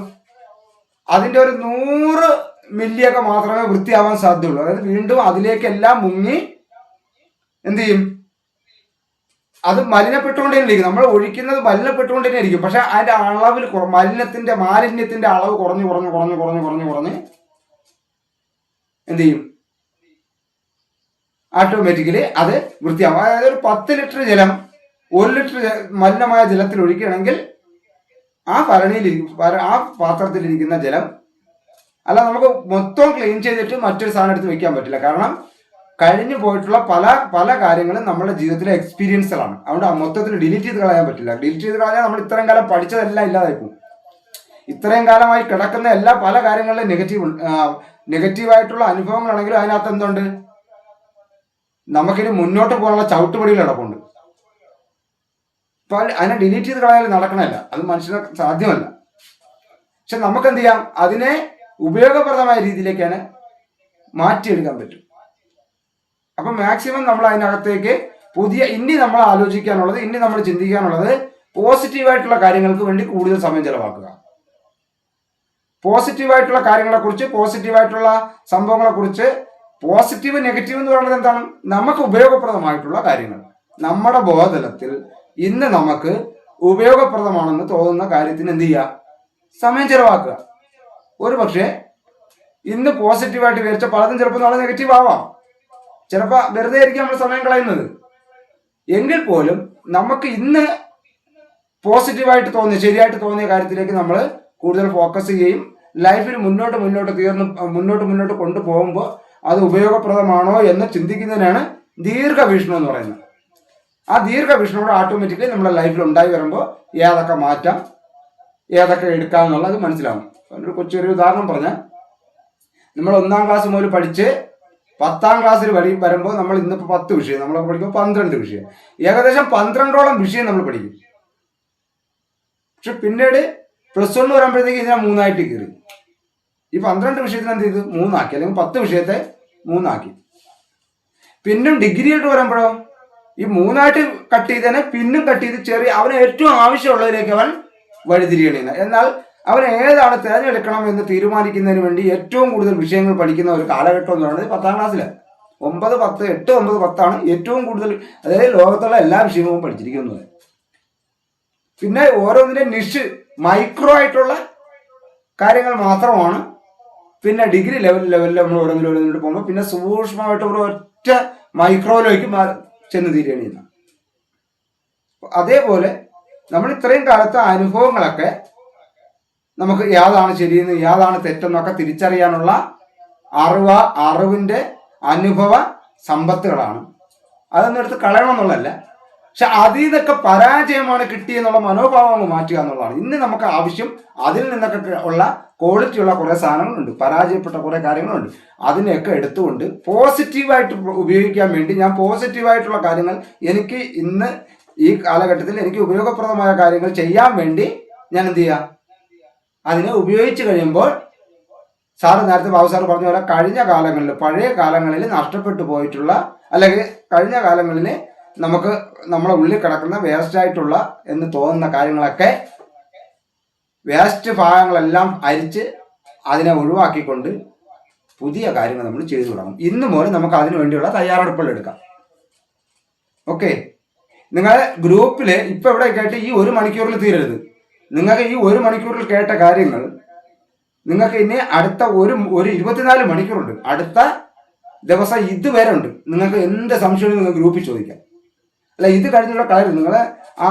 അതിൻ്റെ ഒരു 100 മില്ലിയൊക്കെ മാത്രമേ വൃത്തിയാവാൻ സാധ്യതയുള്ളൂ. അതായത് വീണ്ടും അതിലേക്കെല്ലാം മുങ്ങി എന്ത് ചെയ്യും? അത് മലിനപ്പെട്ടുകൊണ്ടേ ഇരിക്കും. നമ്മൾ ഒഴിക്കുന്നത് മലിനപ്പെട്ടുകൊണ്ടേ ഇരിക്കും. പക്ഷെ അതിന്റെ അളവിൽ മാലിന്യത്തിന്റെ അളവ് കുറഞ്ഞ് എന്ത് ചെയ്യും? ഓട്ടോമാറ്റിക്കലി അത് വൃത്തിയാവും. അതായത് ഒരു 10 ലിറ്റർ ജലം 1 ലിറ്റർ മലിനമായ ജലത്തിൽ ഒഴിക്കുകയാണെങ്കിൽ ആ പാത്രത്തിലിരിക്കുന്ന ജലം അല്ല നമുക്ക് മൊത്തം ക്ലീൻ ചെയ്തിട്ട് മറ്റൊരു സാധനം എടുത്ത് വെക്കാൻ പറ്റില്ല. കാരണം കഴിഞ്ഞു പോയിട്ടുള്ള പല കാര്യങ്ങളും നമ്മുടെ ജീവിതത്തിലെ എക്സ്പീരിയൻസുകളാണ്. അതുകൊണ്ട് മൊത്തത്തിൽ ഡിലീറ്റ് ചെയ്ത് കളയാൻ പറ്റില്ല. ഡിലീറ്റ് ചെയ്ത് കളയാൻ നമ്മൾ ഇത്രയും കാലം പഠിച്ചതെല്ലാം ഇല്ലാതായി പോകും. ഇത്രയും കാലമായി കിടക്കുന്ന പല കാര്യങ്ങളിലും നെഗറ്റീവായിട്ടുള്ള അനുഭവങ്ങളാണെങ്കിലും അതിനകത്ത് എന്തുണ്ട്? നമുക്കിനി മുന്നോട്ട് പോകാനുള്ള ചവിട്ടുപടികൾ കിടപ്പുണ്ട്. അപ്പൊ അതിനെ ഡിലീറ്റ് ചെയ്ത് കളയാൻ നടക്കണമല്ല, അത് മനുഷ്യന് സാധ്യമല്ല. പക്ഷെ നമുക്ക് എന്ത് ചെയ്യാം? അതിനെ ഉപയോഗപ്രദമായ രീതിയിലേക്കാണ് മാറ്റിയെടുക്കാൻ പറ്റും. അപ്പൊ മാക്സിമം നമ്മൾ അതിനകത്തേക്ക് ഇനി നമ്മൾ ആലോചിക്കാനുള്ളത്, ഇനി നമ്മൾ ചിന്തിക്കാനുള്ളത് പോസിറ്റീവായിട്ടുള്ള കാര്യങ്ങൾക്ക് വേണ്ടി കൂടുതൽ സമയം ചെലവാക്കുക. പോസിറ്റീവായിട്ടുള്ള കാര്യങ്ങളെക്കുറിച്ച്, പോസിറ്റീവായിട്ടുള്ള സംഭവങ്ങളെക്കുറിച്ച്, പോസിറ്റീവ് നെഗറ്റീവ് എന്ന് പറയുന്നത് എന്താണ്? നമുക്ക് ഉപയോഗപ്രദമായിട്ടുള്ള കാര്യങ്ങൾ നമ്മുടെ ബോധതലത്തിൽ ഇന്ന് നമുക്ക് ഉപയോഗപ്രദമാണെന്ന് തോന്നുന്ന കാര്യത്തിന് എന്ത് ചെയ്യുക? സമയം ചെലവാക്കുക. ഒരു പക്ഷേ ഇന്ന് പോസിറ്റീവായിട്ട് വിചാരിച്ച പലതും ചിലപ്പോൾ നാളെ നെഗറ്റീവ് ആവാം. ചിലപ്പോൾ വെറുതെ ആയിരിക്കും നമ്മൾ സമയം കളയുന്നത്. എങ്കിൽ പോലും നമുക്ക് ഇന്ന് പോസിറ്റീവായിട്ട് തോന്നിയ ശരിയായിട്ട് തോന്നിയ കാര്യത്തിലേക്ക് നമ്മൾ കൂടുതൽ ഫോക്കസ് ചെയ്യുകയും ലൈഫിൽ മുന്നോട്ട് കൊണ്ടുപോകുമ്പോൾ അത് ഉപയോഗപ്രദമാണോ എന്ന് ചിന്തിക്കുന്നതിനാണ് ദീർഘവീക്ഷണം എന്ന് പറയുന്നത്. ആ ദീർഘവീക്ഷണോട് ഓട്ടോമാറ്റിക്കലി നമ്മുടെ ലൈഫിൽ ഉണ്ടായി വരുമ്പോൾ ഏതൊക്കെ മാറ്റാം, ഏതൊക്കെ എടുക്കാം എന്നുള്ളത് മനസ്സിലാവും. ഒരു കൊച്ചൊരു ഉദാഹരണം പറഞ്ഞാൽ, നമ്മൾ 1-ാം ക്ലാസ് മുതൽ പഠിച്ച് 10-ാം ക്ലാസ്സിൽ വരുമ്പോൾ നമ്മൾ ഇന്നിപ്പോൾ 10 വിഷയം, നമ്മളൊക്കെ പഠിക്കുമ്പോൾ 12 വിഷയം, ഏകദേശം 12ഓളം വിഷയം നമ്മൾ പഠിക്കും. പക്ഷെ പിന്നീട് +1 വരുമ്പോഴത്തേക്ക് ഇതിനെ 3ആയിട്ട് കയറി. ഈ 12 വിഷയത്തിന് എന്ത് ചെയ്തു? 3ആക്കി, അല്ലെങ്കിൽ 10 വിഷയത്തെ 3ആക്കി. പിന്നും ഡിഗ്രിയായിട്ട് വരുമ്പോഴോ ഈ 3ആയിട്ട് കട്ട് ചെയ്തതിനെ പിന്നും കട്ട് ചെയ്ത് അവന് ഏറ്റവും ആവശ്യമുള്ളതിലേക്ക് അവൻ വഴിതിരിയണില്ല. എന്നാൽ അവൻ ഏതാണ് തിരഞ്ഞെടുക്കണം എന്ന് തീരുമാനിക്കുന്നതിന് വേണ്ടി ഏറ്റവും കൂടുതൽ വിഷയങ്ങൾ പഠിക്കുന്ന ഒരു കാലഘട്ടം എന്ന് പറയുന്നത് 10-ാം ക്ലാസ്സിലാണ്. 9, 10, 8, 9, 10 ഏറ്റവും കൂടുതൽ, അതായത് ലോകത്തുള്ള എല്ലാ വിഷയങ്ങളും പഠിച്ചിരിക്കുന്നത്. പിന്നെ ഓരോന്നിന്റെ നിഷ് മൈക്രോ ആയിട്ടുള്ള കാര്യങ്ങൾ മാത്രമാണ് പിന്നെ ഡിഗ്രി ലെവലിൽ നമ്മൾ ഓരോന്നിലോട്ട് പോകുമ്പോൾ പിന്നെ സൂക്ഷ്മമായിട്ട് ഒരു ഒറ്റ മൈക്രോയിലേക്ക് ചെന്ന് തീരുകയാണ്. അതേപോലെ നമ്മൾ ഇത്രയും കാലത്തെ അനുഭവങ്ങളൊക്കെ നമുക്ക് ഏതാണ് ശരിയെന്ന് ഏതാണ് തെറ്റെന്നൊക്കെ തിരിച്ചറിയാനുള്ള അറിവിന്റെ അനുഭവ സമ്പത്തുകളാണ്. അതൊന്നും എടുത്ത് കളയണമെന്നുള്ളതല്ല. പക്ഷെ അതിൽ നിന്നൊക്കെ പരാജയമാണ് കിട്ടിയെന്നുള്ള മനോഭാവം മാറ്റുക എന്നുള്ളതാണ് ഇന്ന് നമുക്ക് ആവശ്യം. അതിൽ നിന്നൊക്കെ ഉള്ള ക്വാളിറ്റിയുള്ള കുറേ സാധനങ്ങളുണ്ട്, പരാജയപ്പെട്ട കുറേ കാര്യങ്ങളുണ്ട്. അതിനെയൊക്കെ എടുത്തുകൊണ്ട് പോസിറ്റീവായിട്ട് ഉപയോഗിക്കാൻ വേണ്ടി ഞാൻ പോസിറ്റീവായിട്ടുള്ള കാര്യങ്ങൾ എനിക്ക് ഇന്ന് ഈ കാലഘട്ടത്തിൽ എനിക്ക് ഉപയോഗപ്രദമായ കാര്യങ്ങൾ ചെയ്യാൻ വേണ്ടി ഞാൻ എന്ത് ചെയ്യുക, അതിനെ ഉപയോഗിച്ച് കഴിയുമ്പോൾ നേരത്തെ ബാബു സാറ് പറഞ്ഞ പോലെ പഴയ കാലങ്ങളിൽ നഷ്ടപ്പെട്ടു പോയിട്ടുള്ള, അല്ലെങ്കിൽ കഴിഞ്ഞ കാലങ്ങളിൽ നമുക്ക് നമ്മളെ ഉള്ളിൽ കിടക്കുന്ന വേസ്റ്റായിട്ടുള്ള എന്ന് തോന്നുന്ന കാര്യങ്ങളൊക്കെ, വേസ്റ്റ് ഭാഗങ്ങളെല്ലാം അരിച്ച് അതിനെ ഒഴിവാക്കിക്കൊണ്ട് പുതിയ കാര്യങ്ങൾ നമ്മൾ ചെയ്തു തുടങ്ങും. ഇന്ന് മുതൽ നമുക്ക് അതിനു വേണ്ടിയുള്ള തയ്യാറെടുപ്പുകൾ എടുക്കാം. ഓക്കെ, നിങ്ങളുടെ ഗ്രൂപ്പിൽ ഇപ്പം ഇവിടെ കേട്ട് ഈ 1 മണിക്കൂറിൽ തീരരുത്. നിങ്ങൾക്ക് ഈ 1 മണിക്കൂറിൽ കേട്ട കാര്യങ്ങൾ നിങ്ങൾക്ക് ഇനി അടുത്ത ഒരു 24 മണിക്കൂറുണ്ട്. അടുത്ത ദിവസം ഇതുവരെ ഉണ്ട്. നിങ്ങൾക്ക് എന്ത് സംശയവും നിങ്ങൾ ഗ്രൂപ്പിൽ ചോദിക്കാം. അല്ല, ഇത് കഴിഞ്ഞുള്ള കാര്യം നിങ്ങൾ ആ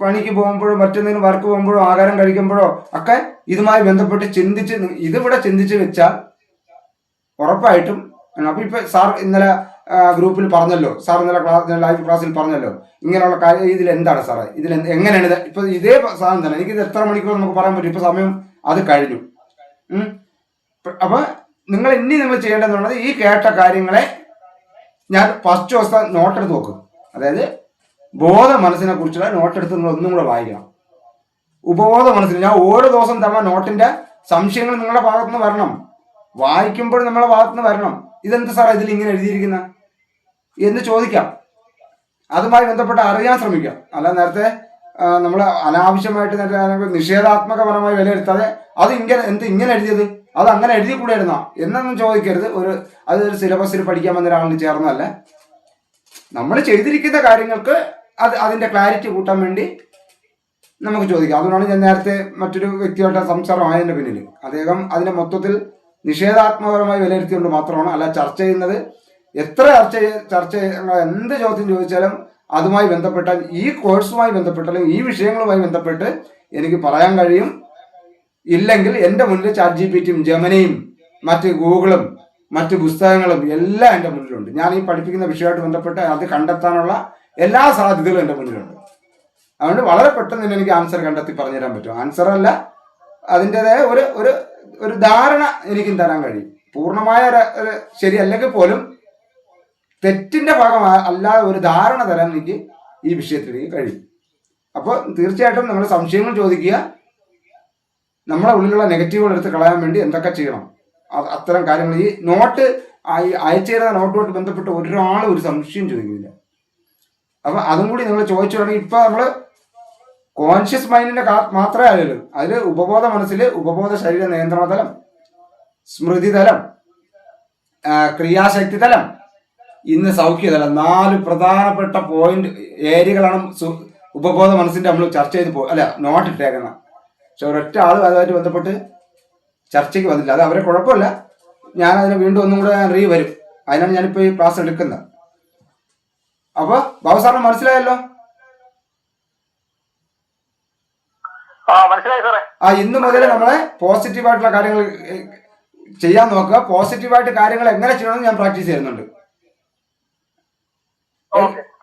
പണിക്ക് പോകുമ്പോഴോ മറ്റെന്തെങ്കിലും വർക്ക് പോകുമ്പോഴോ ആഹാരം കഴിക്കുമ്പോഴോ ഒക്കെ ഇതുമായി ബന്ധപ്പെട്ട് ഇതിവിടെ ചിന്തിച്ച് വെച്ചാൽ ഉറപ്പായിട്ടും. അപ്പോൾ ഇപ്പം സാർ ഇന്നലെ ഗ്രൂപ്പിൽ പറഞ്ഞല്ലോ, സാർ ഇന്നലെ ലൈവ് ക്ലാസ്സിൽ പറഞ്ഞല്ലോ ഇങ്ങനെയുള്ള കാര്യം. ഇതിൽ എന്താണ് സാറേ, ഇതിൽ എങ്ങനെയാണ് ഇത്? ഇപ്പം ഇതേ സാധനം തന്നെ എനിക്കിത് എത്ര മണിക്കൂർ നമുക്ക് പറയാൻ പറ്റും? ഇപ്പം സമയം അത് കഴിഞ്ഞു. അപ്പം നിങ്ങൾ ചെയ്യേണ്ടതെന്നുള്ളത് ഈ കേട്ട കാര്യങ്ങളെ ഞാൻ ഫസ്റ്റ് ദിവസം നോട്ടെടുത്ത് നോക്കും. അതായത് ബോധ മനസ്സിനെ കുറിച്ചുള്ള നോട്ടെടുത്ത് നിങ്ങൾ ഒന്നും കൂടെ വായിക്കണം. ഉപബോധ മനസ്സിന് ഞാൻ ഓരോ ദിവസം തമ്മിൽ നോട്ടിന്റെ സംശയങ്ങൾ നിങ്ങളുടെ ഭാഗത്തുനിന്ന് വരണം. വായിക്കുമ്പോൾ നമ്മളെ ഭാഗത്തുനിന്ന് വരണം. ഇതെന്ത് സാറേ ഇതിൽ ഇങ്ങനെ എഴുതിയിരിക്കുന്ന എന്ന് ചോദിക്കാം. അതുമായി ബന്ധപ്പെട്ട് അറിയാൻ ശ്രമിക്കാം. അല്ല നേരത്തെ നമ്മൾ അനാവശ്യമായിട്ട് നിഷേധാത്മകപരമായി വിലയിരുത്താതെ അത് ഇങ്ങനെ എഴുതിയത്, അത് അങ്ങനെ എഴുതി കൂടെ ഇരുന്നോ എന്നൊന്നും ചോദിക്കരുത്. അതൊരു സിലബസിൽ പഠിക്കാൻ വന്ന ഒരാളിന് ചേർന്നല്ല. നമ്മൾ ചെയ്തിരിക്കുന്ന കാര്യങ്ങൾക്ക് അതിന്റെ ക്ലാരിറ്റി കൂട്ടാൻ വേണ്ടി നമുക്ക് ചോദിക്കാം. അതുകൊണ്ടാണ് ഞാൻ നേരത്തെ മറ്റൊരു വ്യക്തിയായിട്ട് സംസാരമായതിന്റെ പിന്നിൽ അദ്ദേഹം അതിനെ മൊത്തത്തിൽ നിഷേധാത്മകപരമായി വിലയിരുത്തിക്കൊണ്ട് മാത്രമാണ്. അല്ല, ചർച്ച ചെയ്യുന്നത് എത്ര ചർച്ച എന്ത് ചോദ്യം ചോദിച്ചാലും അതുമായി ബന്ധപ്പെട്ട ഈ കോഴ്സുമായി ബന്ധപ്പെട്ട് അല്ലെങ്കിൽ ഈ വിഷയങ്ങളുമായി ബന്ധപ്പെട്ട് എനിക്ക് പറയാൻ കഴിയും. ഇല്ലെങ്കിൽ എൻ്റെ മുന്നിൽ ChatGPTയും ജെമിനിയും മറ്റ് ഗൂഗിളും മറ്റ് പുസ്തകങ്ങളും എല്ലാം എൻ്റെ മുന്നിലുണ്ട്. ഞാൻ ഈ പഠിപ്പിക്കുന്ന വിഷയമായിട്ട് ബന്ധപ്പെട്ട് അത് കണ്ടെത്താനുള്ള എല്ലാ സാധ്യതകളും എൻ്റെ മുന്നിലുണ്ട്. അതുകൊണ്ട് വളരെ പെട്ടെന്ന് തന്നെ എനിക്ക് ആൻസർ കണ്ടെത്തി പറഞ്ഞുതരാൻ പറ്റും. ആൻസർ അല്ല, അതിൻ്റെതായ ഒരു ധാരണ എനിക്കും തരാൻ കഴിയും. പൂർണ്ണമായ ഒരു ശരിയല്ലെങ്കിൽ പോലും തെറ്റിന്റെ ഭാഗം അല്ലാതെ ഒരു ധാരണ തരാൻ എനിക്ക് ഈ വിഷയത്തിലേക്ക് കഴിയും. അപ്പോൾ തീർച്ചയായിട്ടും നിങ്ങൾ സംശയങ്ങൾ ചോദിക്കുക. നമ്മളെ ഉള്ളിലുള്ള നെഗറ്റീവുകൾ എടുത്ത് കളയാൻ വേണ്ടി എന്തൊക്കെ ചെയ്യണം, അത്തരം കാര്യങ്ങൾ ഈ നോട്ട് അയച്ചു തരുന്ന നോട്ടുമായിട്ട് ബന്ധപ്പെട്ട് ഒരാൾ ഒരു സംശയം ചോദിക്കുന്നില്ല. അപ്പൊ അതും കൂടി നിങ്ങൾ ചോദിച്ചു തുടങ്ങി. ഇപ്പൊ നമ്മള് കോൺഷ്യസ് മൈൻഡിന്റെ മാത്രമേ അറിയുള്ളൂ. അതിൽ ഉപബോധ മനസ്സിൽ ഉപബോധ ശരീര നിയന്ത്രണ തലം, സ്മൃതി തലം, ക്രിയാശക്തി തലം, ഇന്ന് സൗഖ്യതലം, 4 പ്രധാനപ്പെട്ട ഏരിയകളാണ് ഉപബോധ മനസ്സിന്റെ നമ്മൾ ചർച്ച ചെയ്ത് നോട്ട് ഇട്ടേക്കുന്ന. പക്ഷെ ഒരൊറ്റ ആളും അതുമായിട്ട് ബന്ധപ്പെട്ട് ചർച്ചയ്ക്ക് വന്നില്ല. അത് അവരെ കുഴപ്പമില്ല. ഞാൻ അതിന് വീണ്ടും ഒന്നും കൂടെ വരും. അതിനാണ് ഞാനിപ്പോൾ ഈ ക്ലാസ് എടുക്കുന്നത്. അപ്പോൾ ബാബു സാറിന് മനസ്സിലായല്ലോ? മനസ്സിലായി സാറേ. ഇന്ന് മുതൽ നമ്മളെ പോസിറ്റീവായിട്ടുള്ള കാര്യങ്ങൾ ചെയ്യാൻ നോക്കുക. പോസിറ്റീവായിട്ട് കാര്യങ്ങൾ എങ്ങനെ ചെയ്യണമെന്ന് ഞാൻ പ്രാക്ടീസ് ചെയ്യുന്നുണ്ട്.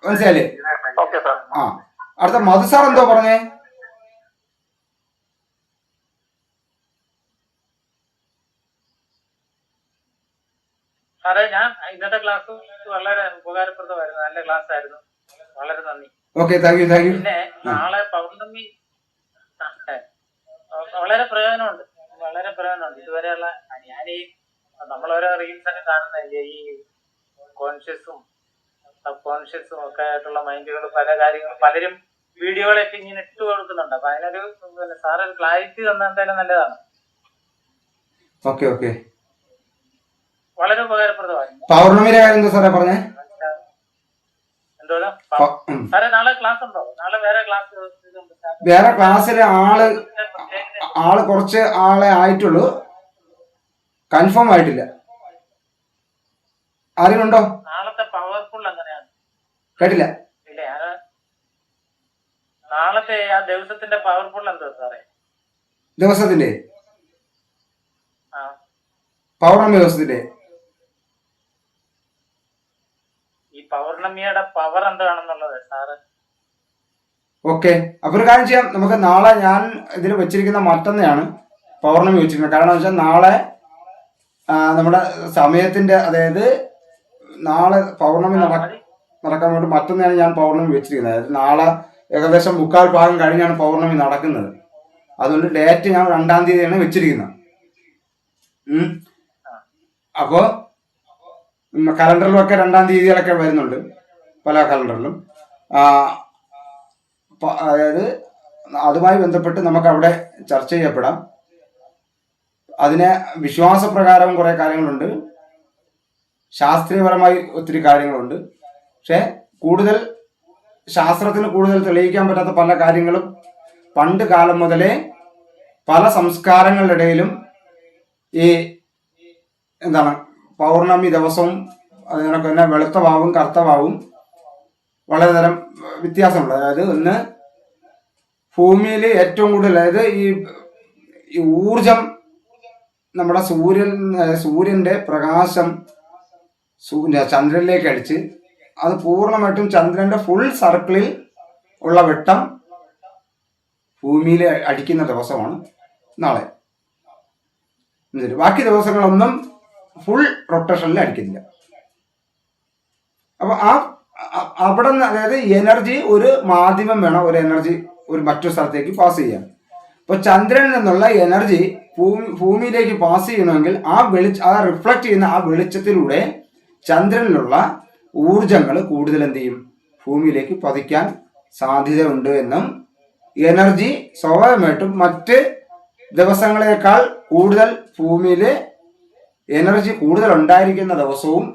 മനസ്സിലായില്ലേ? അടുത്ത മധു സാർ എന്തോ പറഞ്ഞേ? സാറേ, ഞാൻ ഇന്നത്തെ ക്ലാസ് വളരെ ഉപകാരപ്രദമായിരുന്നു. നല്ല ക്ലാസ് ആയിരുന്നു. വളരെ നന്ദി. Okay, thank you. പിന്നെ നാളെ പൗർണമി വളരെ പ്രയോജനമുണ്ട്. ഇതുവരെയുള്ള ഞാനീ നമ്മളോരോ റീൽസ് ഒക്കെ കാണുന്നില്ലേ, ഈ കോൺഷ്യസും സബ് കോൺഷ്യസും ഒക്കെ ആയിട്ടുള്ള മൈൻഡുകളും പല കാര്യങ്ങളും പലരും വീഡിയോകളൊക്കെ ഇങ്ങനെ ഇട്ട് കൊടുക്കുന്നുണ്ട്. അപ്പൊ അതിനൊരു സാറൊരു ക്ലാരിറ്റി തന്ന എന്തായാലും നല്ലതാണ്. ഓക്കെ. വളരെ ഉപകാരപ്രദമായിരുന്നു. പൗർണമിയുടെ കാര്യം എന്താ സാറേ പറഞ്ഞേ? എന്തോലും സാറേ, നാളെ ക്ലാസ് ഉണ്ടോ? നാളെ വേറെ ക്ലാസ്സിലെ ആള് കുറച്ച് ആളെ ആയിട്ടുള്ളൂ, കൺഫേം ആയിട്ടില്ല. ആരെങ്കിലും ഉണ്ടോ? നാളത്തെ പവർഫുൾ എങ്ങനെയാണ്? കേട്ടില്ല. ഇല്ലേ, നാളത്തെ ആ ദിവസത്തിന്റെ പവർഫുൾ എന്തോ സാറേ? ദിവസത്തിന്റെ പൗർണമി ദിവസത്തിന്റെ ഈ പൗർണമിയുടെ പവർ എന്താണെന്നുള്ളത് സാറ്. ഓക്കെ, അപ്പൊ ഒരു കാര്യം ചെയ്യാം. നമുക്ക് നാളെ ഞാൻ ഇതിൽ വെച്ചിരിക്കുന്ന മറ്റന്നെയാണ് പൗർണമി വെച്ചിരിക്കുന്നത്. കാരണം എന്ന് വെച്ചാൽ നാളെ നമ്മുടെ സമയത്തിന്റെ, അതായത് നാളെ പൗർണമി നടക്കാൻ വേണ്ടി മറ്റന്നെയാണ് ഞാൻ പൗർണമി വെച്ചിരിക്കുന്നത്. അതായത് നാളെ ഏകദേശം 3/4 ഭാഗം കഴിഞ്ഞാണ് പൗർണമി നടക്കുന്നത്. അതുകൊണ്ട് ഡേറ്റ് ഞാൻ 2-ാം തീയതിയാണ് വെച്ചിരിക്കുന്നത്. അപ്പോ കലണ്ടറിലൊക്കെ 2-ാം തീയതികളൊക്കെ വരുന്നുണ്ട്, പല കലണ്ടറിലും. അതായത് അതുമായി ബന്ധപ്പെട്ട് നമുക്ക് അവിടെ ചർച്ച ചെയ്യപ്പെടാം. അതിന് വിശ്വാസപ്രകാരവും കുറെ കാര്യങ്ങളുണ്ട്, ശാസ്ത്രീയപരമായി ഒത്തിരി കാര്യങ്ങളുണ്ട്. പക്ഷെ കൂടുതൽ ശാസ്ത്രത്തിന് കൂടുതൽ തെളിയിക്കാൻ പറ്റാത്ത പല കാര്യങ്ങളും പണ്ട് കാലം മുതലേ പല സംസ്കാരങ്ങളുടെ ഇടയിലും ഈ പൗർണമി ദിവസവും അതിനൊക്കെ തന്നെ വെളുത്ത വാവും കറുത്ത വാവും വളരെ തരം വ്യത്യാസമുണ്ട്. അതായത് ഒന്ന് ഭൂമിയിൽ ഏറ്റവും കൂടുതൽ, അതായത് ഈ ഊർജം നമ്മുടെ സൂര്യന്റെ പ്രകാശം ചന്ദ്രനിലേക്ക് അടിച്ച് അത് പൂർണ്ണമായിട്ടും ചന്ദ്രന്റെ ഫുൾ സർക്കിളിൽ ഉള്ള വെട്ടം ഭൂമിയിൽ അടിക്കുന്ന ദിവസമാണ് നാളെ. ബാക്കി ദിവസങ്ങളൊന്നും ഫുൾ റൊട്ടേഷനിൽ അടിക്കുന്നില്ല. അപ്പൊ അവിടെ നിന്ന്, അതായത് എനർജി, ഒരു മാധ്യമം വേണം ഒരു എനർജി ഒരു മറ്റൊരു സ്ഥലത്തേക്ക് പാസ് ചെയ്യാൻ. അപ്പൊ ചന്ദ്രനിൽ നിന്നുള്ള എനർജി ഭൂമിയിലേക്ക് പാസ് ചെയ്യണമെങ്കിൽ ആ റിഫ്ലക്ട് ചെയ്യുന്ന ആ വെളിച്ചത്തിലൂടെ ചന്ദ്രനിലുള്ള ഊർജങ്ങൾ കൂടുതൽ എന്ത് ചെയ്യും, ഭൂമിയിലേക്ക് പതിക്കാൻ സാധ്യതയുണ്ട് എന്നും എനർജി സ്വാഭാവികമായിട്ടും മറ്റ് ദിവസങ്ങളെക്കാൾ കൂടുതൽ ഭൂമിയിൽ എനർജി കൂടുതൽ ഉണ്ടായിരിക്കുന്ന ദിവസവും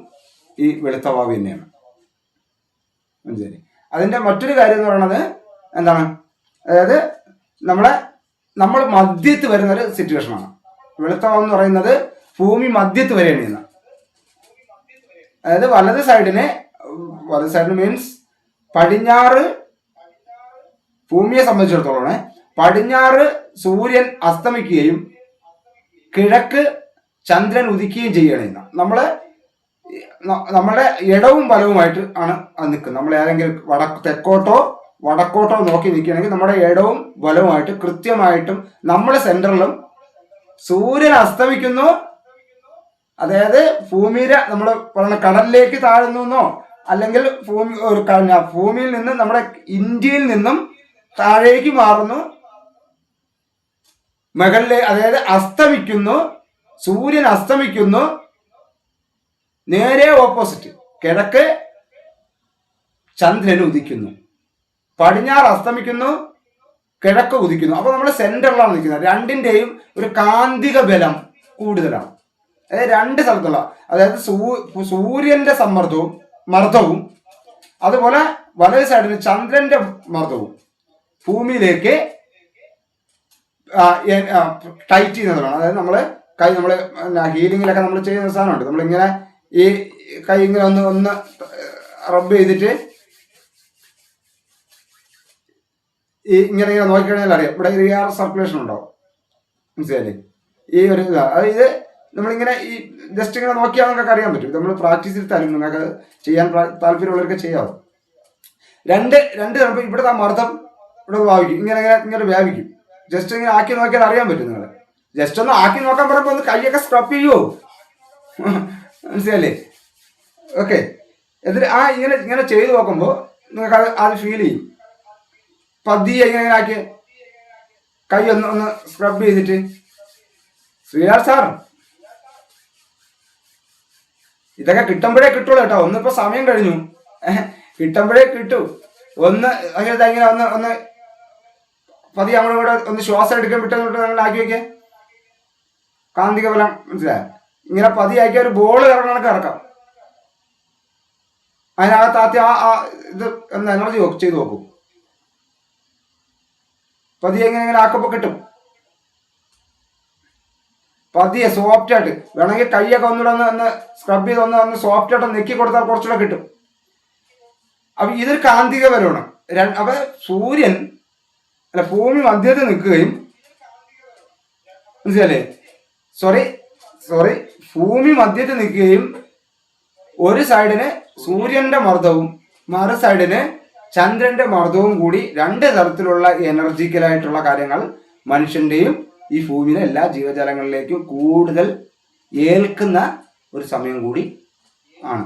ഈ വെളുത്ത വാവ് തന്നെയാണ്. മനസ്സിലായി? അതിന്റെ മറ്റൊരു കാര്യം എന്ന് പറയുന്നത് എന്താണ്, അതായത് നമ്മൾ മധ്യത്ത് വരുന്ന ഒരു സിറ്റുവേഷനാണ്. വെളുത്ത വാവ് എന്ന് പറയുന്നത് ഭൂമി മധ്യത്ത് വരെയാണ്. അതായത് വലത് സൈഡിന് മീൻസ് പടിഞ്ഞാറ്, ഭൂമിയെ സംബന്ധിച്ചിടത്തോളം പടിഞ്ഞാറ് സൂര്യൻ അസ്തമിക്കുകയും കിഴക്ക് ചന്ദ്രൻ ഉദിക്കുകയും ചെയ്യണമെന്ന നമ്മുടെ ഇടവും വലവുമായിട്ട് ആണ് അത് നിൽക്കുന്നത്. നമ്മൾ ഏതെങ്കിലും തെക്കോട്ടോ വടക്കോട്ടോ നോക്കി നിൽക്കുകയാണെങ്കിൽ നമ്മുടെ ഇടവും വലവുമായിട്ട് കൃത്യമായിട്ടും നമ്മുടെ സെന്ററിലും സൂര്യൻ അസ്തമിക്കുന്നു. അതായത് ഭൂമിയുടെ നമ്മൾ പറയുന്ന കടലിലേക്ക് താഴുന്നോ, അല്ലെങ്കിൽ ഭൂമിയിൽ നിന്ന് നമ്മുടെ ഇന്ത്യയിൽ നിന്നും താഴേക്ക് മാറുന്നു, അതായത് അസ്തമിക്കുന്നു, സൂര്യൻ അസ്തമിക്കുന്നു. നേരെ ഓപ്പോസിറ്റ് കിഴക്ക് ചന്ദ്രൻ ഉദിക്കുന്നു, പടിഞ്ഞാറ് അസ്തമിക്കുന്നു, കിഴക്ക് ഉദിക്കുന്നു. അപ്പൊ നമ്മൾ സെന്ററിലാണ് നിൽക്കുന്നത്. രണ്ടിന്റെയും ഒരു കാന്തിക ബലം കൂടുതലാണ്. അതായത് രണ്ട് സ്ഥലത്തുള്ള, അതായത് സൂര്യന്റെ മർദ്ദവും അതുപോലെ വലത് സൈഡിന് ചന്ദ്രന്റെ മർദ്ദവും ഭൂമിയിലേക്ക് ടൈറ്റ് ചെയ്യുന്നതാണ്. അതായത് നമ്മൾ കൈ നമ്മൾ ഹീലിങ്ങിലൊക്കെ നമ്മൾ ചെയ്യുന്ന സാധനമുണ്ട്. നമ്മളിങ്ങനെ ഈ കൈ ഇങ്ങനെ ഒന്ന് റബ്ബ് ചെയ്തിട്ട് ഈ ഇങ്ങനെ നോക്കിക്കഴിഞ്ഞാൽ അറിയാം ഇവിടെ റിയർ സർക്കുലേഷൻ ഉണ്ടാവും. മനസ്സിലായില്ലേ? ഈ ഒരു ഇതാണ് ഇത്. നമ്മളിങ്ങനെ ഈ ജസ്റ്റ് ഇങ്ങനെ നോക്കിയാൽ നിങ്ങൾക്ക് അറിയാൻ പറ്റും. നമ്മൾ പ്രാക്ടീസ് എടുത്താലും നിങ്ങൾക്ക് ചെയ്യാൻ താല്പര്യമുള്ളവർക്ക് ചെയ്യാവും. രണ്ട് ചിലപ്പോൾ ഇവിടുത്തെ ആ മർദ്ദം ഇവിടെ വ്യാപിക്കും, ഇങ്ങനെ വ്യാപിക്കും. ജസ്റ്റ് ഇങ്ങനെ ആക്കി നോക്കിയാൽ അറിയാൻ പറ്റും. നിങ്ങൾ ജസ്റ്റ് ഒന്ന് ആക്കി നോക്കാൻ പറയുമ്പോൾ ഒന്ന് കൈയൊക്കെ സ്ക്രബ് ചെയ്യുമോ? മനസ്സിലല്ലേ? ഓക്കെ. എന്നിട്ട് ഇങ്ങനെ ചെയ്ത് നോക്കുമ്പോൾ നിങ്ങൾക്ക് അത് ഫീൽ ചെയ്യും. പതിയെ ഇങ്ങനെ ആക്കി കൈ ഒന്ന് സ്ക്രബ് ചെയ്തിട്ട് ശ്രീരാജ് സാർ ഇതൊക്കെ കിട്ടുമ്പോഴേ കിട്ടുള്ളൂ കേട്ടോ. ഒന്നിപ്പോ സമയം കഴിഞ്ഞു, കിട്ടുമ്പോഴേ കിട്ടൂ. ഇങ്ങനെ ഒന്ന് പതിയെ നമ്മുടെ കൂടെ ഒന്ന് ശ്വാസം എടുക്കാൻ വിട്ടെന്നിട്ട് നിങ്ങൾ ആക്കി വെക്കേ. കാന്തിക ബലം മനസ്സിലായ ഇങ്ങനെ പതിയെ ആക്കിയ ഒരു ബോൾ കറങ്ങണക്ക് ഇറക്കാം. അതിനകത്ത് ആദ്യം ഇത് ഒന്ന് എനർജി ചെയ്ത് നോക്കൂ. പതിയെ ഇങ്ങനെ ആക്കുമ്പോൾ കിട്ടും. പതിയെ സോഫ്റ്റ് ആയിട്ട് വേണമെങ്കിൽ കൈയൊക്കെ ഒന്നുകൂടെ ഒന്ന് സ്ക്രബ് ചെയ്ത് ഒന്ന് സോഫ്റ്റ് ആയിട്ട് നെക്കി കൊടുത്താൽ കുറച്ചുകൂടെ കിട്ടും. അപ്പൊ ഇതൊരു കാന്തിക ബലമാണ്. അപ്പൊ ഭൂമി മധ്യത്തിൽ നിൽക്കുകയും മനസ്സിലല്ലേ? സോറി ഭൂമി മധ്യത്തിൽ നിൽക്കുകയും ഒരു സൈഡിന് സൂര്യന്റെ മർദ്ദവും മറു സൈഡിന് ചന്ദ്രന്റെ മർദ്ദവും കൂടി രണ്ട് തരത്തിലുള്ള എനർജിക്കലായിട്ടുള്ള കാര്യങ്ങൾ മനുഷ്യന്റെയും ഈ ഭൂമിയിലെ എല്ലാ ജീവജാലങ്ങളിലേക്കും കൂടുതൽ ഏൽക്കുന്ന ഒരു സമയം കൂടി ആണ്.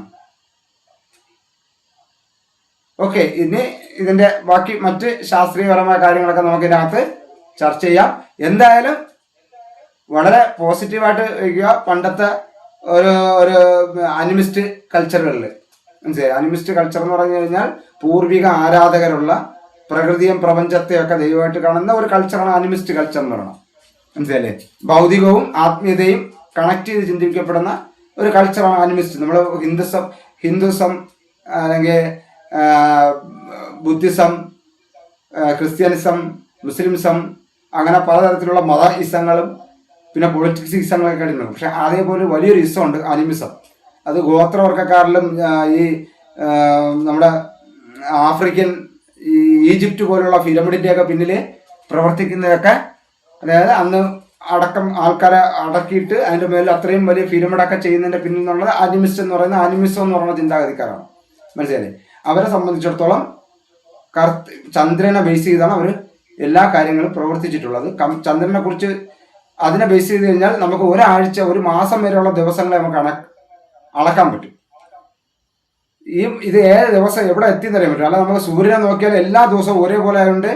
ഓക്കെ, ഇനി ഇതിന്റെ ബാക്കി മറ്റ് ശാസ്ത്രീയപരമായ കാര്യങ്ങളൊക്കെ നമുക്ക് ഇതിനകത്ത് ചർച്ച ചെയ്യാം. എന്തായാലും വളരെ പോസിറ്റീവായിട്ട് വയ്ക്കുക. പണ്ടത്തെ ഒരു അനിമിസ്റ്റ് കൾച്ചറുകളിൽ മനസ്സിലായി. അനിമിസ്റ്റ് കൾച്ചർ എന്ന് പറഞ്ഞു കഴിഞ്ഞാൽ പൂർവിക ആരാധകരുള്ള പ്രകൃതിയും പ്രപഞ്ചത്തെയും ഒക്കെ ദൈവമായിട്ട് കാണുന്ന ഒരു കൾച്ചറാണ് അനിമിസ്റ്റ് കൾച്ചർ എന്ന് പറയുന്നത്. മനസ്സിലല്ലേ? ഭൗതികവും ആത്മീയതയും കണക്ട് ചെയ്ത് ചിന്തിക്കപ്പെടുന്ന ഒരു കൾച്ചറാണ് അനിമിസ്റ്റ്. നമ്മൾ ഹിന്ദുസം അല്ലെങ്കിൽ ബുദ്ധിസം, ക്രിസ്ത്യാനിസം, മുസ്ലിംസം, അങ്ങനെ പലതരത്തിലുള്ള മത ഇസങ്ങളും പിന്നെ പൊളിറ്റിക്സ് ഇസങ്ങളൊക്കെ ഉണ്ട്. പക്ഷെ അതേപോലെ വലിയൊരു ഇസമുണ്ട് അനിമിസം. അത് ഗോത്രവർഗ്ഗക്കാരിലും ഈ നമ്മുടെ ആഫ്രിക്കൻ ഈജിപ്റ്റ് പോലുള്ള പിരമിഡിൻ്റെയൊക്കെ പിന്നിൽ പ്രവർത്തിക്കുന്നതൊക്കെ, അതായത് അന്ന് ആൾക്കാരെ അടക്കിയിട്ട് അതിൻ്റെ മേലിൽ അത്രയും വലിയ പിരമിഡൊക്കെ ചെയ്യുന്നതിൻ്റെ പിന്നിൽ നിന്നുള്ളത് അനിമിസ്റ്റ് എന്ന് പറയുന്ന അനിമിസം എന്ന് പറയുന്ന ചിന്താഗതിക്കാരാണ്. മനസ്സിലായില്ലേ? അവരെ സംബന്ധിച്ചിടത്തോളം ചന്ദ്രനെ ബേസ് ചെയ്താണ് അവർ എല്ലാ കാര്യങ്ങളും പ്രവർത്തിച്ചിട്ടുള്ളത്. ചന്ദ്രനെ കുറിച്ച് അതിനെ ബേസ് ചെയ്ത് കഴിഞ്ഞാൽ നമുക്ക് ഒരാഴ്ച ഒരു മാസം വരെയുള്ള ദിവസങ്ങളെ നമുക്ക് അളക്കാൻ പറ്റും. ഇത് ഏത് ദിവസം എവിടെ എത്തിയെന്നറിയാൻ പറ്റും. അല്ല നമുക്ക് സൂര്യനെ നോക്കിയാൽ എല്ലാ ദിവസവും ഒരേപോലെ ആയതുകൊണ്ട്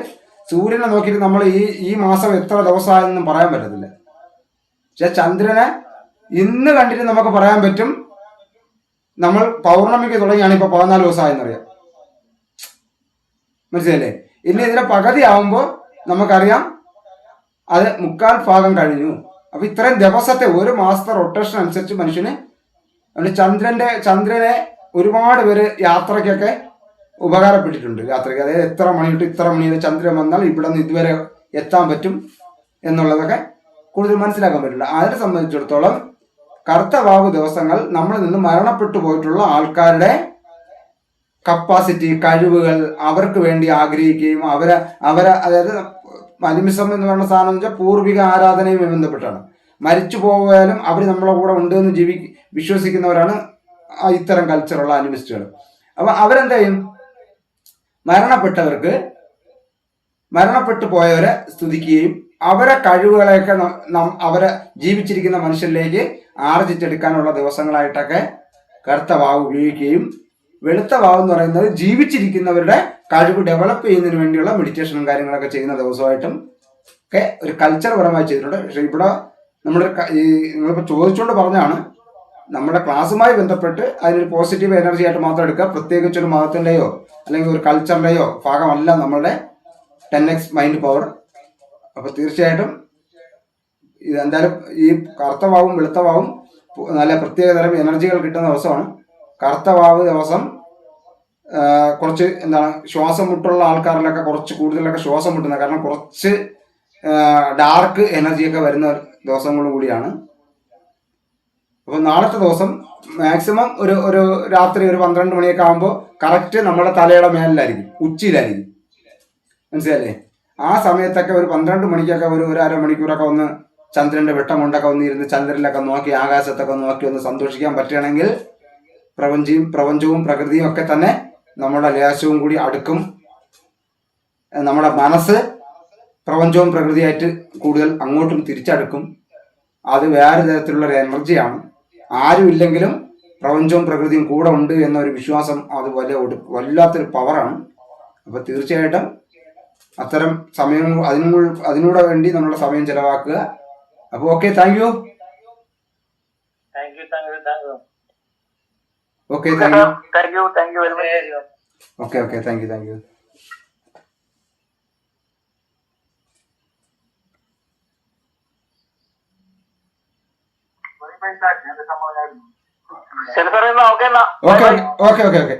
സൂര്യനെ നോക്കിയിട്ട് നമ്മൾ ഈ മാസം എത്ര ദിവസമായെന്നും പറയാൻ പറ്റത്തില്ല. പക്ഷെ ചന്ദ്രനെ ഇന്ന് കണ്ടിട്ട് നമുക്ക് പറയാൻ പറ്റും. നമ്മൾ പൗർണമിക്ക് തുടങ്ങിയാണ് ഇപ്പൊ 14 ദിവസമായെന്നറിയാം. മനസ്സിലല്ലേ? ഇനി ഇതിന്റെ പകുതി ആവുമ്പോൾ നമുക്കറിയാം അത് 3/4 ഭാഗം കഴിഞ്ഞു. അപ്പൊ ഇത്രയും ദിവസത്തെ ഒരു മാസത്തെ റൊട്ടേഷൻ അനുസരിച്ച് മനുഷ്യന് ചന്ദ്രനെ ഒരുപാട് പേര് യാത്രയ്ക്കൊക്കെ ഉപകാരപ്പെട്ടിട്ടുണ്ട്. യാത്രയ്ക്ക് അതായത് എത്ര മണി തൊട്ട് ഇത്ര മണി വരെ ചന്ദ്രൻ വന്നാൽ ഇവിടെ നിന്ന് ഇതുവരെ എത്താൻ പറ്റും എന്നുള്ളതൊക്കെ കൂടുതൽ മനസ്സിലാക്കാൻ പറ്റില്ല. അതിനെ സംബന്ധിച്ചിടത്തോളം കറുത്ത വാവ് ദിവസങ്ങൾ നമ്മളിൽ നിന്ന് മരണപ്പെട്ടു പോയിട്ടുള്ള ആൾക്കാരുടെ കപ്പാസിറ്റി, കഴിവുകൾ അവർക്ക് വേണ്ടി ആഗ്രഹിക്കുകയും അവരെ അതായത് അനിമിസം എന്ന് പറയുന്ന സാധനം എന്ന് വെച്ചാൽ പൂർവിക ആരാധനയുമായി ബന്ധപ്പെട്ടാണ്. മരിച്ചു പോയാലും അവർ നമ്മളെ കൂടെ ഉണ്ട് എന്ന് വിശ്വസിക്കുന്നവരാണ് ഇത്തരം കൾച്ചറുള്ള അനിമിസ്റ്റുകൾ. അപ്പൊ അവരെന്താ ചെയ്യും? മരണപ്പെട്ടു പോയവരെ സ്തുതിക്കുകയും അവരെ കഴിവുകളെയൊക്കെ അവരെ ജീവിച്ചിരിക്കുന്ന മനുഷ്യരിലേക്ക് ആർജിച്ചെടുക്കാനുള്ള ദിവസങ്ങളായിട്ടൊക്കെ കറുത്ത വാവ് ഉപയോഗിക്കുകയും വെളുത്ത വാവ് എന്ന് പറയുന്നത് ജീവിച്ചിരിക്കുന്നവരുടെ കഴിവ് ഡെവലപ്പ് ചെയ്യുന്നതിന് വേണ്ടിയുള്ള മെഡിറ്റേഷനും കാര്യങ്ങളൊക്കെ ചെയ്യുന്ന ദിവസമായിട്ടും ഒക്കെ ഒരു കൾച്ചർ പരമായി ചെയ്തിട്ടുണ്ട്. പക്ഷെ ഇവിടെ നിങ്ങളിപ്പോൾ ചോദിച്ചുകൊണ്ട് പറഞ്ഞാണ്, നമ്മുടെ ക്ലാസ്സുമായി ബന്ധപ്പെട്ട് അതിനൊരു പോസിറ്റീവ് എനർജി ആയിട്ട് മാത്രം എടുക്കുക. പ്രത്യേകിച്ച് ഒരു മതത്തിൻ്റെയോ അല്ലെങ്കിൽ ഒരു കൾച്ചറിൻ്റെയോ ഭാഗമല്ല നമ്മളുടെ 10x മൈൻഡ് പവർ. അപ്പോൾ തീർച്ചയായിട്ടും ഇത് എന്തായാലും ഈ കറുത്ത വാവും വെളുത്ത വാവും നല്ല പ്രത്യേകതരം എനർജികൾ കിട്ടുന്ന ദിവസമാണ്. കറുത്ത വാവ് ദിവസം കുറച്ച് ശ്വാസം മുട്ടുള്ള ആൾക്കാരിലൊക്കെ കുറച്ച് കൂടുതലൊക്കെ ശ്വാസം മുട്ടുന്നത്, കാരണം കുറച്ച് ഡാർക്ക് എനർജിയൊക്കെ വരുന്ന ദിവസങ്ങളും കൂടിയാണ്. അപ്പോൾ നാളത്തെ ദിവസം മാക്സിമം ഒരു രാത്രി ഒരു 12 മണിയൊക്കെ ആകുമ്പോൾ കറക്റ്റ് നമ്മുടെ തലയുടെ മേലിലായിരിക്കും, ഉച്ചിയിലായിരിക്കും. മനസ്സിലല്ലേ? ആ സമയത്തൊക്കെ ഒരു 12 മണിക്കൊക്കെ ഒരു അരമണിക്കൂറൊക്കെ ഒന്ന് ചന്ദ്രന്റെ വെട്ടം കൊണ്ടൊക്കെ ഒന്ന് ഇരുന്ന് ചന്ദ്രനിലൊക്കെ നോക്കി ആകാശത്തൊക്കെ നോക്കി ഒന്ന് സന്തോഷിക്കാൻ പറ്റുകയാണെങ്കിൽ പ്രപഞ്ചവും പ്രകൃതിയും ഒക്കെ തന്നെ നമ്മുടെ ലേശവും കൂടി അടുക്കും. നമ്മുടെ മനസ്സ് പ്രപഞ്ചവും പ്രകൃതിയായിട്ട് കൂടുതൽ അങ്ങോട്ടും തിരിച്ചടുക്കും. അത് വേറെ തരത്തിലുള്ള ഒരു എനർജിയാണ്. ആരും ഇല്ലെങ്കിലും പ്രപഞ്ചവും പ്രകൃതിയും കൂടെ ഉണ്ട് എന്നൊരു വിശ്വാസം അത് വല്ലാത്തൊരു പവറാണ്. അപ്പോൾ തീർച്ചയായിട്ടും അത്തരം സമയം അതിനൂടെ വേണ്ടി നമ്മുടെ സമയം ചെലവാക്കുക. അപ്പോൾ okay, thank you. Okay, thank you. Thank you very much. Okay, thank you. ശരി സാറേ, എന്നാ ഓക്കെ. ഓക്കെ.